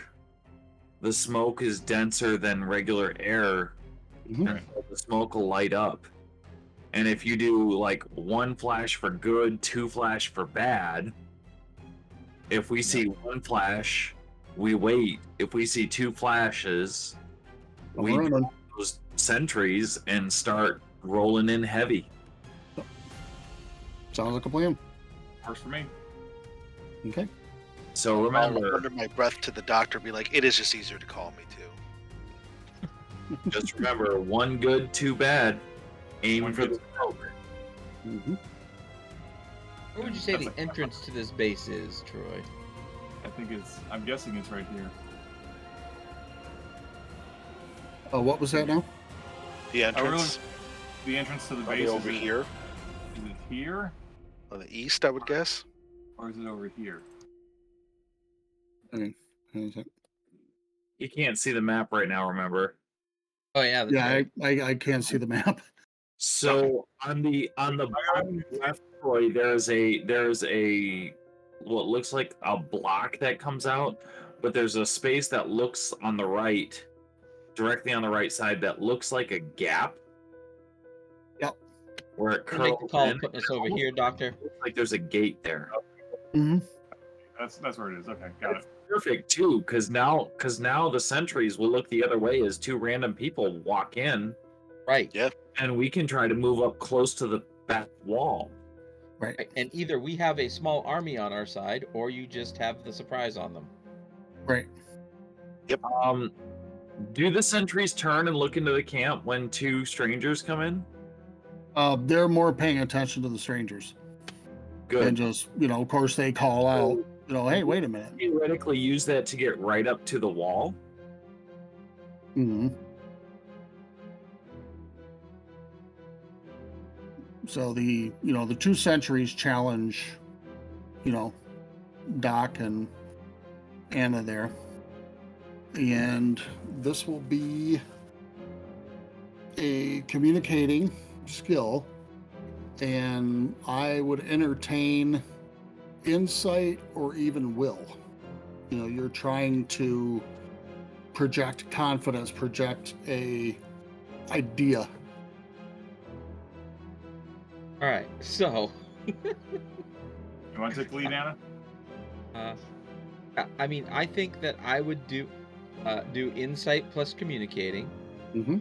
is denser than regular air, Mhm. and so the smoke will light up. And if you do like one flash for good, two flash for bad, if we see one flash, we wait. If we see two flashes, we Running. drop those sentries and start rolling in heavy. Sounds like a plan. Works for me. Okay. So I'll remember, under my breath to the doctor, be like, "It is just easier to call me too." just remember, one good, two bad. Aim One for good, the smoke. hmm Where would you say the entrance to this base is, Troy? I'm guessing it's right here. What was that now? The entrance The entrance to the probably base over is here Is it here, on the east, I would guess. or is it over here? I mean, You can't see the map right now, remember? Oh yeah, that's yeah, right. I can't see the map. So on the bottom left, Troy, there's a what looks like a block that comes out, but there's a space that looks on the right, directly on the right side, that looks like a gap. Yep. Where it Can I make the curls call in. of putting us over here, Doctor? Looks like there's a gate there. hmm That's where it is. Okay, got it. Perfect too, because now the sentries will look the other way as two random people walk in, Right. Yeah. and we can try to move up close to the back wall. Right. And either we have a small army on our side, or you just have the surprise on them. Right. Do the sentries turn and look into the camp when two strangers come in? They're more paying attention to the strangers. Good. And just, of course they call out, hey, wait a minute. Theoretically, use that to get right up to the wall. hmm So the two sentries challenge, Doc and Anna there. And this will be a communicating skill. And I would entertain insight or even will. You're trying to project confidence, project a idea. All right. So, You want to take the lead, Anna? I mean, I think that I would do insight plus communicating. Mm-hmm.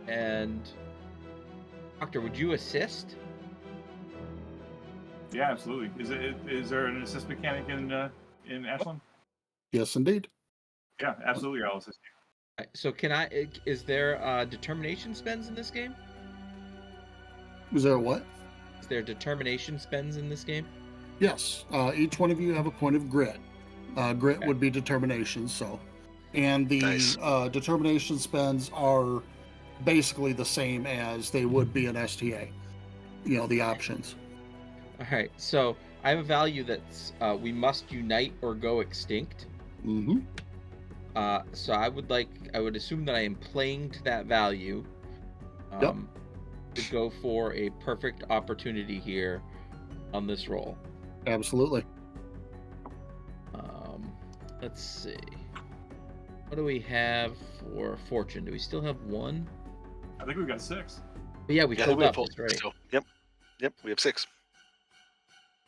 And Doctor, would you assist? Yeah, absolutely. Is there an assist mechanic in Ashland? Yes, indeed. Yeah, absolutely. I'll assist you. Right, so can I? Is there determination spends in this game? Was there a what? Is there determination spends in this game? Yes. Each one of you have a point of grit. Grit Okay. would be determination. So, and the Nice. Determination spends are basically the same as they would be in STA. The options. All right. So I have a value that's we must unite or go extinct. Mm-hmm. So I would assume that I am playing to that value. Yep. To go for a perfect opportunity here on this roll. Absolutely. Let's see. What do we have for fortune? Do we still have one? I think we got 6. But yeah, we Yeah, filled we up. pulled. That's right. So, yep, we have 6.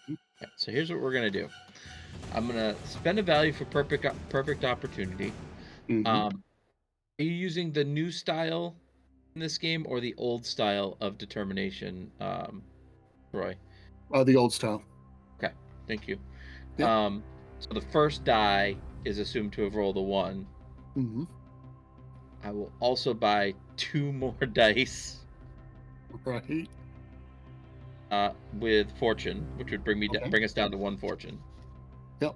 Okay, so here's what we're gonna do. I'm gonna spend a value for perfect opportunity. Mm-hmm. Are you using the new style in this game or the old style of determination, Troy? The old style. Okay, thank you. Yep. So the first die is assumed to have rolled a 1. Mm-hmm. I will also buy 2 more dice Right. with fortune, which would bring Okay. us down to 1 fortune. Yep.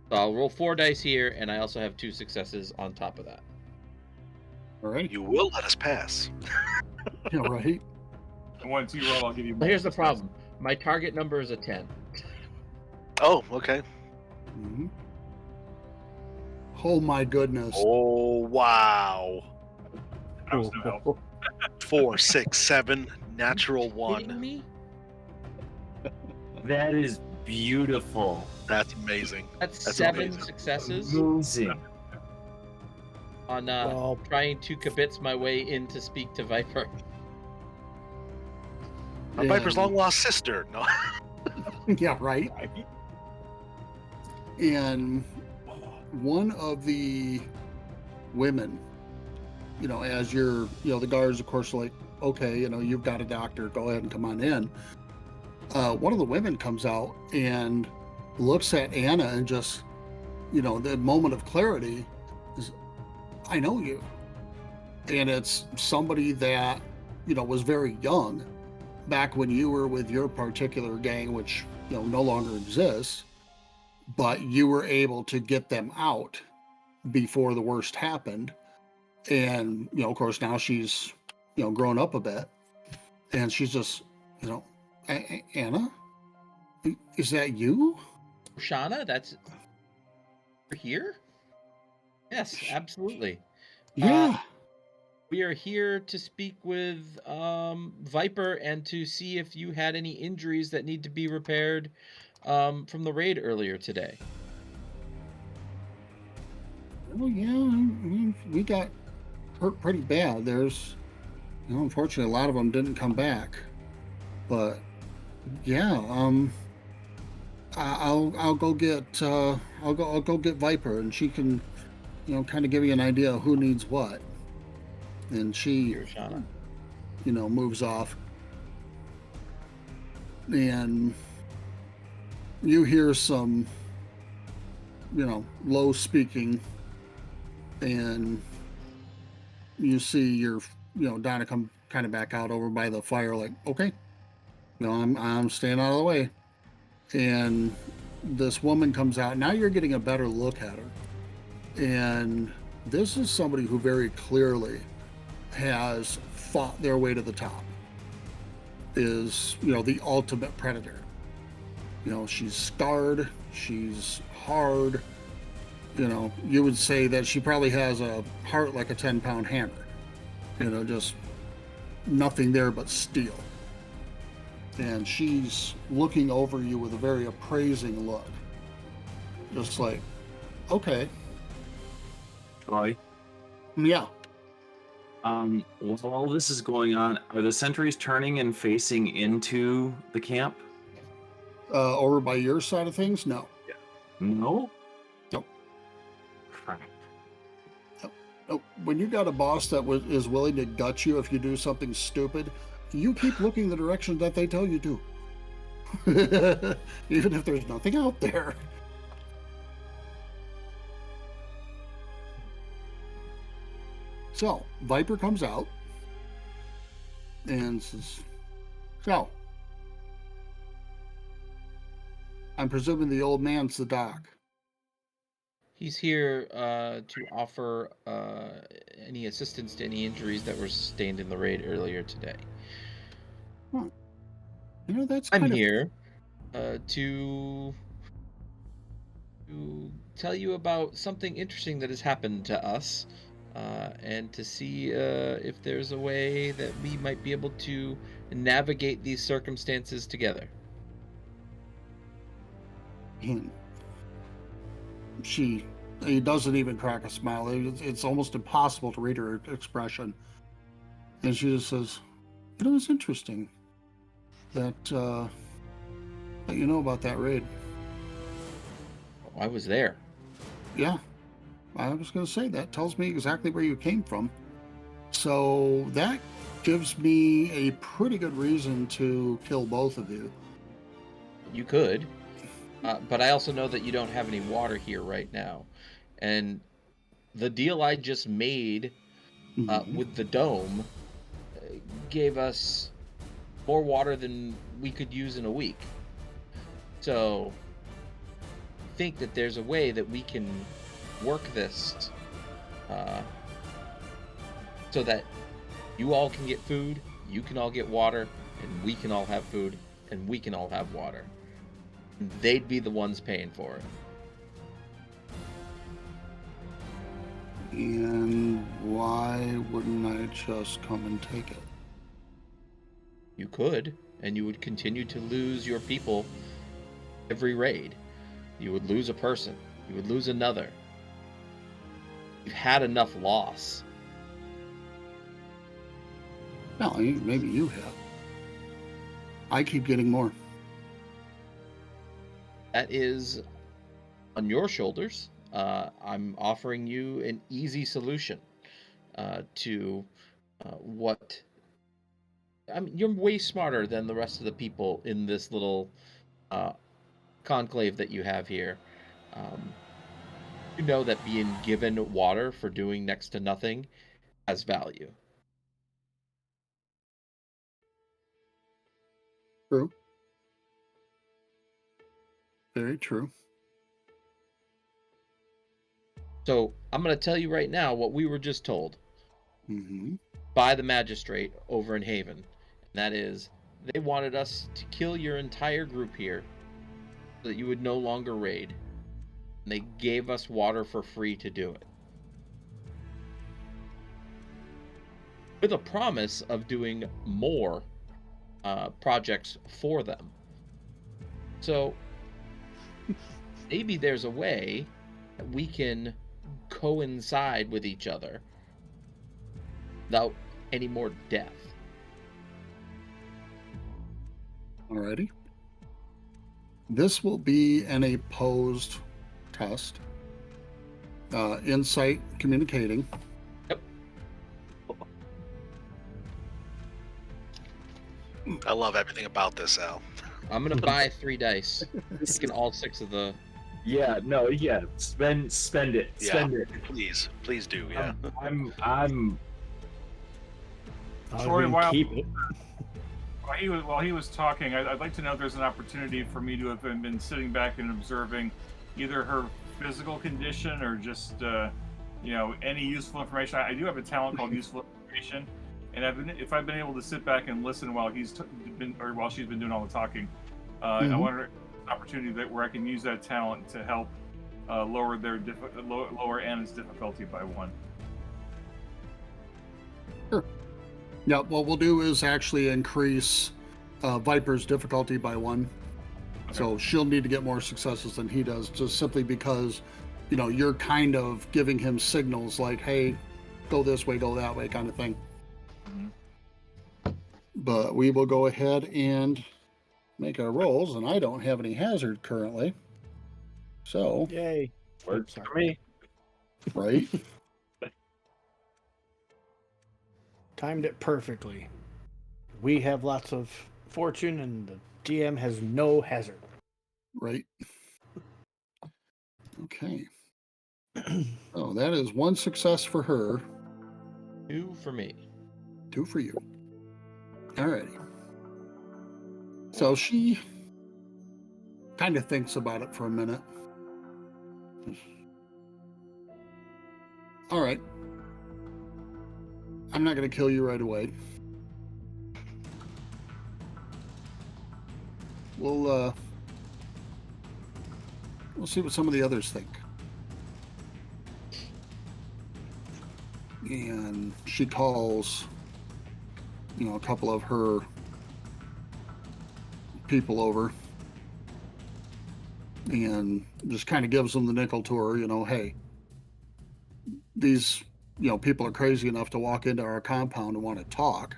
So I'll roll 4 dice here, and I also have 2 successes on top of that. All right. You will let us pass. Yeah, right. And once you roll, I'll give you more. But here's the success. problem. My target number is a 10. Oh, okay. Mm-hmm. Oh my goodness. Oh, wow. That was no help. 4, 6, 7, natural Kidding 1. me? That is beautiful. That's amazing. That's That's 7 amazing. successes Amazing. on Well, trying to kibitz my way in to speak to Viper. Viper's long lost sister. No. Yeah, right. And one of the women, as you're, the guards, of course, are like, okay, you've got a doctor, go ahead and come on in. One of the women comes out and looks at Anna and just, the moment of clarity is, I know you. And it's somebody that, was very young back when you were with your particular gang, which, no longer exists, but you were able to get them out before the worst happened. And, of course, now she's, grown up a bit, and she's just, Anna, is that you? Shauna, that's you're here? Yes, absolutely. Yeah. We are here to speak with Viper and to see if you had any injuries that need to be repaired from the raid earlier today. Oh, yeah. I mean, we got hurt pretty bad. There's, unfortunately, a lot of them didn't come back. But yeah, I'll go get I'll go get Viper, and she can, kind of give you an idea of who needs what. And she, Here, Shauna. moves off, and you hear some, low speaking, and you see your, Donna come kind of back out over by the fire, like, okay, I'm staying out of the way. And this woman comes out. Now you're getting a better look at her, and this is somebody who very clearly has fought their way to the top. Is, the ultimate predator. She's scarred, she's hard. You would say that she probably has a heart like a 10-pound hammer. Just nothing there but steel. And she's looking over you with a very appraising look. Just like, okay. Troy, Yeah. while all this is going on, are the sentries turning and facing into the camp? Over by your side of things? No. No? Nope. Crap. No. When you got a boss that is willing to gut you if you do something stupid, you keep looking the direction that they tell you to. Even if there's nothing out there. So, Viper comes out and says, so, I'm presuming the old man's the doc. He's here to offer any assistance to any injuries that were sustained in the raid earlier today. That's I'm kind of here to tell you about something interesting that has happened to us, and to see if there's a way that we might be able to navigate these circumstances together. him. He doesn't even crack a smile. It's almost impossible to read her expression. And she just says, it's interesting that you know about that raid. Oh, I was there. Yeah, I was going to say that tells me exactly where you came from. So that gives me a pretty good reason to kill both of you. You could, but I also know that you don't have any water here right now. And the deal I just made with the dome gave us more water than we could use in a week. So I think that there's a way that we can work this so that you all can get food, you can all get water, and we can all have food, and we can all have water. And they'd be the ones paying for it. And why wouldn't I just come and take it? You could, and you would continue to lose your people every raid. You would lose a person. You would lose another. You've had enough loss. No, maybe you have. I keep getting more. That is on your shoulders. I'm offering you an easy solution to what... I mean, you're way smarter than the rest of the people in this little conclave that you have here. You know that being given water for doing next to nothing has value. True. Very true. So I'm going to tell you right now what we were just told by the magistrate over in Haven. And that is, they wanted us to kill your entire group here so that you would no longer raid. And they gave us water for free to do it. With a promise of doing more projects for them. So maybe there's a way that we can coincide with each other without any more death. Alrighty. This will be an opposed test. Insight communicating. Yep. I love everything about this, Al. I'm gonna buy 3 dice. Taking all 6 of the... Yeah, no, yeah. Spend it. Spend it. Please do. Yeah. I'm Troy, keep it. While he was talking, I'd like to know if there's an opportunity for me to have been sitting back and observing either her physical condition or just any useful information. I do have a talent called useful information, and if I've been able to sit back and listen while while she's been doing all the talking, I wonder an opportunity where I can use that talent to help lower lower Anna's difficulty by 1. Sure. Yeah, what we'll do is actually increase Viper's difficulty by 1. Okay. So she'll need to get more successes than he does, just simply because, you're kind of giving him signals like, hey, go this way, go that way kind of thing. But we will go ahead and make our rolls, and I don't have any hazard currently. So... Yay. Works for me. Right? Timed it perfectly. We have lots of fortune, and the GM has no hazard. Right. Okay. Oh, that is 1 success for her. 2 for me. 2 for you. Alrighty. So she kind of thinks about it for a minute. All right. I'm not going to kill you right away. we'll see what some of the others think. And she calls, a couple of her people over and just kind of gives them the nickel to her, hey, these, people are crazy enough to walk into our compound and want to talk.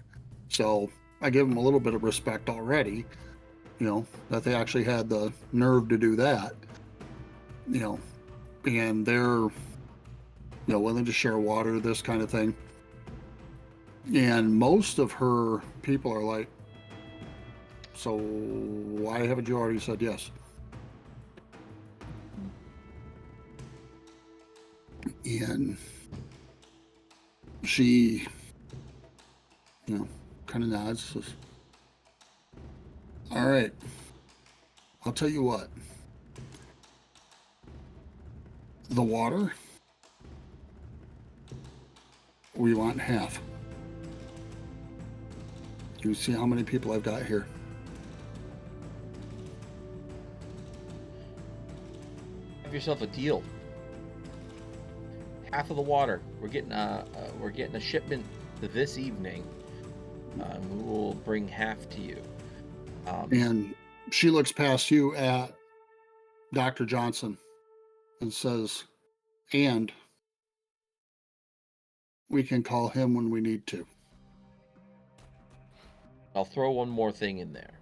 So I give them a little bit of respect already, that they actually had the nerve to do that, and they're, willing to share water, this kind of thing. And most of her people are like, so why haven't you already said yes? And she, kind of nods, says, all right, I'll tell you what. The water, we want half. You see how many people I've got here? Have yourself a deal. Half of the water. We're getting a shipment this evening. We will bring half to you. And she looks past you at Dr. Johnson and says, and we can call him when we need to. I'll throw one more thing in there.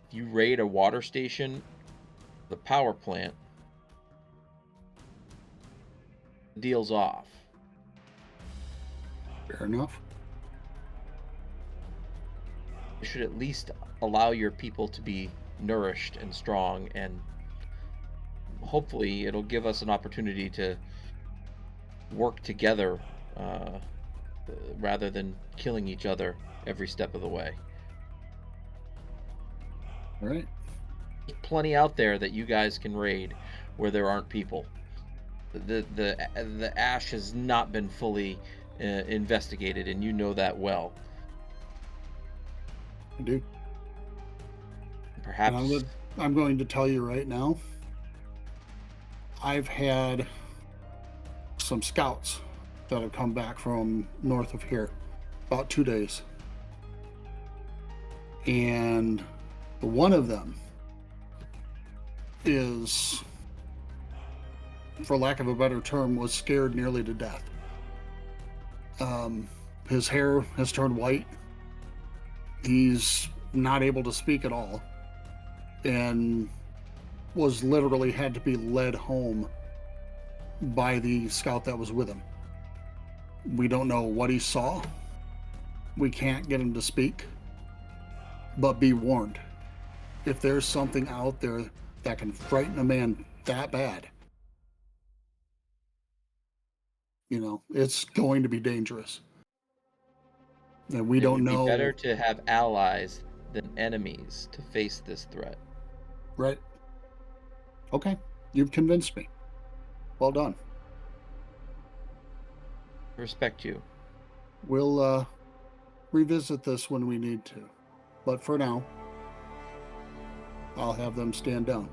If you raid a water station, the power plant, the deal's off. Fair enough. You should at least allow your people to be nourished and strong, and hopefully it'll give us an opportunity to work together rather than killing each other every step of the way. All right. There's plenty out there that you guys can raid where there aren't people. The ash has not been fully investigated, and you know that well. I do. Perhaps I'm going to tell you right now, I've had some scouts that have come back from north of here, about 2 days. And one of them is, for lack of a better term, was scared nearly to death. His hair has turned white. He's not able to speak at all, and was literally had to be led home by the scout that was with him. We don't know what he saw. We can't get him to speak, but be warned, if there's something out there that can frighten a man that bad, it's going to be dangerous. And we don't know. It would be better to have allies than enemies to face this threat. Right. Okay. You've convinced me. Well done. I respect you. We'll revisit this when we need to. But for now, I'll have them stand down.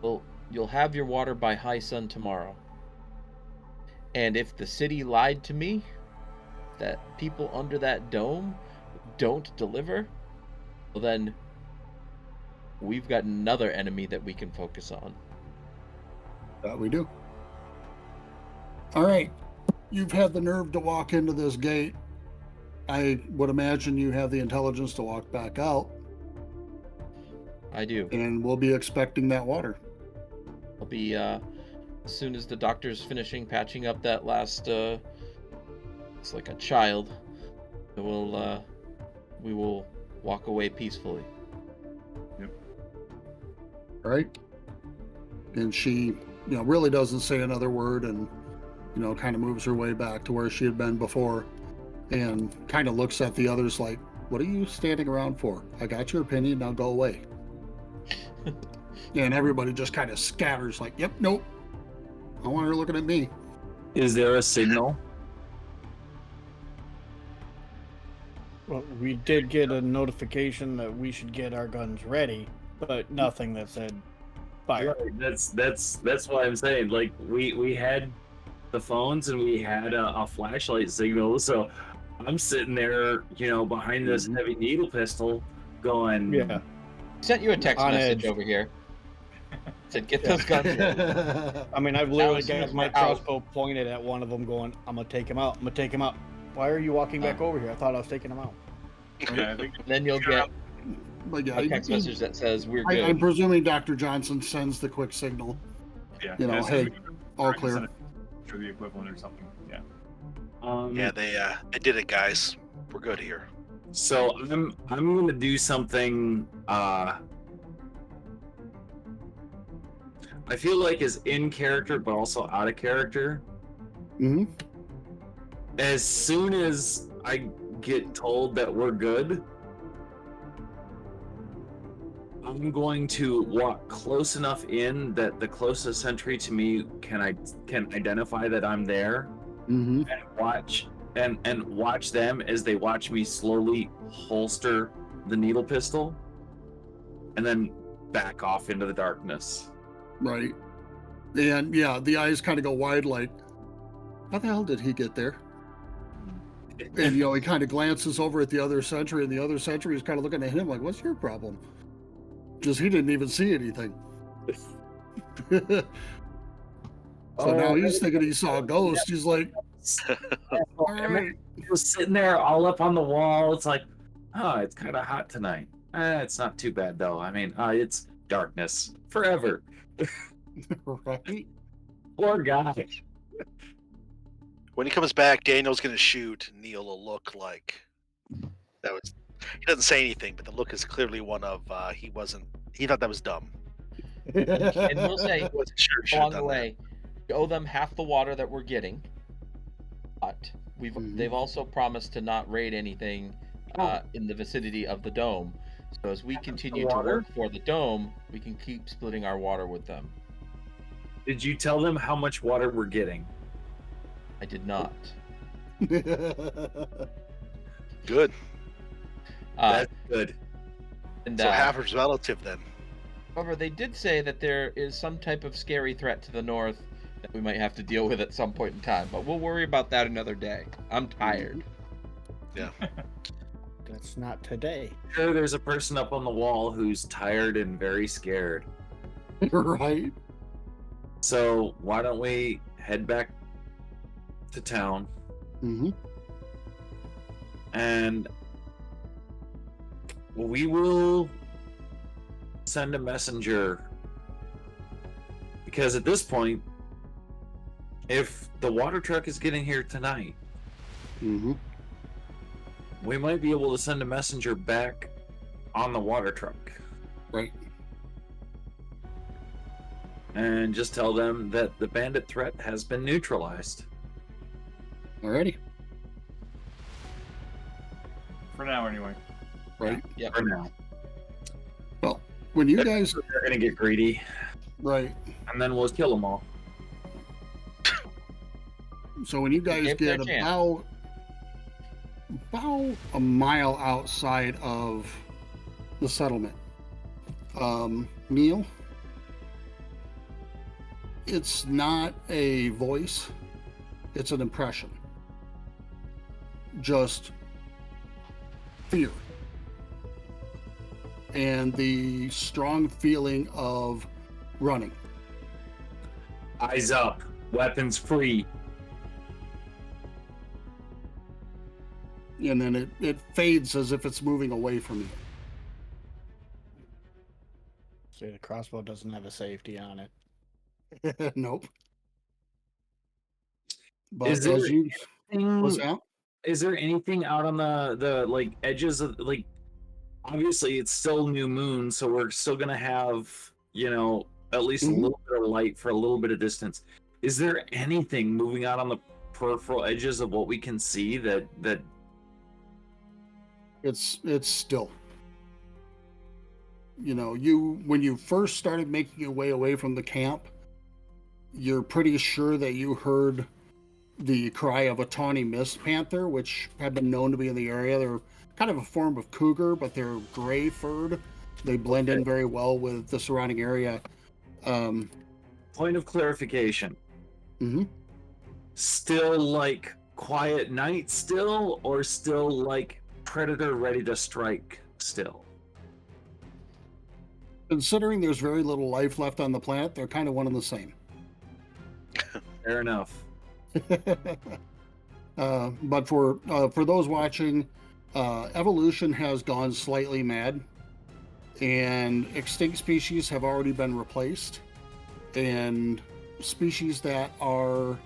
Well, you'll have your water by high sun tomorrow. And if the city lied to me, that people under that dome don't deliver, well then we've got another enemy that we can focus on. That we do. All right. You've had the nerve to walk into this gate. I would imagine you have the intelligence to walk back out. I do. And we'll be expecting that water. I'll be, as soon as the doctor's finishing patching up that last, it's like a child, we will walk away peacefully. Yep. All right. And she, really doesn't say another word, and, kind of moves her way back to where she had been before, and kind of looks at the others like, what are you standing around for? I got your opinion, now go away. And everybody just kind of scatters like, yep, nope. I want her looking at me. Is there a signal? Well, we did get a notification that we should get our guns ready, but nothing that said fire. Right, that's why I'm saying, like, we had the phones and we had a flashlight signal, so I'm sitting there, behind this heavy needle pistol, going, Yeah. Sent you a text On message edge. over here. Said, get those guns ready. I mean, I've literally As soon got as my we're out. crossbow pointed at one of them, going, "I'm gonna take him out. I'm gonna take him out." Why are you walking back over here? I thought I was taking him out. Yeah, I think Then you'll get But yeah, a text message that says we're I'm good. presuming Dr. Johnson sends the quick signal. yeah, You know, yeah, so hey, we- all trying to clear. send it, or the equivalent or something. Yeah. Yeah, they did it, guys. We're good here. So I'm gonna do something. I feel like is in character, but also out of character. Hmm. As soon as I get told that we're good, I'm going to walk close enough in that the closest sentry to me can identify that I'm there, Hmm. and watch them as they watch me slowly holster the needle pistol, and then back off into the darkness. Right. And yeah, the eyes kind of go wide, like, how the hell did he get there? And he kind of glances over at the other sentry, and the other sentry is kind of looking at him like, "What's your problem?" Just he didn't even see anything. So now he's thinking he saw a ghost. He's like, "All right." He was sitting there all up on the wall. It's like, oh, it's kind of hot tonight. It's not too bad though. I mean, it's darkness forever. Right. Poor guy. When he comes back, Daniel's gonna shoot. Neil will look like that was. He doesn't say anything, but the look is clearly one of he wasn't. He thought that was dumb. And we'll say He wasn't sure. he should've along the done that. way, you owe them half the water that we're getting. But they've also promised to not raid anything in the vicinity of the dome. So as we continue to water? work for the dome, we can keep splitting our water with them. Did you tell them how much water we're getting? I did not. Good. That's good. And So half is relative then. however, they did say that there is some type of scary threat to the north that we might have to deal with at some point in time. But we'll worry about that another day. I'm tired. That's not today. Sure, there's a person up on the wall who's tired and very scared. Right. So why don't we head back to town Hmm. and we will send a messenger, because at this point, if the water truck is getting here tonight, Hmm. we might be able to send a messenger back on the water truck Right. and just tell them that the bandit threat has been neutralized. Alrighty. For now, anyway. Right. Yep. For now. Well, when you guys, They're gonna get greedy, right. and then we'll kill them all. So when you guys Give their get chance. about a mile outside of the settlement, Neil, it's not a voice, it's an impression. Just fear. And the strong feeling of running. Eyes up, weapons free. And then it fades as if it's moving away from See, the crossbow doesn't have a safety on it. you. Nope. But Is there as you, what's anything, that? is there anything out on the like edges of, like, obviously it's still new moon, so we're still gonna have, at least a Mhm. little bit of light for a little bit of distance. Is there anything moving out on the peripheral edges of what we can see that It's still. When you first started making your way away from the camp, you're pretty sure that you heard the cry of a tawny mist panther, which have been known to be in the area. They're kind of a form of cougar, but they're gray furred. They blend in very well with the surrounding area. Point of clarification. Mhm. Still like quiet night still, or still like predator ready to strike still? Considering there's very little life left on the planet, they're kind of one and the same. Fair enough. But for those watching, evolution has gone slightly mad, and extinct species have already been replaced, and species that are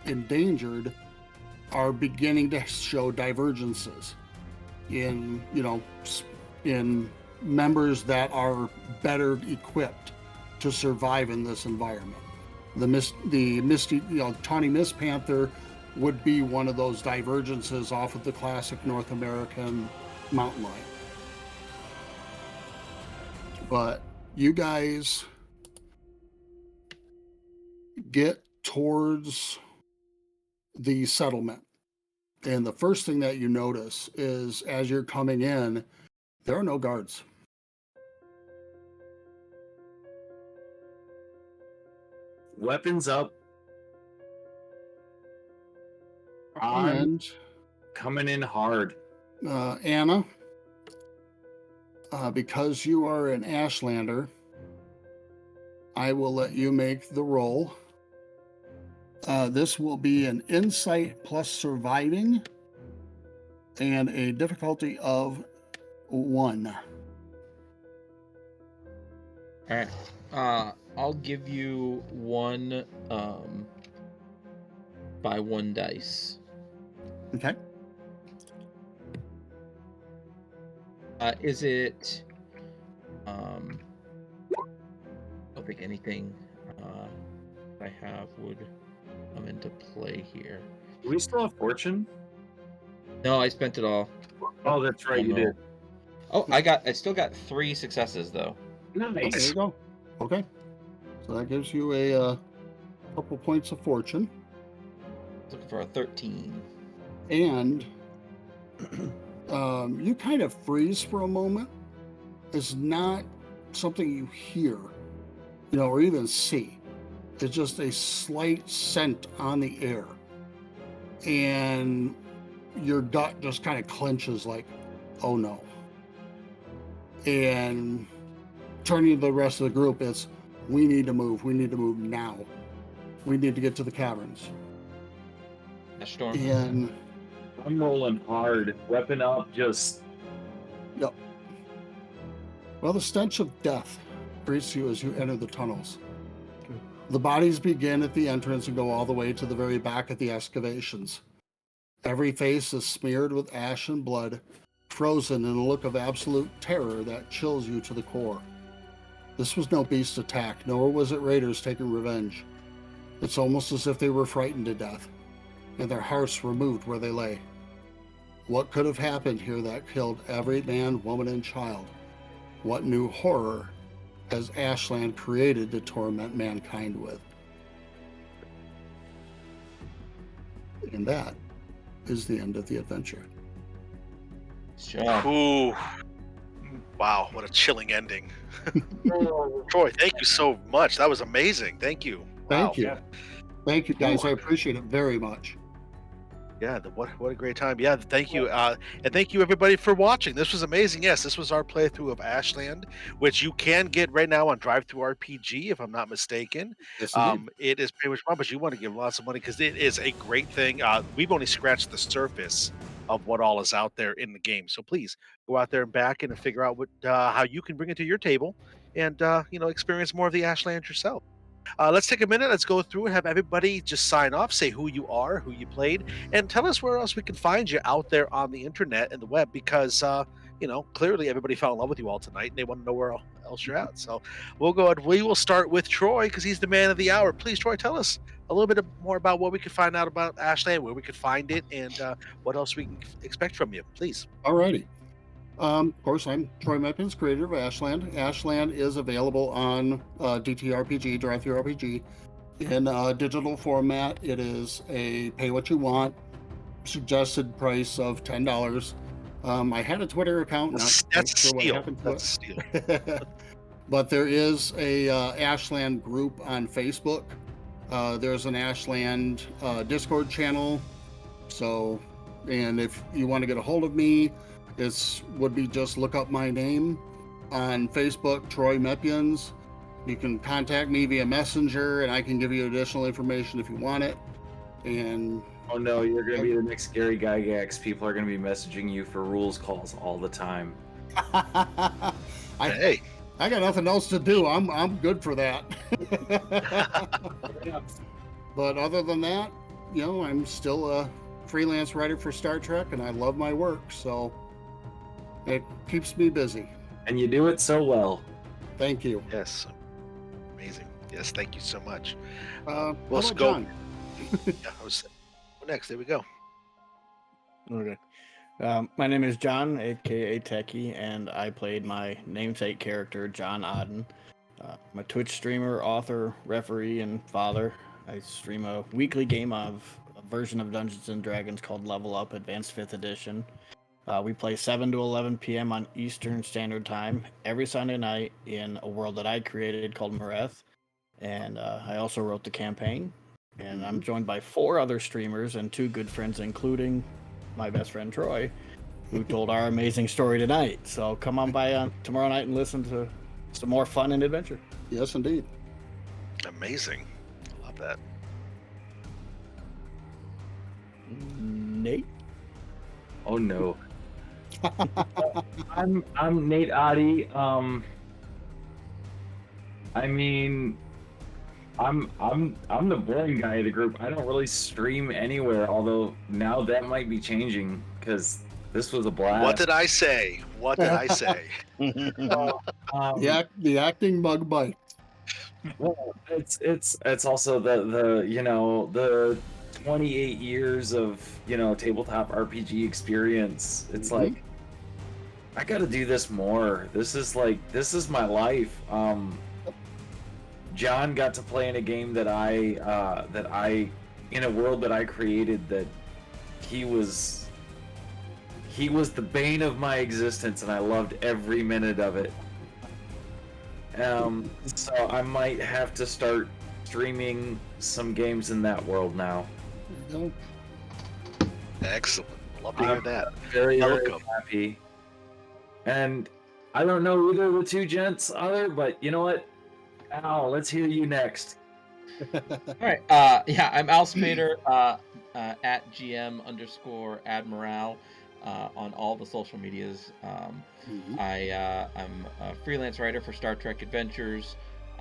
endangered are beginning to show divergences in members that are better equipped to survive in this environment. The misty, tawny mist panther would be one of those divergences off of the classic North American mountain lion. But you guys get towards the settlement, and the first thing that you notice is, as you're coming in, there are no guards. Weapons up. I'm And coming in hard. Anna, because you are an Ashlander, I will let you make the roll. This will be an insight plus surviving and a difficulty of 1. All right. I'll give you 1 by 1 dice. Okay. Is it? I don't think anything I have would come into play here. Do we still have fortune? No, I spent it all. Oh, that's right, you no. did. Oh, I still got 3 successes though. There Nice. you go. Okay. So that gives you a couple points of fortune. Looking for a 13. And you kind of freeze for a moment. It's not something you hear, or even see. It's just a slight scent on the air. And your gut just kind of clenches like, oh no. And turning to the rest of the group, it's, we need to move. We need to move now. We need to get to the caverns. A storm. And I'm rolling hard. Weapon up, just well, the stench of death greets you as you enter the tunnels. The bodies begin at the entrance and go all the way to the very back of the excavations. Every face is smeared with ash and blood, frozen in a look of absolute terror that chills you to the core. This was no beast attack, nor was it raiders taking revenge. It's almost as if they were frightened to death, and their hearts were moved where they lay. What could have happened here that killed every man, woman, and child? What new horror has Ashland created to torment mankind with? And that is the end of the adventure. Sure. Ooh. Wow, what a chilling ending. Troy, thank you so much. That was amazing. Thank you. Thank Wow. you. Thank you, guys. I appreciate it very much. Yeah, what a great time. Yeah, thank you. And thank you everybody for watching. This was amazing. Yes, this was our playthrough of Ashland, which you can get right now on Drive-Thru RPG, if I'm not mistaken. Yes, indeed. It is pretty much fun, but you want to give lots of money because it is a great thing. We've only scratched the surface of what all is out there in the game. So please go out there and back in and figure out what how you can bring it to your table and experience more of the Ashland yourself. Let's take a minute. Let's go through and have everybody just sign off, say who you are, who you played, and tell us where else we can find you out there on the internet and the web because, clearly everybody fell in love with you all tonight and they want to know where else you're at. So we'll go ahead. We will start with Troy because he's the man of the hour. Please, Troy, tell us a little bit more about what we can find out about Ashland, where we could find it, and what else we can expect from you. Please. Alrighty. Of course, I'm Troy Mepyans, creator of Ashland. Ashland is available on DTRPG, Drive-Thru RPG. In digital format, it is a pay what you want, suggested price of $10. I had a Twitter account, not That's quite a sure what steal. happened to That's a steal. it. But there is a Ashland group on Facebook. There's an Ashland Discord channel. So, and if you want to get a hold of me, would be just look up my name on Facebook, Troy Mepyans. You can contact me via Messenger, and I can give you additional information if you want it. And Oh no, you're gonna be the next Gary Gygax. People are gonna be messaging you for rules calls all the time. Hey, I got nothing else to do. I'm good for that. But other than that, I'm still a freelance writer for Star Trek, and I love my work, so it keeps me busy. And you do it so well. Thank you. yes, amazing. Yes, thank you so much. Well, let's about go. John? Yeah, next. There we go. Okay. My name is John, aka Techie, and I played my namesake character, John Odden. I'm a Twitch streamer, author, referee, and father. I stream a weekly game of a version of Dungeons & Dragons called Level Up Advanced 5th Edition. We play 7 to 11 p.m. on Eastern Standard Time every Sunday night in a world that I created called Mareth. And I also wrote the campaign. And I'm joined by 4 other streamers and 2 good friends, including my best friend Troy, who told our amazing story tonight. So come on by tomorrow night and listen to some more fun and adventure. Yes, indeed. Amazing. Love that. Nate? Oh no. I'm Nate Oddie. I mean, I'm the boring guy of the group. I don't really stream anywhere, although now that might be changing because this was a blast. What did I say? What did I say? The acting bug bite. Well, it's also the 28 years of tabletop RPG experience. It's like I got to do this more. This is my life. John got to play in a game that I in a world that I created that he was the bane of my existence, and I loved every minute of it. So I might have to start streaming some games in that world now. Excellent. Love to hear that. Very, very Welcome. happy. And I don't know who the 2 gents are, but you know what? Al, let's hear you next. All right. Yeah, I'm Al Spader, at GM_Admiral on all the social medias. I'm a freelance writer for Star Trek Adventures.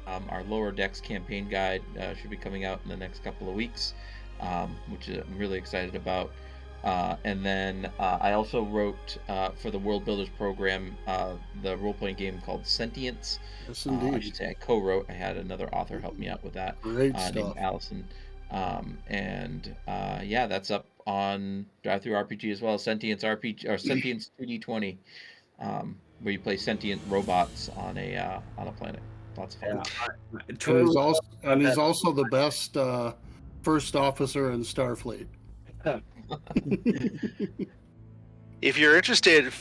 Our Lower Decks campaign guide should be coming out in the next couple of weeks, which I'm really excited about. And then I also wrote for the World Builders program the role-playing game called Sentience. Yes, I indeed. should say I co-wrote. I had another author help me out with that, Great named stuff. Allison. Yeah, that's up on Drive-Thru RPG as well. Sentience RPG or Sentience 2D20, where you play sentient robots on a planet. Lots of fun. And he's also the best first officer in Starfleet. If you're interested,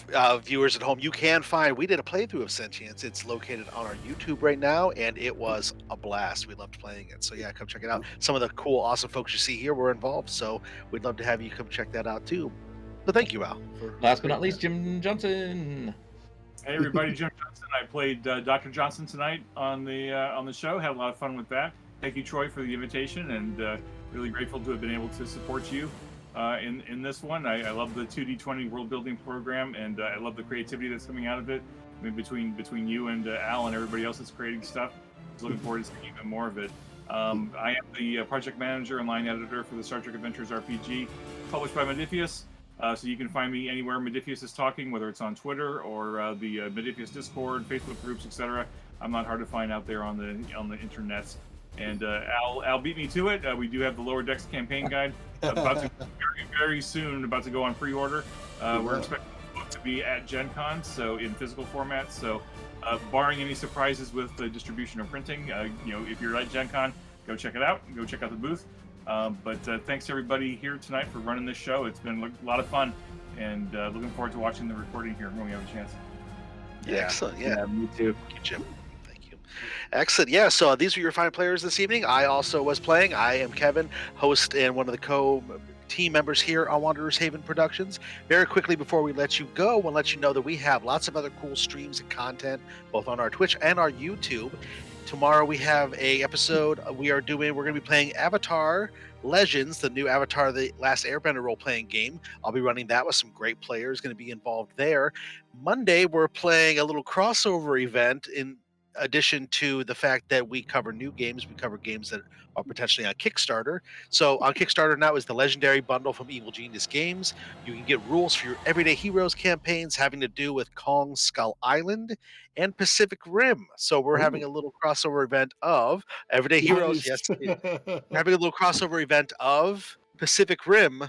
viewers at home, you can find. We did a playthrough of Sentience. It's located on our YouTube right now, and it was a blast. We loved playing it. So yeah, come check it out. Some of the cool, awesome folks you see here were involved. So we'd love to have you come check that out too. But thank you, Al. Last but not least, Jim Johnson. Hey everybody, Jim Johnson. I played Dr. Johnson tonight on the show. Had a lot of fun with that. Thank you, Troy, for the invitation, and really grateful to have been able to support you in this one. I love the 2D20 world building program, and I love the creativity that's coming out of it. I mean, between you and Al and everybody else that's creating stuff. Looking forward to seeing even more of it. I am the project manager and line editor for the Star Trek Adventures RPG, published by Modiphius. So you can find me anywhere Modiphius is talking, whether it's on Twitter or the Modiphius Discord, Facebook groups, etc. I'm not hard to find out there on the internets. And Al beat me to it. We do have the Lower Decks campaign guide about to very soon, about to go on pre-order. We're expecting the book to be at Gen Con, so in physical format. So barring any surprises with the distribution or printing, if you're at Gen Con, go check it out. Go check out the booth. But thanks to everybody here tonight for running this show. It's been a lot of fun, and looking forward to watching the recording here when we have a chance. Yeah. Excellent. Yeah. me too. Thank you, Jim. Thank you. Excellent. Yeah. So these were your fine players this evening. I also was playing. I am Kevin, host and one of the team members here on Wanderers Haven Productions. Very quickly before we let you go, we'll let you know that we have lots of other cool streams and content both on our Twitch and our YouTube. Tomorrow we have a episode we're going to be playing Avatar Legends, the new Avatar the Last Airbender role-playing game. I'll be running that with some great players going to be involved there. Monday we're playing a little crossover event in addition to the fact that we cover new games. We cover games that are potentially on Kickstarter. So on Kickstarter now is the Legendary Bundle from Evil Genius Games. You can get rules for your Everyday Heroes campaigns having to do with Kong Skull Island and Pacific Rim. So we're having a little crossover event of Everyday Heroes. Yes, we're having a little crossover event of Pacific Rim,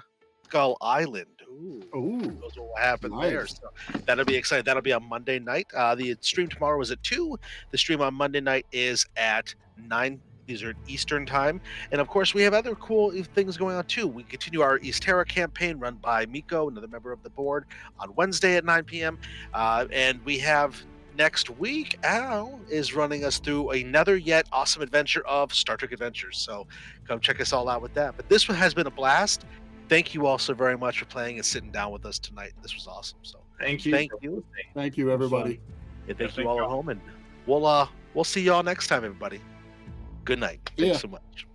Skull Island. Ooh, knows what will happen there. So that'll be exciting. That'll be on Monday night. The stream tomorrow is at 2. The stream on Monday night is at 9. These are Eastern time. And of course, we have other cool things going on too. We continue our East Terra campaign run by Miko, another member of the board, on Wednesday at 9 p.m. And we have next week, Al is running us through another yet awesome adventure of Star Trek Adventures. So come check us all out with that. But this one has been a blast. Thank you all so very much for playing and sitting down with us tonight. This was awesome. So Thank you. Thank you, everybody. And thank you all at home. And we'll see y'all next time, everybody. Good night. Thanks so much.